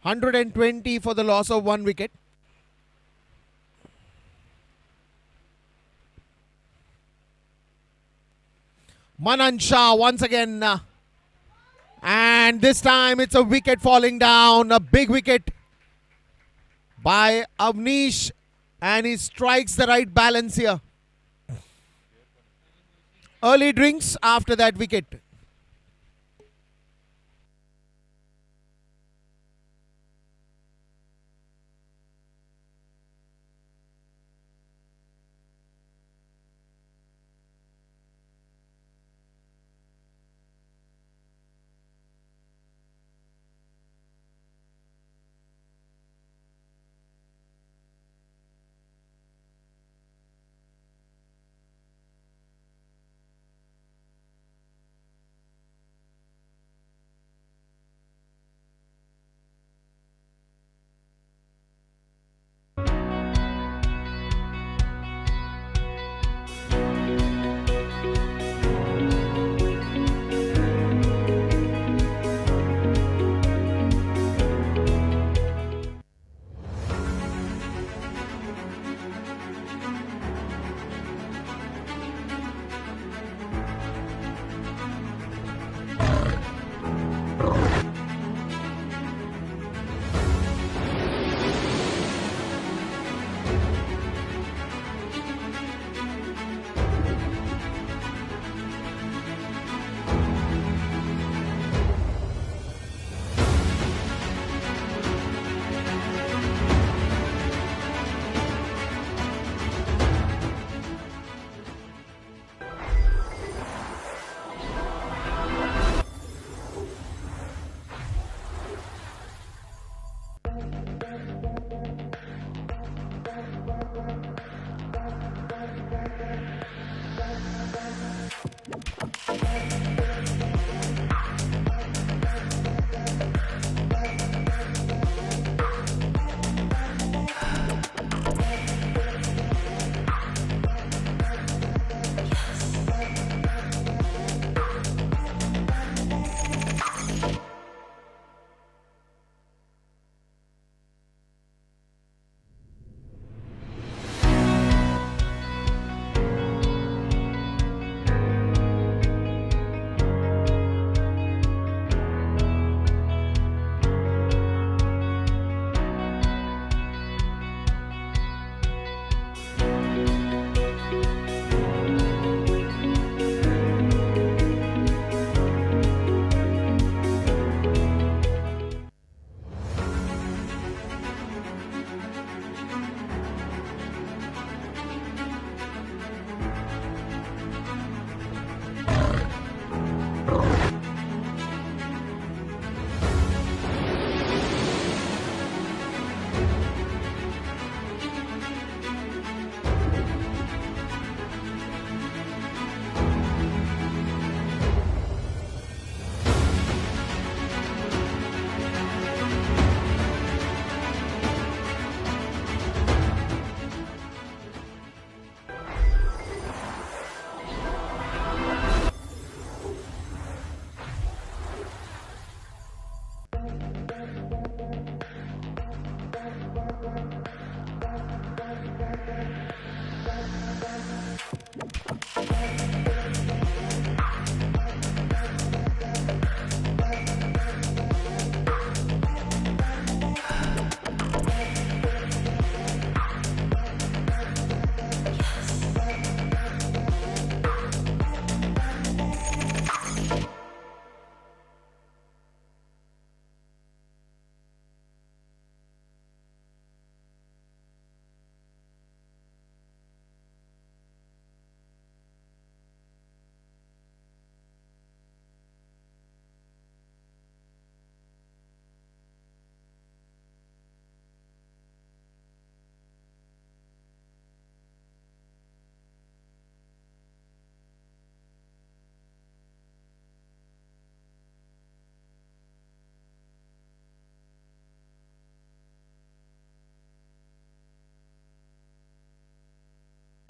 $120 for the loss of 1 wicket. Manan Shah once again. And this time it's a wicket falling down. A big wicket by Avnish And he strikes the right balance here. Early drinks after that wicket.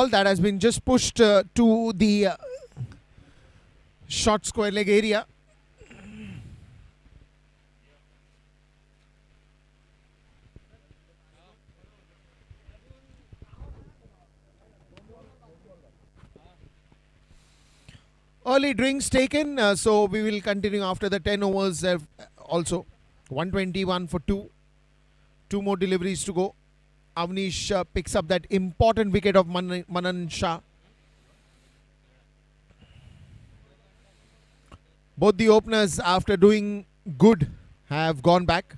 That has been just pushed to the short square leg area. Early drinks taken, so we will continue after the 10 overs also. 121 for 2. 2 more deliveries to go. Avnish picks up that important wicket of Manan Shah. Both the openers, after doing good, have gone back.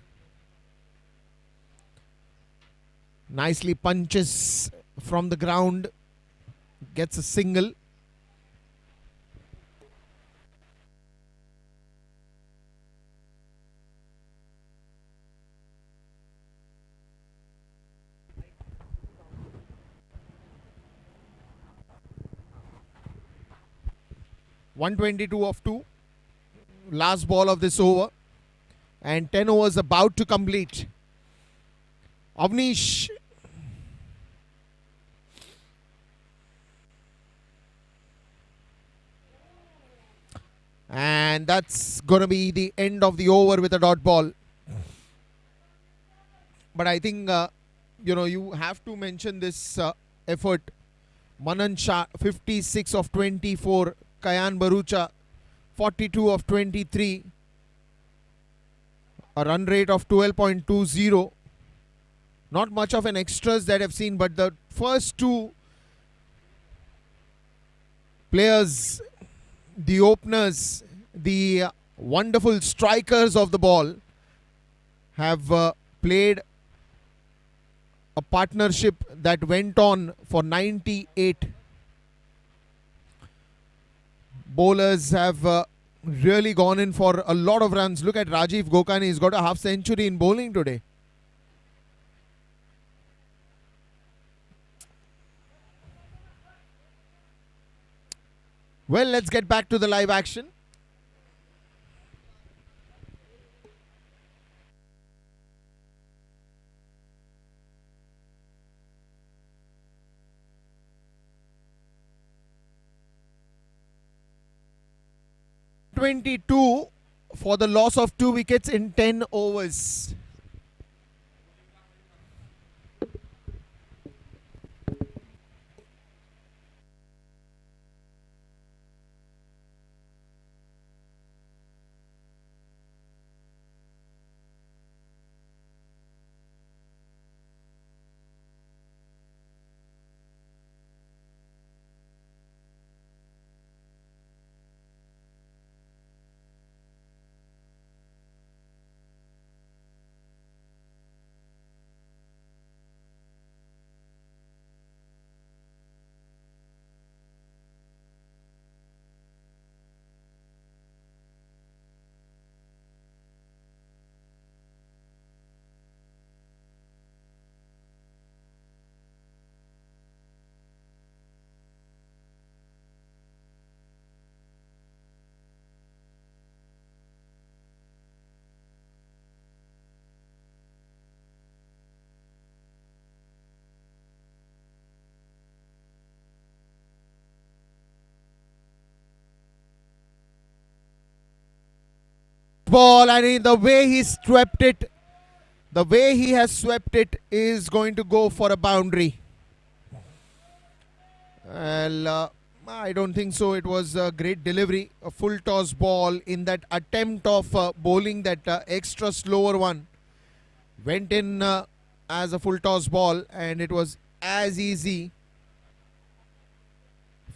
Nicely punches from the ground, gets a single. .122 of 2. Last ball of this over. And 10 overs about to complete. Avnish. And that's going to be the end of the over with a dot ball. But I think, you have to mention this effort. Manan Shah, 56 of 24. Kayan Barucha, 42 of 23. A run rate of 12.20. Not much of an extras that I've seen, but the first two players, the openers, the wonderful strikers of the ball, have played a partnership that went on for 98. Bowlers have really gone in for a lot of runs. Look at Rajiv Gokani. He's got a half century in bowling today. Well, let's get back to the live action. .22 for the loss of 2 wickets in 10 overs. Ball, and the way he swept it, the way he has swept it is going to go for a boundary. Well, I don't think so. It was a great delivery, a full toss ball in that attempt of bowling that extra slower one. Went in as a full toss ball, and it was as easy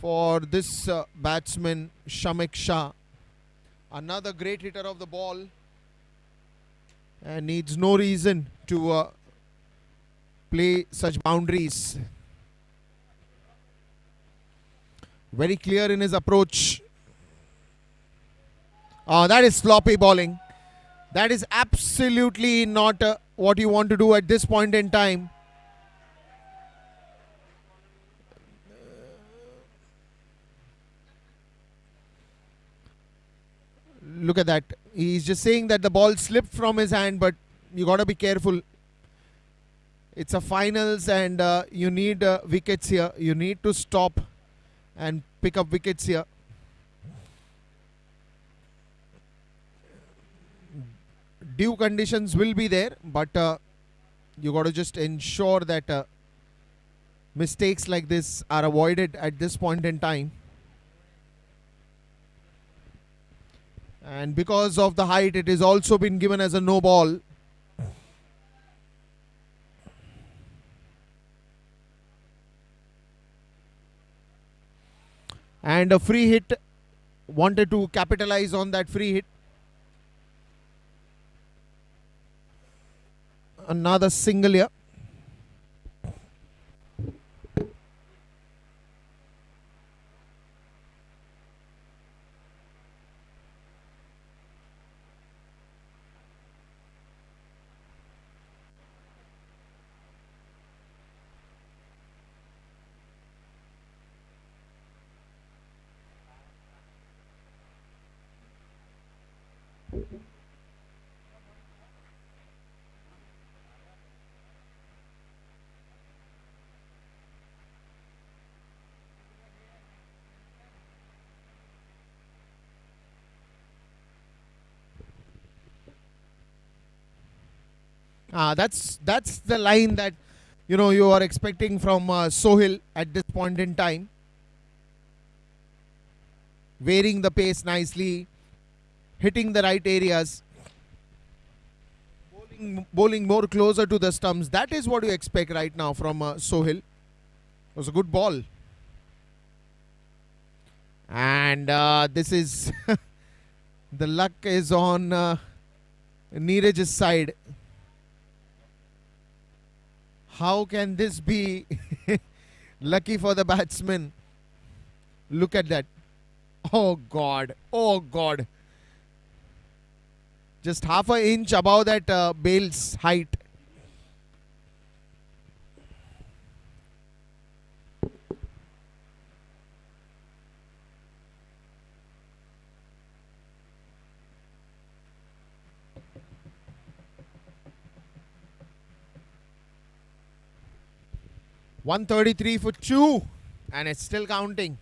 for this batsman Shamek Shah. Another great hitter of the ball, and needs no reason to play such boundaries. Very clear in his approach. That is sloppy bowling. That is absolutely not what you want to do at this point in time. Look at that. He's just saying that the ball slipped from his hand, but you got to be careful. It's a finals, and you need wickets here. You need to stop and pick up wickets here. Due conditions will be there, but you got to just ensure that mistakes like this are avoided at this point in time. And because of the height, it has also been given as a no ball. And a free hit. Wanted to capitalize on that free hit. Another single here. That's the line that you are expecting from Sohail at this point in time. Varying the pace nicely, hitting the right areas, bowling more closer to the stumps. That is what you expect right now from Sohail. It was a good ball. And this is the luck is on Neeraj's side. How can this be lucky for the batsman? Look at that. Oh God. Oh God. Just half an inch above that Bale's height. .133 for 2, and it's still counting.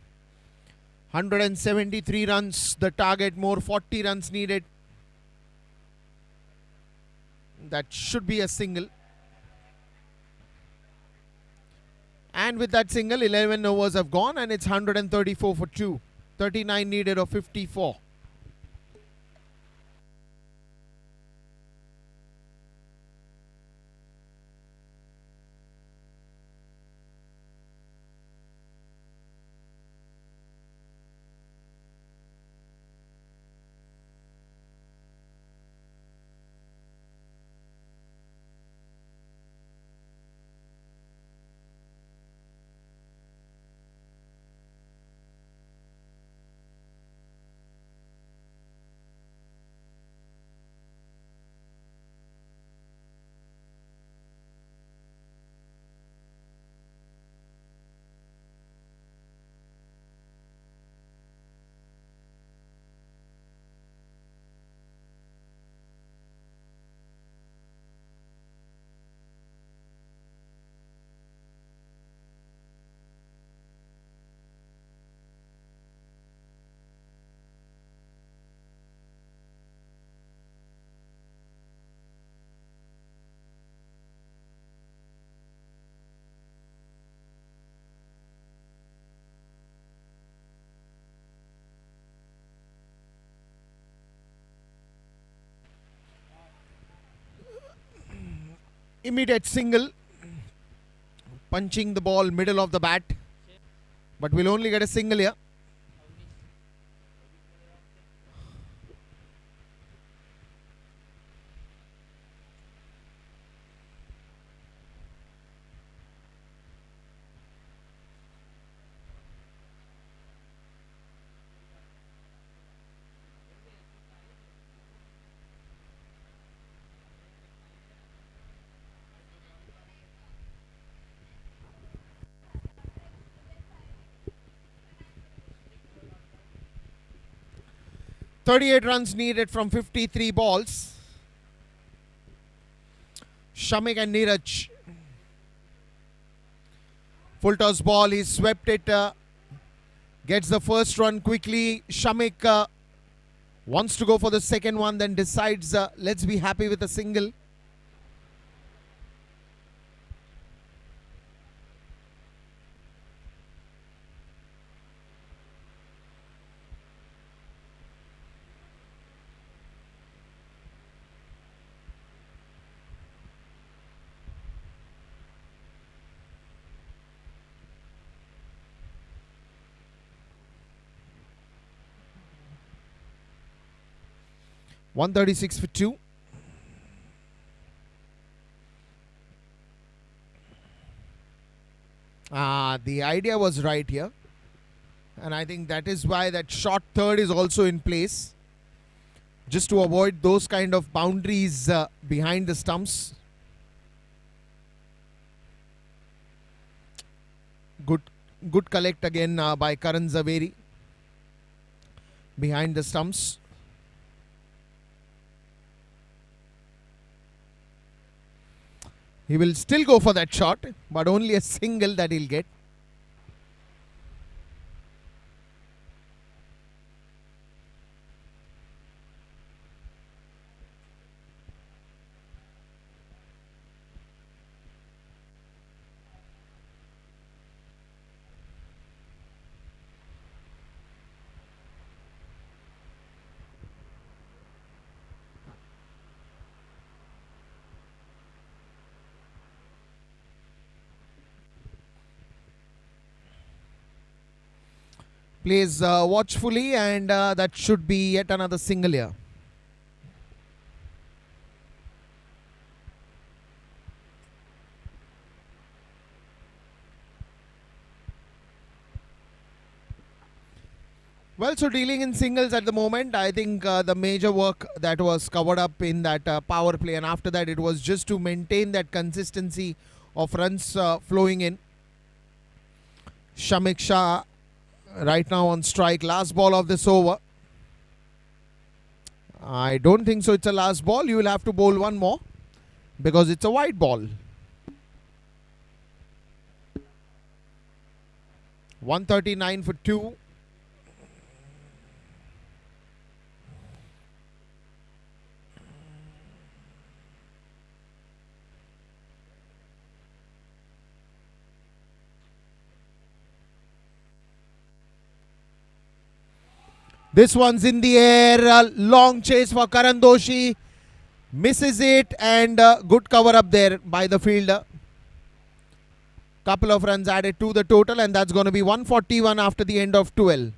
173 runs the target, more 40 runs needed. That should be a single. And with that single, 11 overs have gone, and it's 134 for 2. 39 needed of 54. Immediate single, punching the ball middle of the bat, but we'll only get a single here. .38 runs needed from 53 balls. Shamik and Neeraj. Full toss ball, he swept it, gets the first run quickly. Shamik wants to go for the second one, then decides let's be happy with a single. 136 for 2. The idea was right here. And I think that is why that short third is also in place. Just to avoid those kind of boundaries behind the stumps. Good collect again by Karan Zaveri behind the stumps. He will still go for that shot, but only a single that he'll get. Plays watchfully, and that should be yet another single here. Well, so dealing in singles at the moment, I think the major work that was covered up in that power play, and after that it was just to maintain that consistency of runs flowing in. Shamik Shah right now on strike. Last ball of this over. I don't think so it's a last ball. You will have to bowl one more because it's a wide ball. 139 for 2. This one's in the air. A long chase for Karan Doshi. Misses it, and good cover up there by the fielder. Couple of runs added to the total, and that's going to be 141 after the end of 12.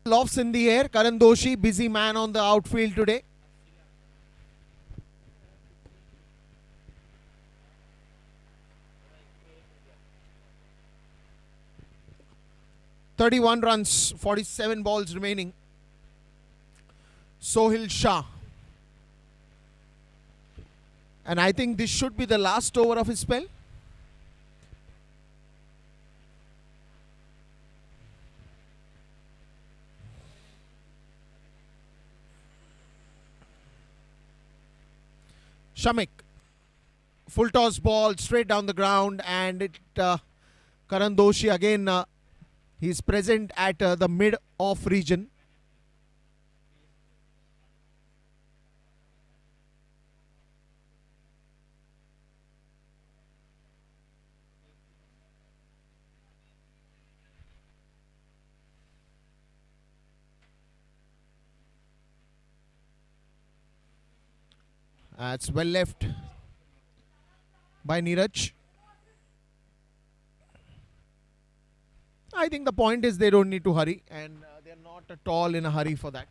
Lofts in the air. Karan Doshi, busy man on the outfield today. "31 runs, 47 balls remaining." Sohil Shah. And I think this should be the last over of his spell. Shamik. Full toss ball straight down the ground, and it Karan Doshi again, he's present at the mid-off region. It's well left by Neeraj. I think the point is they don't need to hurry, and they're not at all in a hurry for that.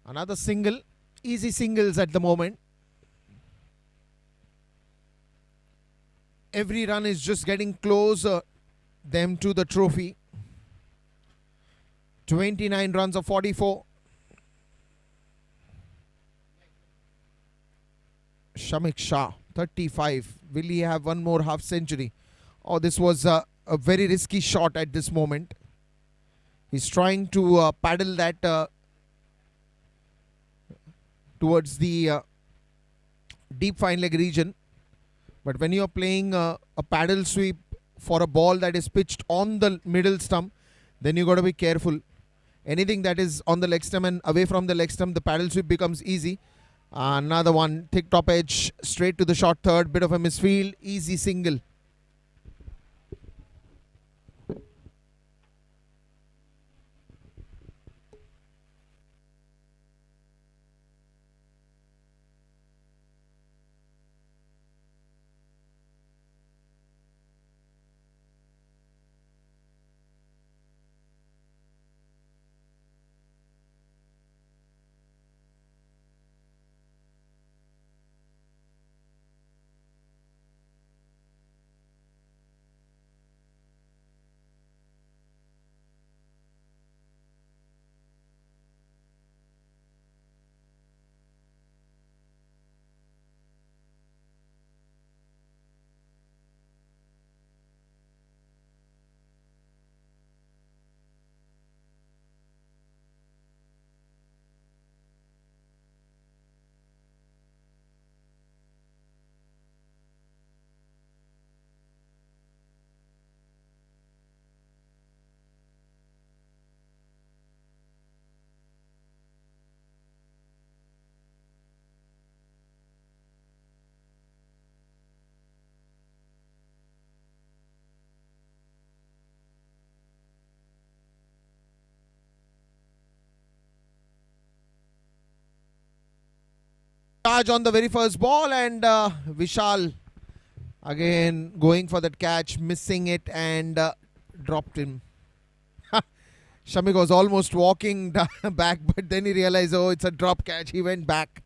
Another single, easy singles at the moment. Every run is just getting closer them to the trophy. 29 runs of 44. Mhccl, 35. Will he have one more half century? Oh, this was a very risky shot at this moment. He's trying to paddle that towards the deep fine leg region. But when you're playing a paddle sweep for a ball that is pitched on the middle stump, then you got to be careful. Anything that is on the leg stump and away from the leg stump, the paddle sweep becomes easy. Another one, thick top edge, straight to the short third, bit of a misfield, easy single. Charge on the very first ball, and Vishal again going for that catch, missing it, and dropped him. Shamik was almost walking back, but then he realized, oh, it's a drop catch. He went back.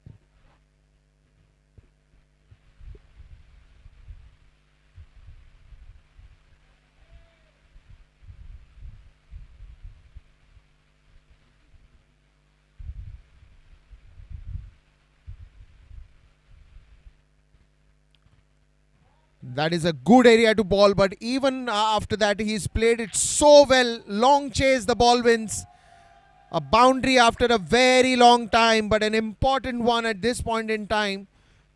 That is a good area to ball, but even after that, he's played it so well. Long chase, the ball wins. A boundary after a very long time, but an important one at this point in time.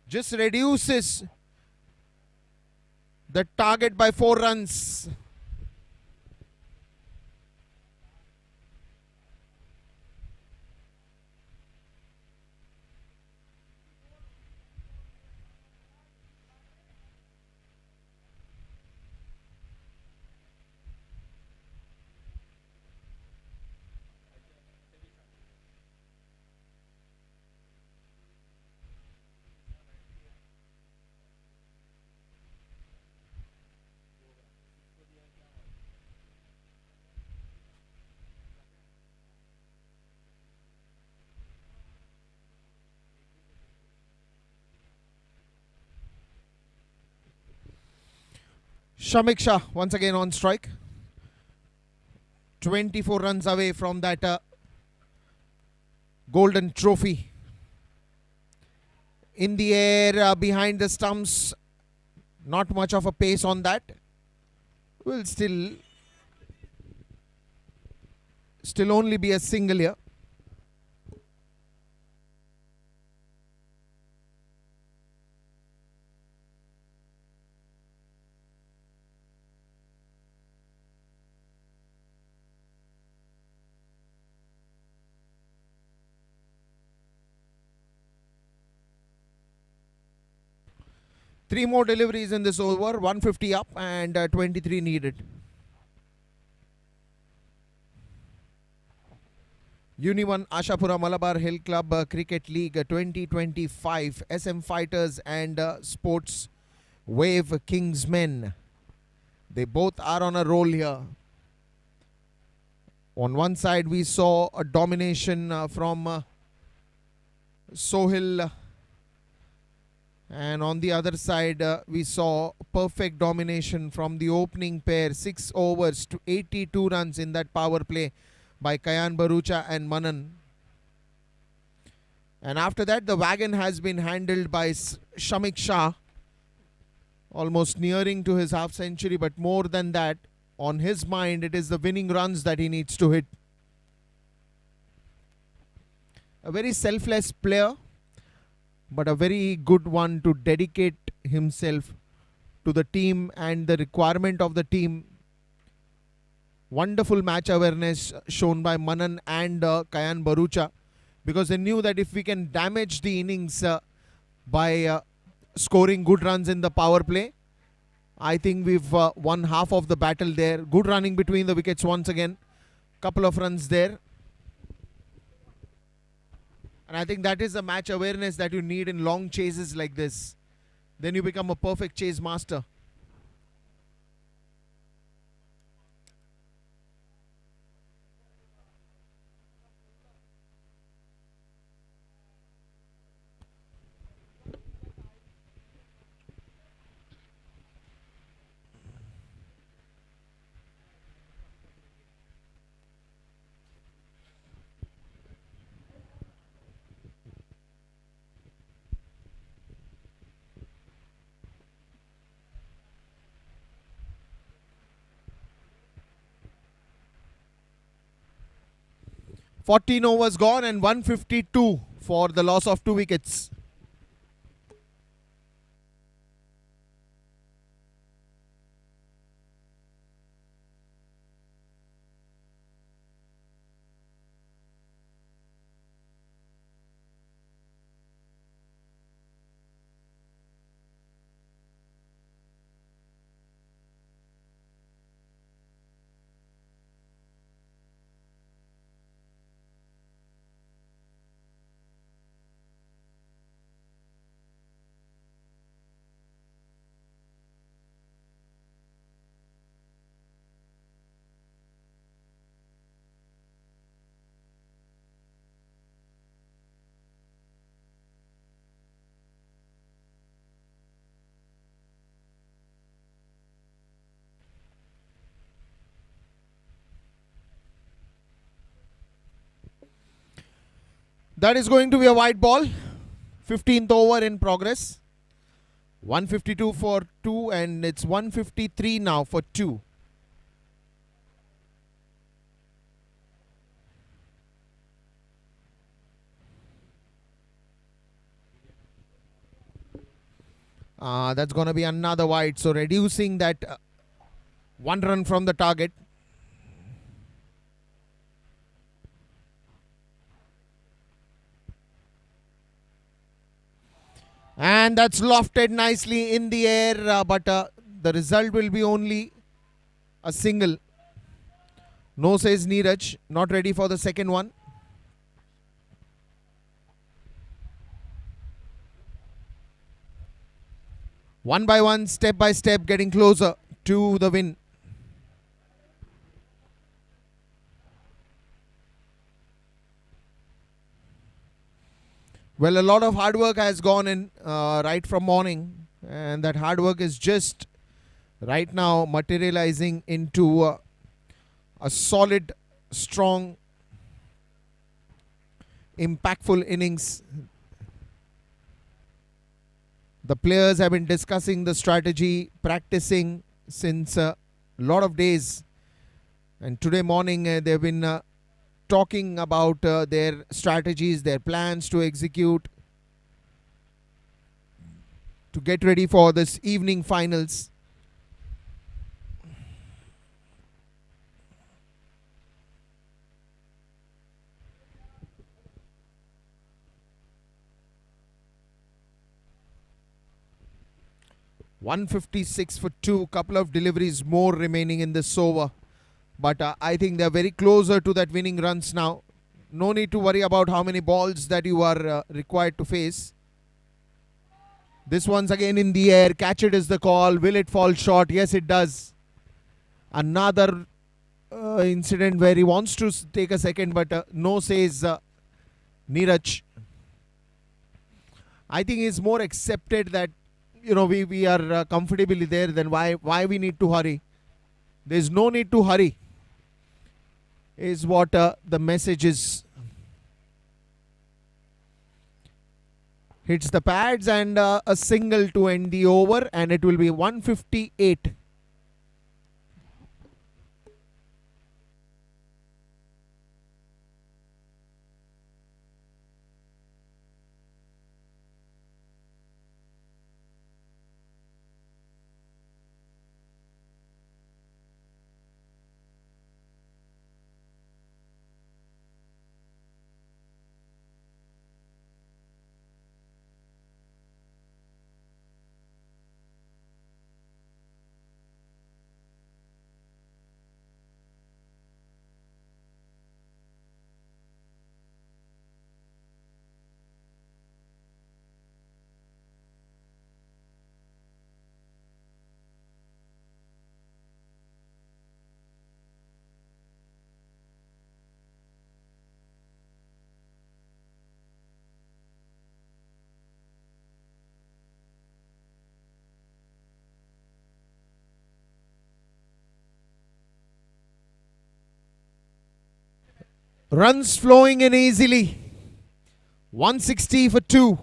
Just reduces the target by 4 runs. Mhccl once again on strike. 24 runs away from that golden trophy. In the air, behind the stumps, not much of a pace on that. Will still only be a single here. Three more deliveries in this over, 150 up and 23 needed. Unione Ashapura Malabar Hill Club Cricket League 2025 SM Fighters and Sportswave Kingsmen. They both are on a roll here. On one side we saw a domination from Sohail, and on the other side we saw perfect domination from the opening pair. 6 overs to 82 runs in that power play by Kayan Barucha and Manan. And after that the wagon has been handled by Shamik Shah, almost nearing to his half century, but more than that, on his mind it is the winning runs that he needs to hit. A very selfless player, but a very good one to dedicate himself to the team and the requirement of the team. Wonderful match awareness shown by Manan and Kayan Barucha, because they knew that if we can damage the innings by scoring good runs in the power play, I think we've won half of the battle there. Good running between the wickets once again. Couple of runs there. And I think that is the match awareness that you need in long chases like this. Then you become a perfect chase master. $14 overs gone and 152 for the loss of 2 wickets. That is going to be a white ball. 15th over in progress. 152 for 2 and it's 153 now for 2. That's going to be another wide. So reducing that 1 run from the target. And that's lofted nicely in the air, but the result will be only a single. No, says Neeraj, not ready for the second one. One by one, step by step, getting closer to the win. Well, a lot of hard work has gone in right from morning, and that hard work is just right now materializing into a solid, strong, impactful innings. The players have been discussing the strategy, practicing since a lot of days, and today morning they've been talking about their strategies, their plans to execute, to get ready for this evening finals. $156 for 2, couple of deliveries more remaining in this over. But I think they're very closer to that winning runs now. No need to worry about how many balls that you are required to face. This one's again in the air. Catch it is the call. Will it fall short? Yes, it does. Another incident where he wants to take a second, but no, says Neeraj. I think it's more accepted that we are comfortably there. Then why we need to hurry? There's no need to hurry. Is what the message is. Hits the pads and a single to end the over, and it will be 158. Runs flowing in easily. 160 for 2.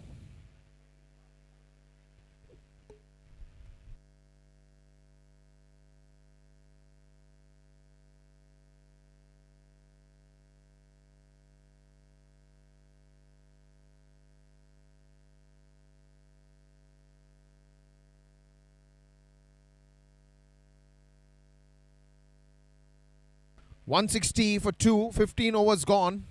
$160 for 2. 15 overs gone.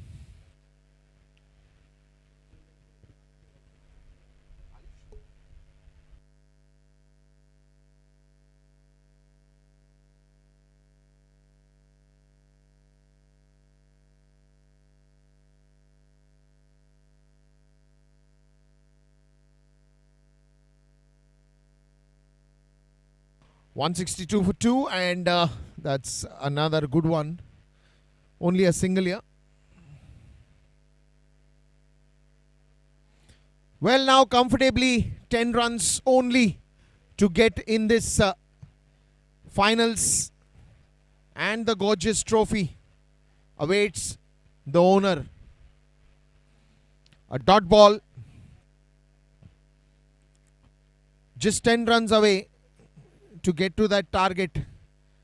$162 for 2, and that's another good one. Only a single here. Well, now comfortably 10 runs only to get in this finals, and the gorgeous trophy awaits the owner. A dot ball, just 10 runs away to get to that target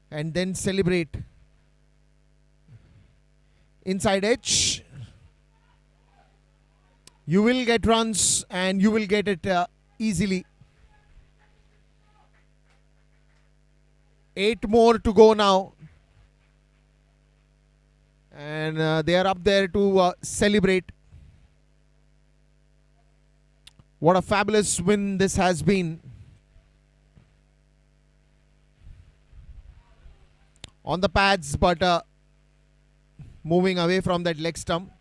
and then celebrate. Inside edge, you will get runs and you will get it easily. 8 more to go now, and they are up there to celebrate. What a fabulous win this has been. On the pads, but moving away from that leg stump.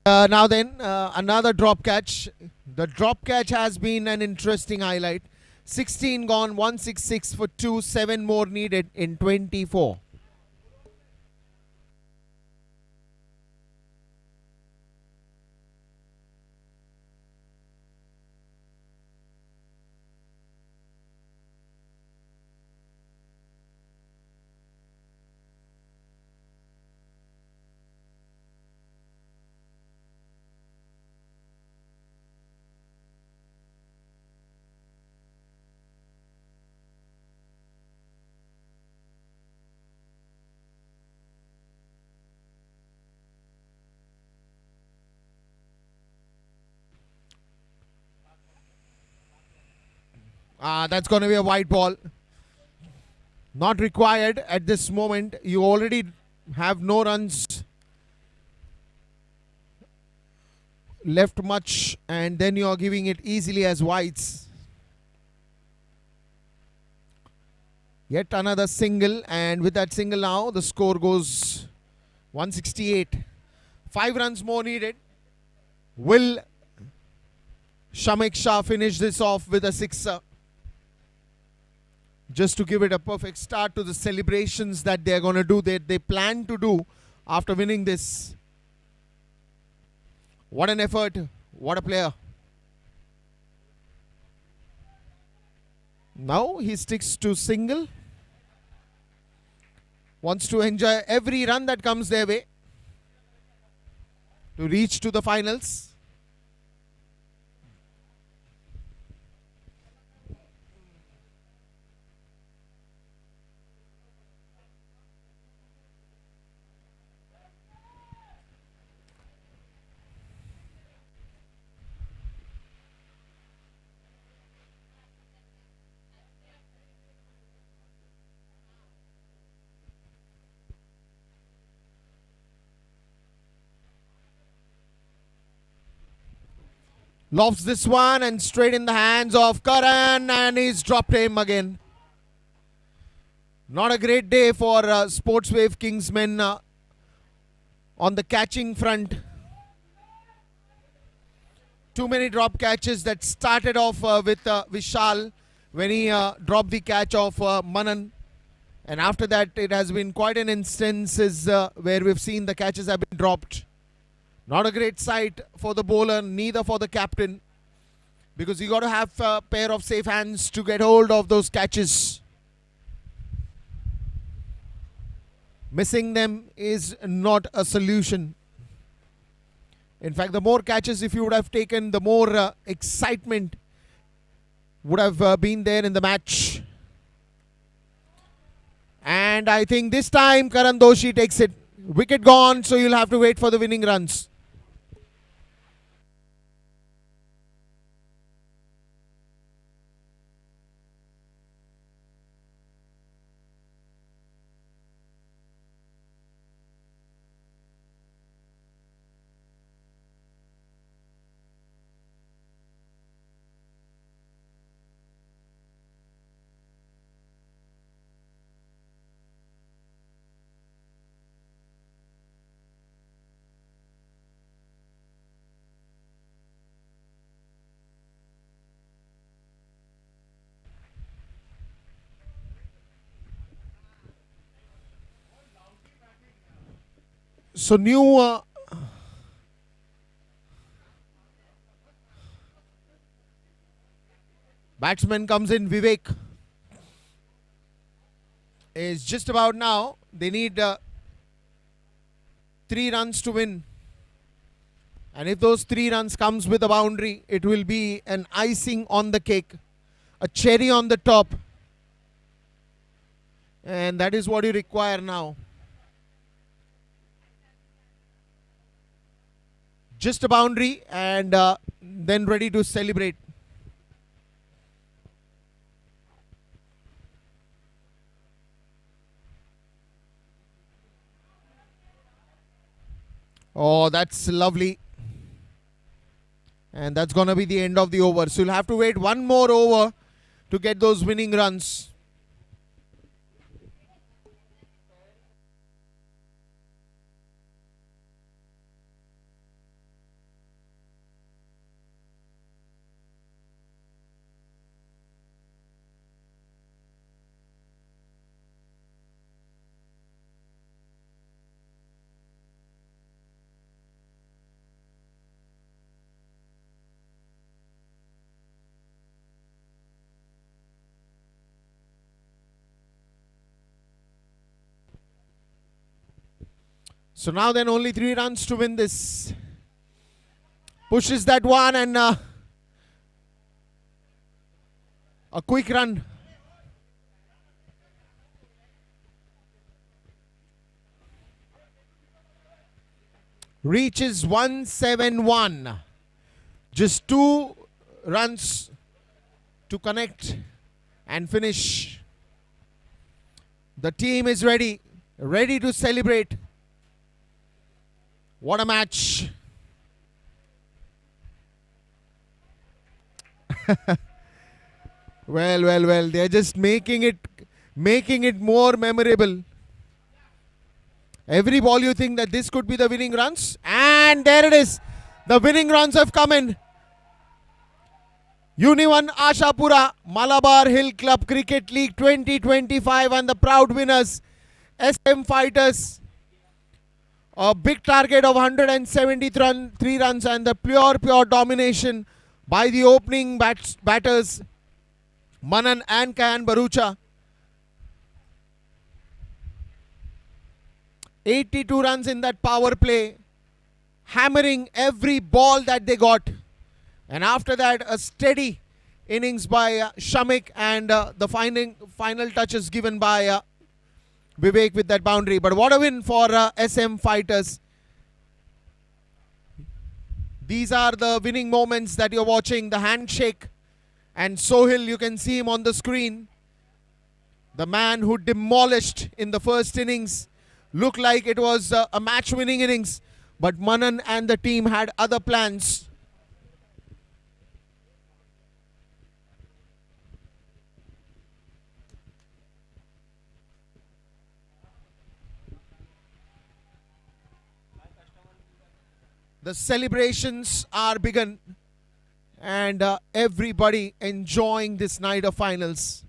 Now then, another drop catch. The drop catch has been an interesting highlight. 16 gone, 166 for 2, 7 more needed in 24. That's going to be a white ball. Not required at this moment. You already have no runs left much, and then you are giving it easily as wides. Yet another single, and with that single now the score goes 168. 5 runs more needed. Will Mhccl finish this off with a sixer, just to give it a perfect start to the celebrations that they are going to do, that they plan to do after winning this. What an effort, what a player. Now he sticks to single, wants to enjoy every run that comes their way to reach to the finals. Lofts this one and straight in the hands of Karan, and he's dropped him again. Not a great day for Sportswave Kingsmen on the catching front. Too many drop catches that started off with Vishal when he dropped the catch of Manan. And after that, it has been quite an instances where we've seen the catches have been dropped. Not a great sight for the bowler, neither for the captain, because you got to have a pair of safe hands to get hold of those catches. Missing them is not a solution. In fact, the more catches if you would have taken, the more excitement would have been there in the match. And I think this time Karan Doshi takes it. Wicket gone, so you'll have to wait for the winning runs. So new batsman comes in, Vivek. Is just about now. They need 3 runs to win. And if those 3 runs comes with a boundary, it will be an icing on the cake, a cherry on the top. And that is what you require now. Just a boundary and then ready to celebrate. Oh, that's lovely. And that's going to be the end of the over. So you'll have to wait one more over to get those winning runs. So now then only 3 runs to win this. Pushes that one and a quick run. Reaches 171. Just 2 runs to connect and finish. The team is ready to celebrate. What a match. Well. They're just making it more memorable. Every ball you think that this could be the winning runs. And there it is. The winning runs have come in. Unione Ashapura, Malabar Hill Club Cricket League 2025 and the proud winners, SM Fighters. A big target of 173 runs and the pure domination by the opening batters, Manan and Kayan Barucha. 82 runs in that power play, hammering every ball that they got. And after that, a steady innings by Shamik and the final touches given by Vivek with that boundary. But what a win for SM Fighters. These are the winning moments that you're watching. The handshake. And Sohail, you can see him on the screen. The man who demolished in the first innings. Looked like it was a match-winning innings. But Manan and the team had other plans. The celebrations are begun and everybody enjoying this night of finals.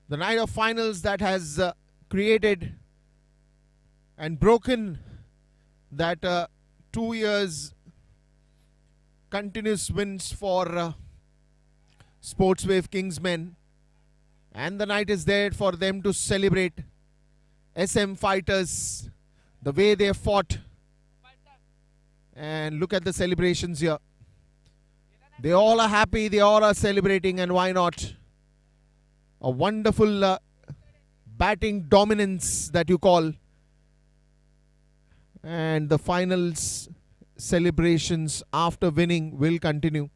The night of finals that has created and broken that 2 years continuous wins for Sportswave Kingsmen. And the night is there for them to celebrate. SM Fighters, the way they fought. And look at the celebrations here. They all are happy, they all are celebrating, and why not? A wonderful batting dominance that you call. And the finals celebrations after winning will continue.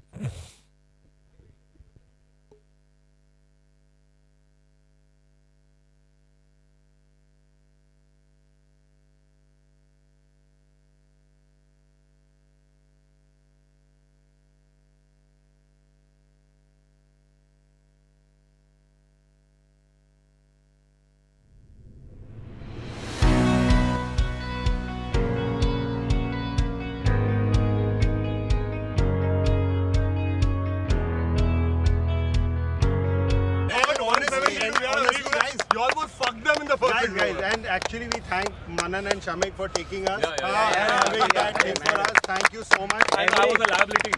You almost fucked them in the first guys, and actually we thank Manan and Shamik for taking us. Having that thing for us. Thank you so much. I was a liability.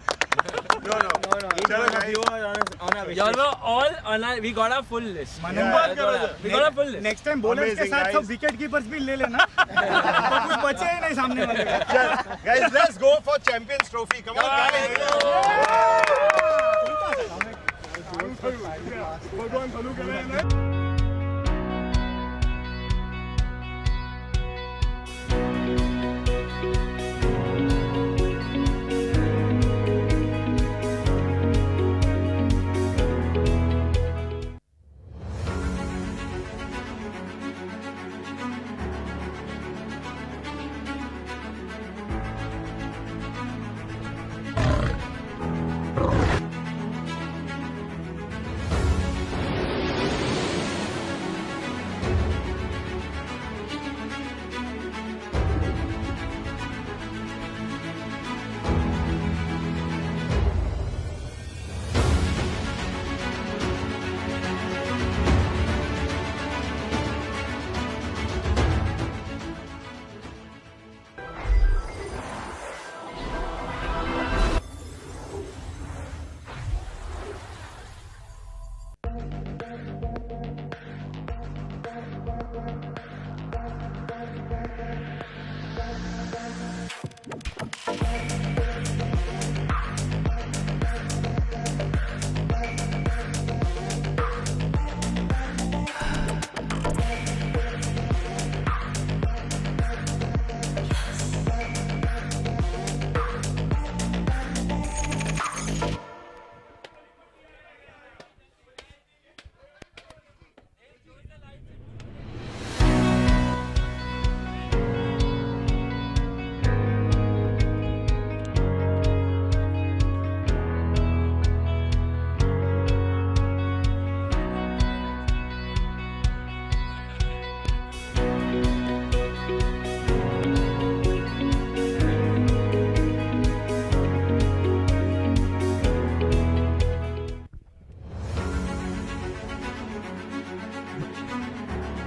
No. You were on our wish list. All on our, we got a full list. We got a full list. Next time bowlers के साथ सब wicket keepers भी ले लेना. तो कुछ बचे ही नहीं सामने वाले का. Guys, let's go for Champions Trophy. Come on, guys. भगवान भलू करे.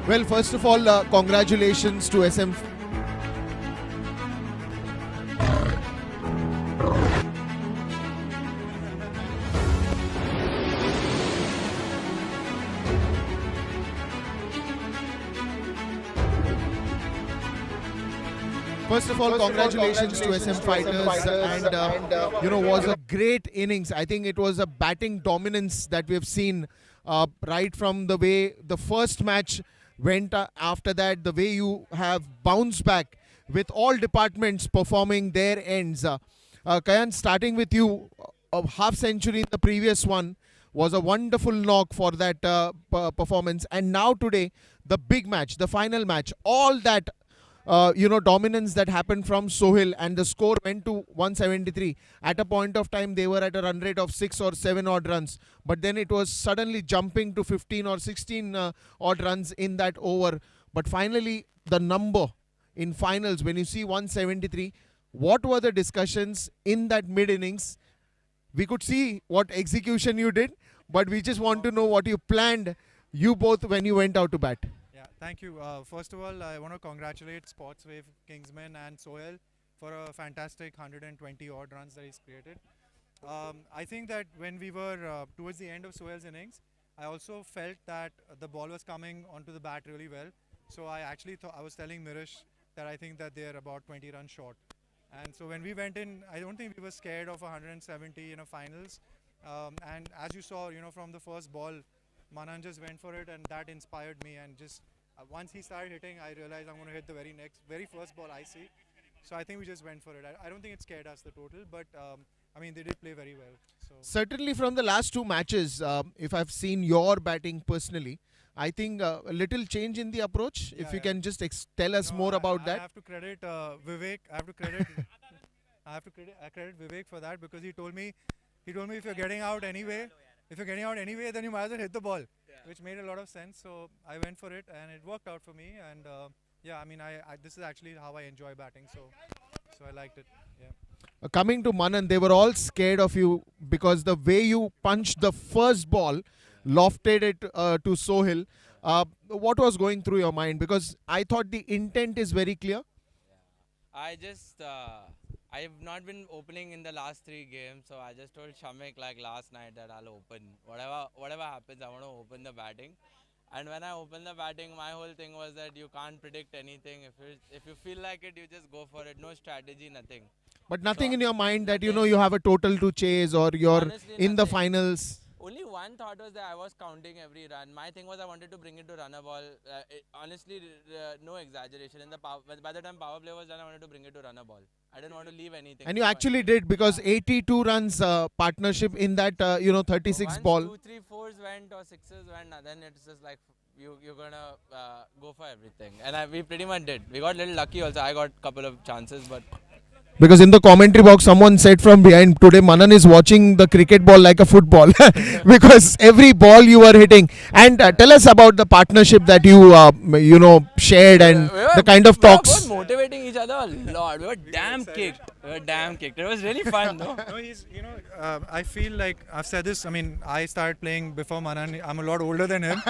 Well, first of all, congratulations to SM. First of all, congratulations to SM Fighters, and was a great innings. I think it was a batting dominance that we have seen right from the way the first match went. After that, the way you have bounced back with all departments performing their ends. Kayan, starting with you, a half century in the previous one was a wonderful knock for that performance, and now today the big match, the final match, all that dominance that happened from Sohail, and the score went to 173. At a point of time, they were at a run rate of 6 or 7 odd runs, but then it was suddenly jumping to 15 or 16 odd runs in that over. But finally, the number in finals, when you see 173, what were the discussions in that mid innings? We could see what execution you did, but we just want to know what you planned, you both, when you went out to bat. Thank you. First of all, I want to congratulate Sportswave, Kingsman and Sohail for a fantastic 120 odd runs that he's created. I think that when we were towards the end of Sohail's innings, I also felt that the ball was coming onto the bat really well. So I actually thought, I was telling Mirish that I think that they're about 20 runs short. And so when we went in, I don't think we were scared of 170 in a finals. And as you saw, from the first ball, Manan just went for it, and that inspired me. And just once he started hitting, I realized I'm going to hit the very first ball I see. So I think we just went for it. I don't think it scared us the total, but I mean, they did play very well. So certainly from the last two matches, if I've seen your batting personally, I think a little change in the approach. If you can just tell us more about that. I have to credit Vivek. I have to credit. I credit Vivek for that, because he told me if you're getting out anyway, then you might as well hit the ball, which made a lot of sense. So I went for it, and it worked out for me. And I mean, this is actually how I enjoy batting. So I liked it. Yeah. Coming to Manan, they were all scared of you because the way you punched the first ball, lofted it to Sohail. What was going through your mind? Because I thought the intent is very clear. I've not been opening in the last 3 games, so I just told Shamek like last night that I'll open. Whatever happens, I want to open the batting. And when I opened the batting, my whole thing was that you can't predict anything. If you feel like it, you just go for it. No strategy, nothing. But nothing in your mind that you have a total to chase, or you're in the finals. Only one thought was that I was counting every run. My thing was I wanted to bring it to runner ball. Honestly, no exaggeration. By the time power play was done, I wanted to bring it to runner ball. I didn't want to leave anything. And you actually did, because 82 runs partnership in that 36 ball. 2, 3, 4s went or 6s went, then it's just like you're gonna go for everything. And we pretty much did. We got a little lucky also. I got a couple of chances, but. Because in the commentary box, someone said from behind, today Manan is watching the cricket ball like a football, because every ball you were hitting. And tell us about the partnership that you shared, and the kind of talks. We were both motivating each other a lot. We were damn kicked. It was really fun, no? I feel like I've said this. I mean, I started playing before Manan. I'm a lot older than him,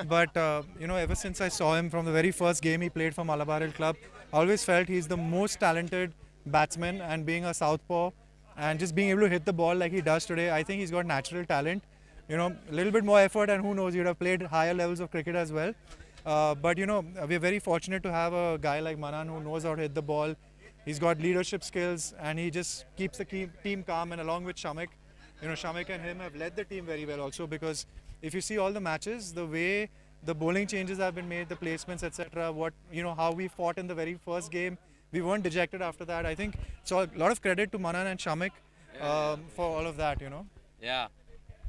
but ever since I saw him from the very first game he played for Malabar Hill Club, I always felt he's the most talented batsman, and being a southpaw and just being able to hit the ball like he does today, I think he's got natural talent. A little bit more effort, and who knows, he'd have played higher levels of cricket as well. But we're very fortunate to have a guy like Manan who knows how to hit the ball. He's got leadership skills, and he just keeps the team calm. And along with Shamek, Shamek and him have led the team very well also, because if you see all the matches, the way the bowling changes have been made, the placements, etc., how we fought in the very first game, we weren't dejected after that. I think so. A lot of credit to Manan and Shamek for all of that. Yeah.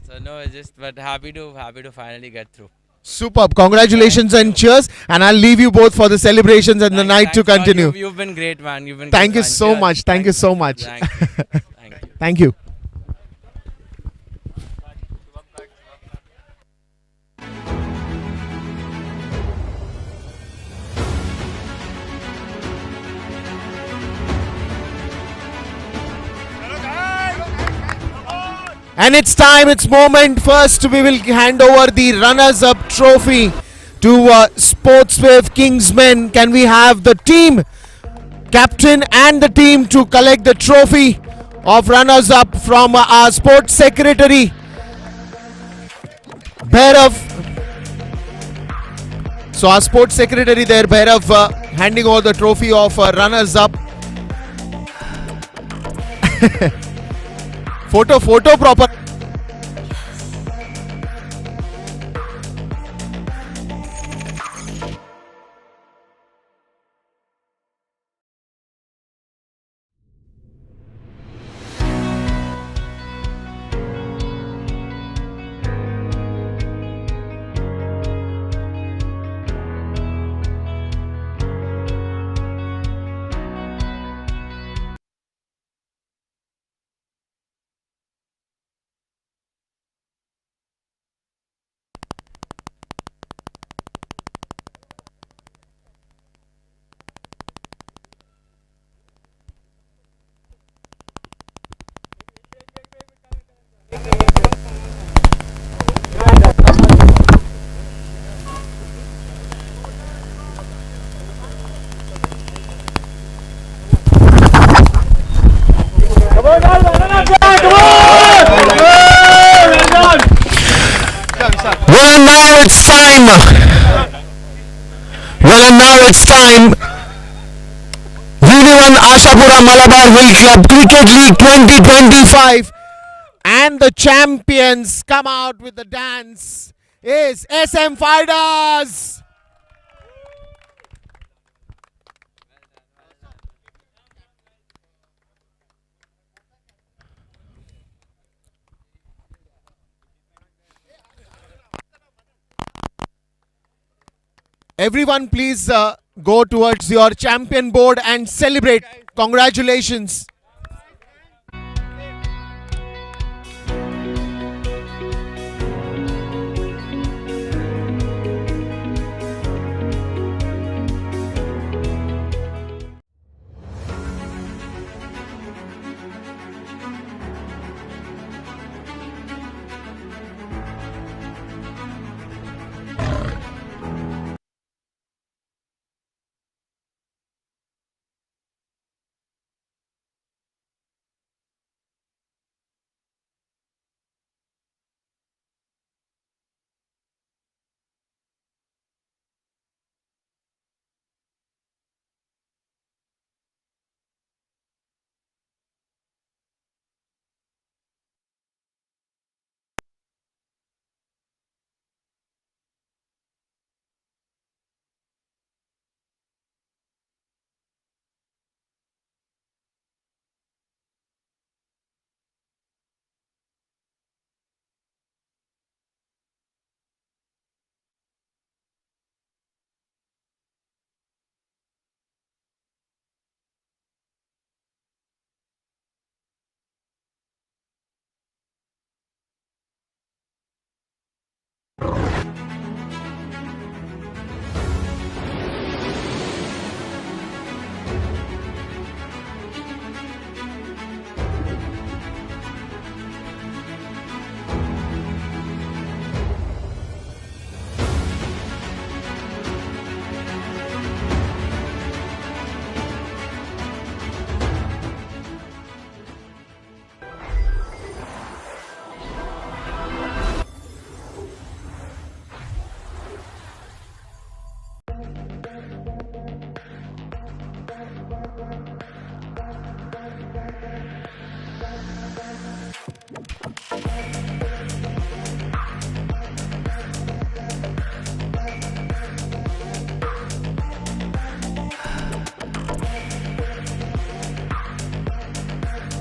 So no, but happy to finally get through. Superb. Congratulations and cheers. And I'll leave you both for the celebrations and the night to continue. You've been great, man. You've been. Thank you so much. Thank you so much. Thank you. Thank you. And it's time, it's moment. First, we will hand over the runners-up trophy to Sportswave Kingsman. Can we have the team captain and the team to collect the trophy of runners up from our sports secretary Bhairav? So our sports secretary there, Bhairav, handing over the trophy of runners up. Photo proper. Well, now it's time. Well, now it's time. Unione Ashapura Malabar Hill Club Cricket League 2025. And the champions come out with the dance is SM Fighters. Everyone please go towards your champion board and celebrate. Congratulations.